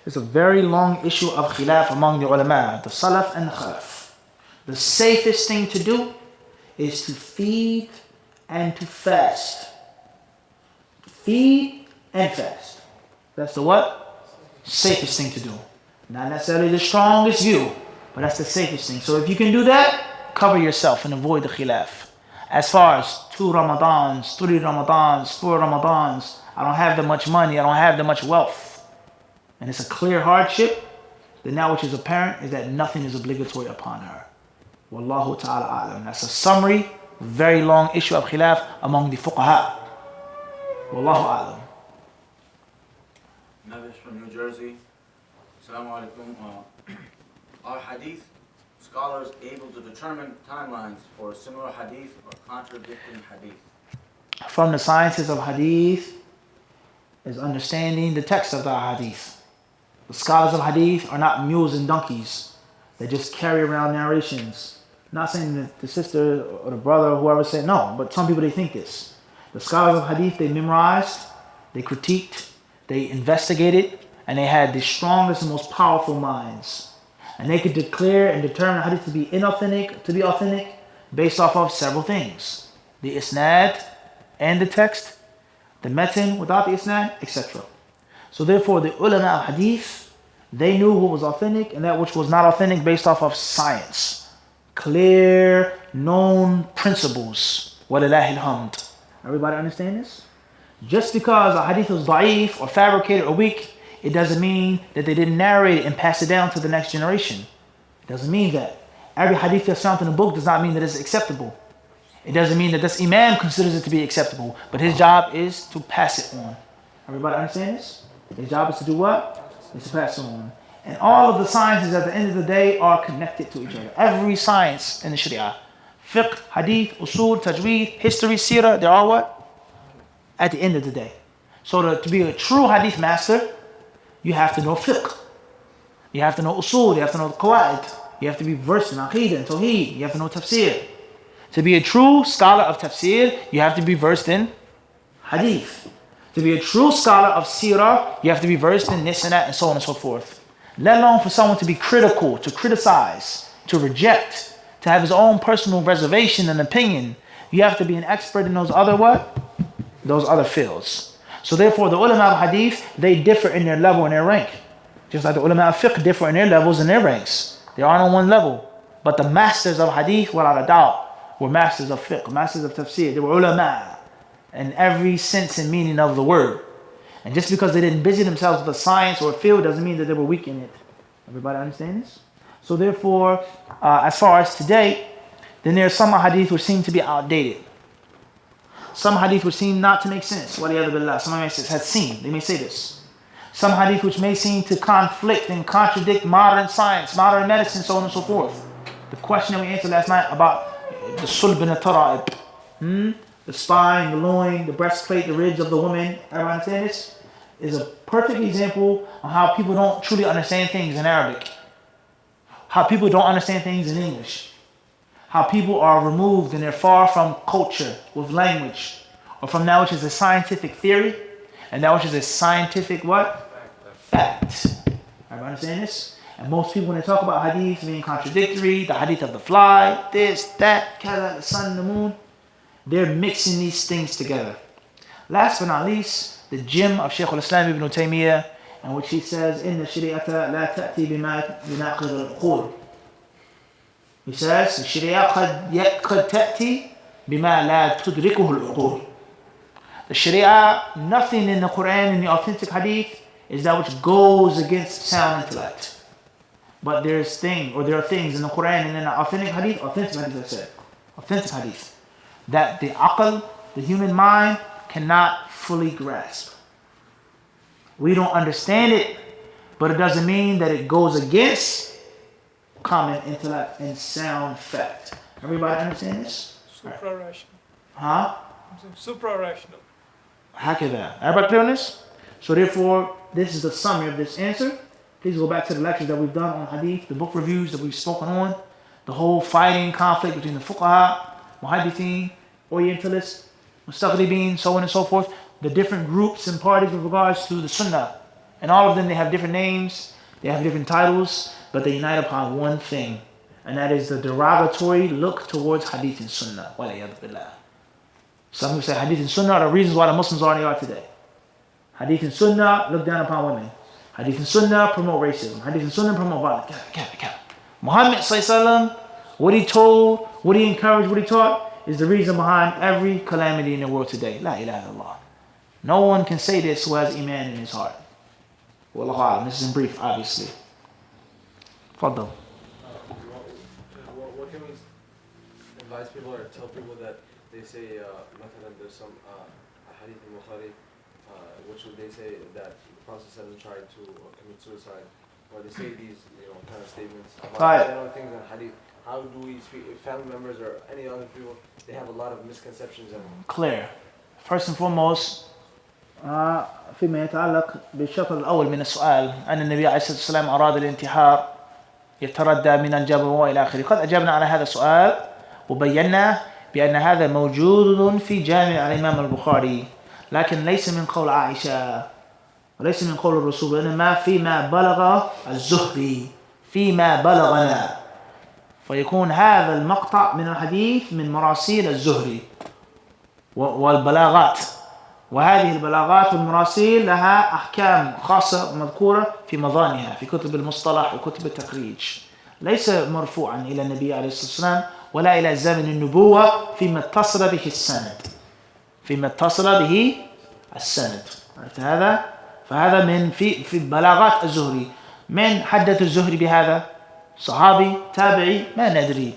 it's a very long issue of khilaf among the ulama, the salaf and the khalaf. The safest thing to do is to feed and to fast. Feed and fast. That's the what? Safest thing to do. Not necessarily the strongest view, but that's the safest thing. So if you can do that, cover yourself and avoid the khilaf. As far as 2 Ramadans, 3 Ramadans, 4 Ramadans, I don't have that much money, I don't have that much wealth, and it's a clear hardship, then that which is apparent is that nothing is obligatory upon her. Wallahu ta'ala a'lam. That's a summary, very long issue of khilaf among the fuqaha. Wallahu a'lam. Navish from New Jersey. Assalamu alaikum. Are hadith scholars able to determine timelines for similar hadith or contradicting hadith? From the sciences of hadith is understanding the text of the hadith. The scholars of hadith are not mules and donkeys. They just carry around narrations. Not saying that the sister or the brother or whoever said no, but some people they think this. The scholars of hadith, they memorized, they critiqued, they investigated, and they had the strongest and most powerful minds. And they could declare and determine hadith to be inauthentic, to be authentic, based off of several things. The isnad and the text, the metin without the isnad, etc. So therefore the ulama of hadith, they knew what was authentic and that which was not authentic based off of science. Clear, known principles. Walillahi alhamd. Everybody understand this? Just because a hadith was da'if or fabricated or weak, it doesn't mean that they didn't narrate it and pass it down to the next generation. It doesn't mean that. Every hadith that's found in a book does not mean that it's acceptable. It doesn't mean that this imam considers it to be acceptable, but his job is to pass it on. Everybody understand this? His job is to do what? Is to pass it on. And all of the sciences at the end of the day are connected to each other. Every science in the Sharia. Fiqh, hadith, usul, tajweed, history, seerah, they're all what? At the end of the day. So to be a true hadith master, you have to know fiqh. You have to know usul, you have to know qawaid. You have to be versed in aqeedah and tawheed. You have to know tafsir. To be a true scholar of tafsir, you have to be versed in hadith. To be a true scholar of seerah, you have to be versed in this and that and so on and so forth. Let alone for someone to be critical, to criticize, to reject, to have his own personal reservation and opinion. You have to be an expert in those other what? Those other fields. So therefore the ulama of hadith, they differ in their level and their rank. Just like the ulama of fiqh differ in their levels and their ranks. They aren't on one level. But the masters of hadith, without a doubt, were masters of fiqh, masters of tafsir. They were ulama in every sense and meaning of the word. And just because they didn't busy themselves with a science or a field doesn't mean that they were weak in it. Everybody understand this? So therefore, as far as today, then there are some hadith which seem to be outdated. Some hadith which seem not to make sense. Waliyadu billah. Some may say, they may say this. Some hadith which may seem to conflict and contradict modern science, modern medicine, so on and so forth. The question that we answered last night about the sulb and the tara'ib, the spine, the loin, the breastplate, the ribs of the woman, everyone understand this? Is a perfect example of how people don't truly understand things in Arabic. How people don't understand things in English. How people are removed and they're far from culture with language. Or from that which is a scientific theory and that which is a scientific what? Fact. Everybody understand this? And most people when they talk about hadith being contradictory, the hadith of the fly, this, that, the sun, the moon, they're mixing these things together. Last but not least, the gem of Shaykh al-Islam ibn Taymiyyah, in which he says, إِنَّ الشَّرِيعَةَ لَا تَأْتِي بِمَا يُنَاقِضُ الْعُقُولِ. He says, the Sharia قد تأتي بما لا تدركه العقول. The Sharia, nothing in the Quran, in the authentic hadith, is that which goes against sound intellect. But there are things in the Quran and in the authentic hadith authentic hadith, that the aql, the human mind, cannot fully grasp. We don't understand it, but it doesn't mean that it goes against common intellect and sound fact. Everybody understand this? Supra-rational. Huh? Supra-rational. Hakada. Everybody clear on this? So therefore, this is the summary of this answer. Please go back to the lectures that we've done on hadith, the book reviews that we've spoken on, the whole fighting conflict between the fuqaha, muhaddithin, orientalists, mustaghribin, so on and so forth, the different groups and parties with regards to the sunnah. And all of them, they have different names, they have different titles, but they unite upon one thing. And that is the derogatory look towards hadith and sunnah. Waliyadu billah. Some who say hadith and sunnah are the reasons why the Muslims are where they are today. Hadith and sunnah look down upon women. Hadith and sunnah promote racism. Hadith and sunnah promote violence. Muhammad sallallahu, what he told, what he encouraged, what he taught, is the reason behind every calamity in the world today. La ilaha illallah. No one can say this who has iman in his heart. Wallahu a'lam. This is in brief, obviously. Faddal. What can we advise people or tell people that they say, there's some hadith in Bukhari, which would they say that the Prophet tried to commit suicide, or they say these kind of statements about general things in hadith. How do we speak, if family members or any other people, they have a lot of misconceptions of them? Clear. First and foremost, فيما يتعلق بالشطر الأول من السؤال أن النبي عليه الصلاة والسلام أراد الانتحار يتردى من الجبل وإلى آخره. قد أجبنا على هذا السؤال وبينا بأن هذا موجود في جامع الإمام البخاري، لكن ليس من قول عائشة وليس من قول الرسول، إنما فيما بلغ الزهري، فيما بلغنا. فيكون هذا المقطع من الحديث من مراسيل الزهري والبلاغات، وهذه البلاغات والمراسيل لها أحكام خاصة مذكورة في مظانها في كتب المصطلح وكتب التخريج، ليس مرفوعا إلى النبي عليه الصلاة والسلام ولا إلى زمن النبوة فيما اتصل به السند، فيما اتصل به السند. عرفت هذا؟ فهذا من في بلاغات الزهري. من حدث الزهري بهذا؟ صحابي تابعي ما ندري،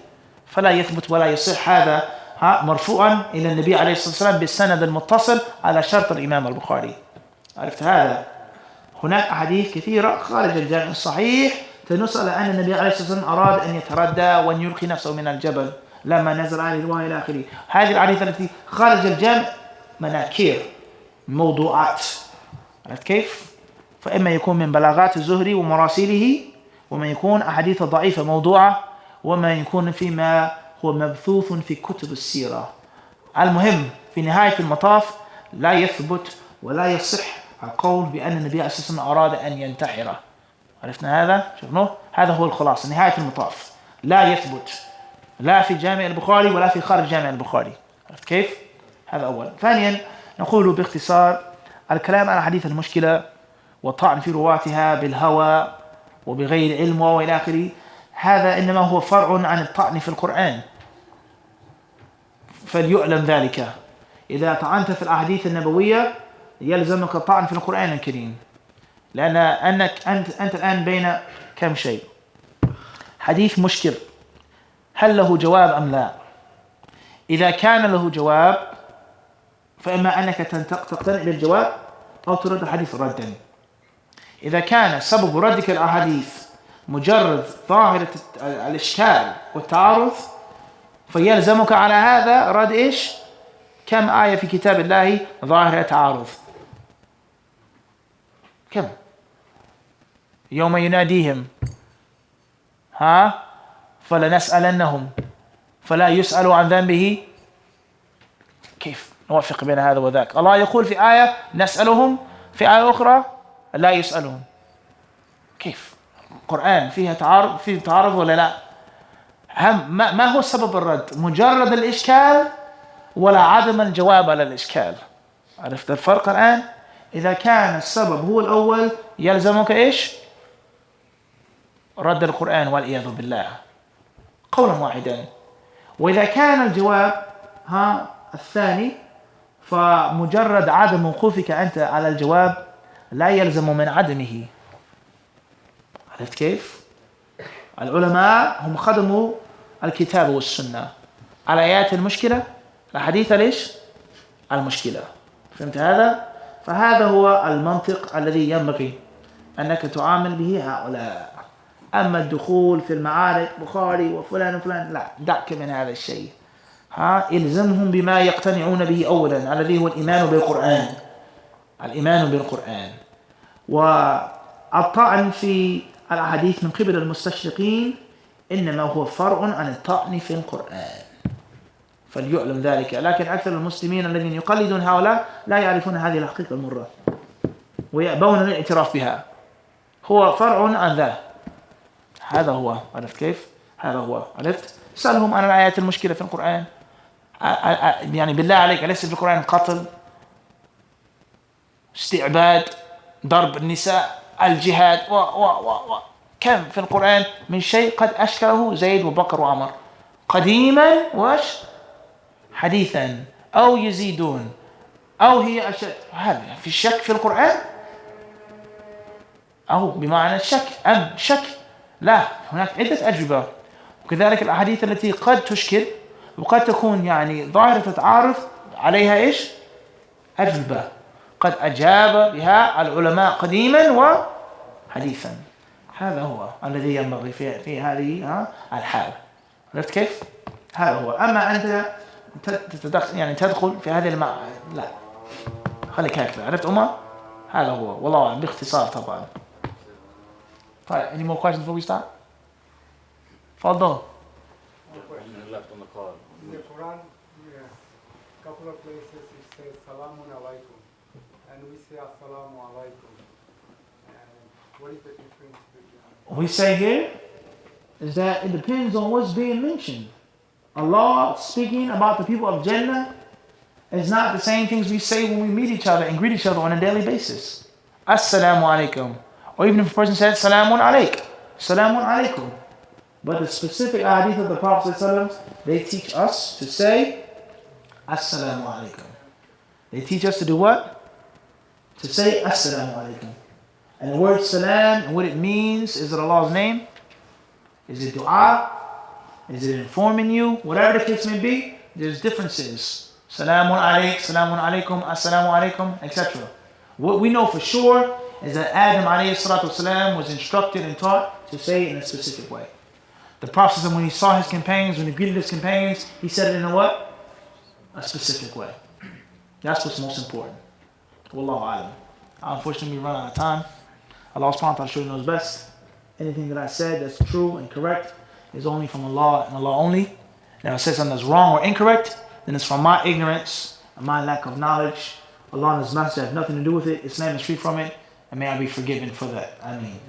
فلا يثبت ولا يصح هذا مرفوعا إلى النبي عليه الصلاة والسلام بالسند المتصل على شرط الإمام البخاري. عرفت هذا؟ هناك أحاديث كثيرة خارج الجامع الصحيح تنص على أن النبي عليه الصلاة والسلام أراد أن يتردى وأن يلقي نفسه من الجبل لما نزل عليه الوحي إلى آخره. هذه الأحاديث التي خارج الجامع مناكير، موضوعات. عرفت كيف؟ فإما يكون من بلاغات الزهري ومراسيله، وما يكون أحاديث ضعيفة موضوعة، وما يكون فيما هو مبثوث في كتب السيرة. المهم في نهاية المطاف لا يثبت ولا يصح القول بأن النبي عليه الصلاة والسلام أراد أن ينتحر. عرفنا هذا؟ شفناه؟ هذا هو الخلاصة، نهاية المطاف. لا يثبت لا في جامع البخاري ولا في خارج جامع البخاري. عرفت كيف؟ هذا أولا. ثانيا نقول باختصار الكلام عن حديث المشكلة والطعن في رواتها بالهوى وبغير علم وإلى آخره، هذا إنما هو فرع عن الطعن في القرآن، فليعلم ذلك. إذا طعنت في الأحاديث النبوية يلزمك الطعن في القرآن الكريم، لأن أنت الآن بين كم شيء. حديث مشكل هل له جواب أم لا؟ إذا كان له جواب فإما أنك تقتنع بالجواب أو ترد الحديث ردا. إذا كان سبب ردك الأحاديث مجرد ظاهرة الإشكال والتعارض فيلزمك على هذا رد إيش؟ كم آية في كتاب الله ظاهرة تعارض؟ كم؟ يوم يناديهم فلنسألنهم فلا يسأل عن ذنبه. كيف نوفق بين هذا وذاك؟ الله يقول في آية نسألهم، في آية أخرى لا يسألهم. كيف؟ القرآن فيه تعارض ولا لا؟ ما هو سبب الرد؟ مجرد الإشكال ولا عدم الجواب على الإشكال؟ عرفت الفرق الآن؟ إذا كان السبب هو الأول يلزمك إيش؟ رد القرآن والعياذ بالله قولا واحدا. وإذا كان الجواب الثاني فمجرد عدم وقوفك أنت على الجواب لا يلزم من عدمه. عرفت كيف؟ العلماء هم خدموا الكتاب والسنة على آيات المشكلة، الحديث ليش؟ المشكلة. فهمت هذا؟ فهذا هو المنطق الذي ينبغي أنك تعامل به هؤلاء. أما الدخول في المعارك بخاري وفلان وفلان لا، دعك من هذا الشيء. إلزمهم بما يقتنعون به أولا الذي هو الإيمان بالقرآن. الإيمان بالقرآن. والطعن في الأحاديث من قبل المستشرقين إنما هو فرع عن الطعن في القرآن، فليعلم ذلك. لكن أكثر المسلمين الذين يقلدون هؤلاء لا يعرفون هذه الحقيقة المرة ويأبون الاعتراف بها. هو فرع عن ذا. هذا هو. عرفت كيف؟ هذا هو. عرفت؟ سألهم عن الآيات المشكلة في القرآن. يعني بالله عليك أليس في القرآن قتل، استعباد، ضرب النساء، الجهاد كم في القرآن من شيء قد أشكله زيد وبكر وعمر قديما حديثا أو يزيدون أو هي أشد. هل في الشك في القرآن؟ أو بمعنى الشك أم شك؟ لا، هناك عدة أجوبة. وكذلك الأحاديث التي قد تشكل وقد تكون يعني ظاهرة تعارض عليها إيش؟ أجوبة قد أجاب بها العلماء قديما وحديثا. هذا هو الذي ينبغي في هذه الحالة. عرفت كيف؟ هذا هو. أما أنت يعني تدخل في هذه لا، خليك هكذا. عرفت أمة؟ هذا هو والله أعلم باختصار طبعا. طيب any more questions before we start? تفضل. In the Quran, a couple of places it says Salamun Alaikum, and we say Assalamu Alaikum. And what is the difference between? We say here is that it depends on what's being mentioned. Allah speaking about the people of Jannah is not the same things we say when we meet each other and greet each other on a daily basis. Assalamu alaikum. Or even if a person says Salamun alaik, Salamun alaikum. But the specific hadith of the Prophet ﷺ, they teach us to say Assalamu alaikum. They teach us to do what? To say Assalamu alaikum. And the word salam and what it means, is it Allah's name? Is it dua? Is it informing you? Whatever the case may be, there's differences. Salamun alaik, Salamun alaikum, Assalamu alaikum, etc. What we know for sure is that Adam alayhi salatu wasalam was instructed and taught to say it in a specific way. The Prophet, when he saw his companions, when he greeted his companions, he said it in a what? A specific way. That's what's most important. Wallahu alam. Unfortunately, we run out of time. Allah subhanahu wa ta'ala surely knows best. Anything that I said that's true and correct is only from Allah and Allah only. And if I say something that's wrong or incorrect, then it's from my ignorance and my lack of knowledge. Allah and His Messenger have nothing to do with it. Islam is free from it, and may I be forgiven for that. I mean.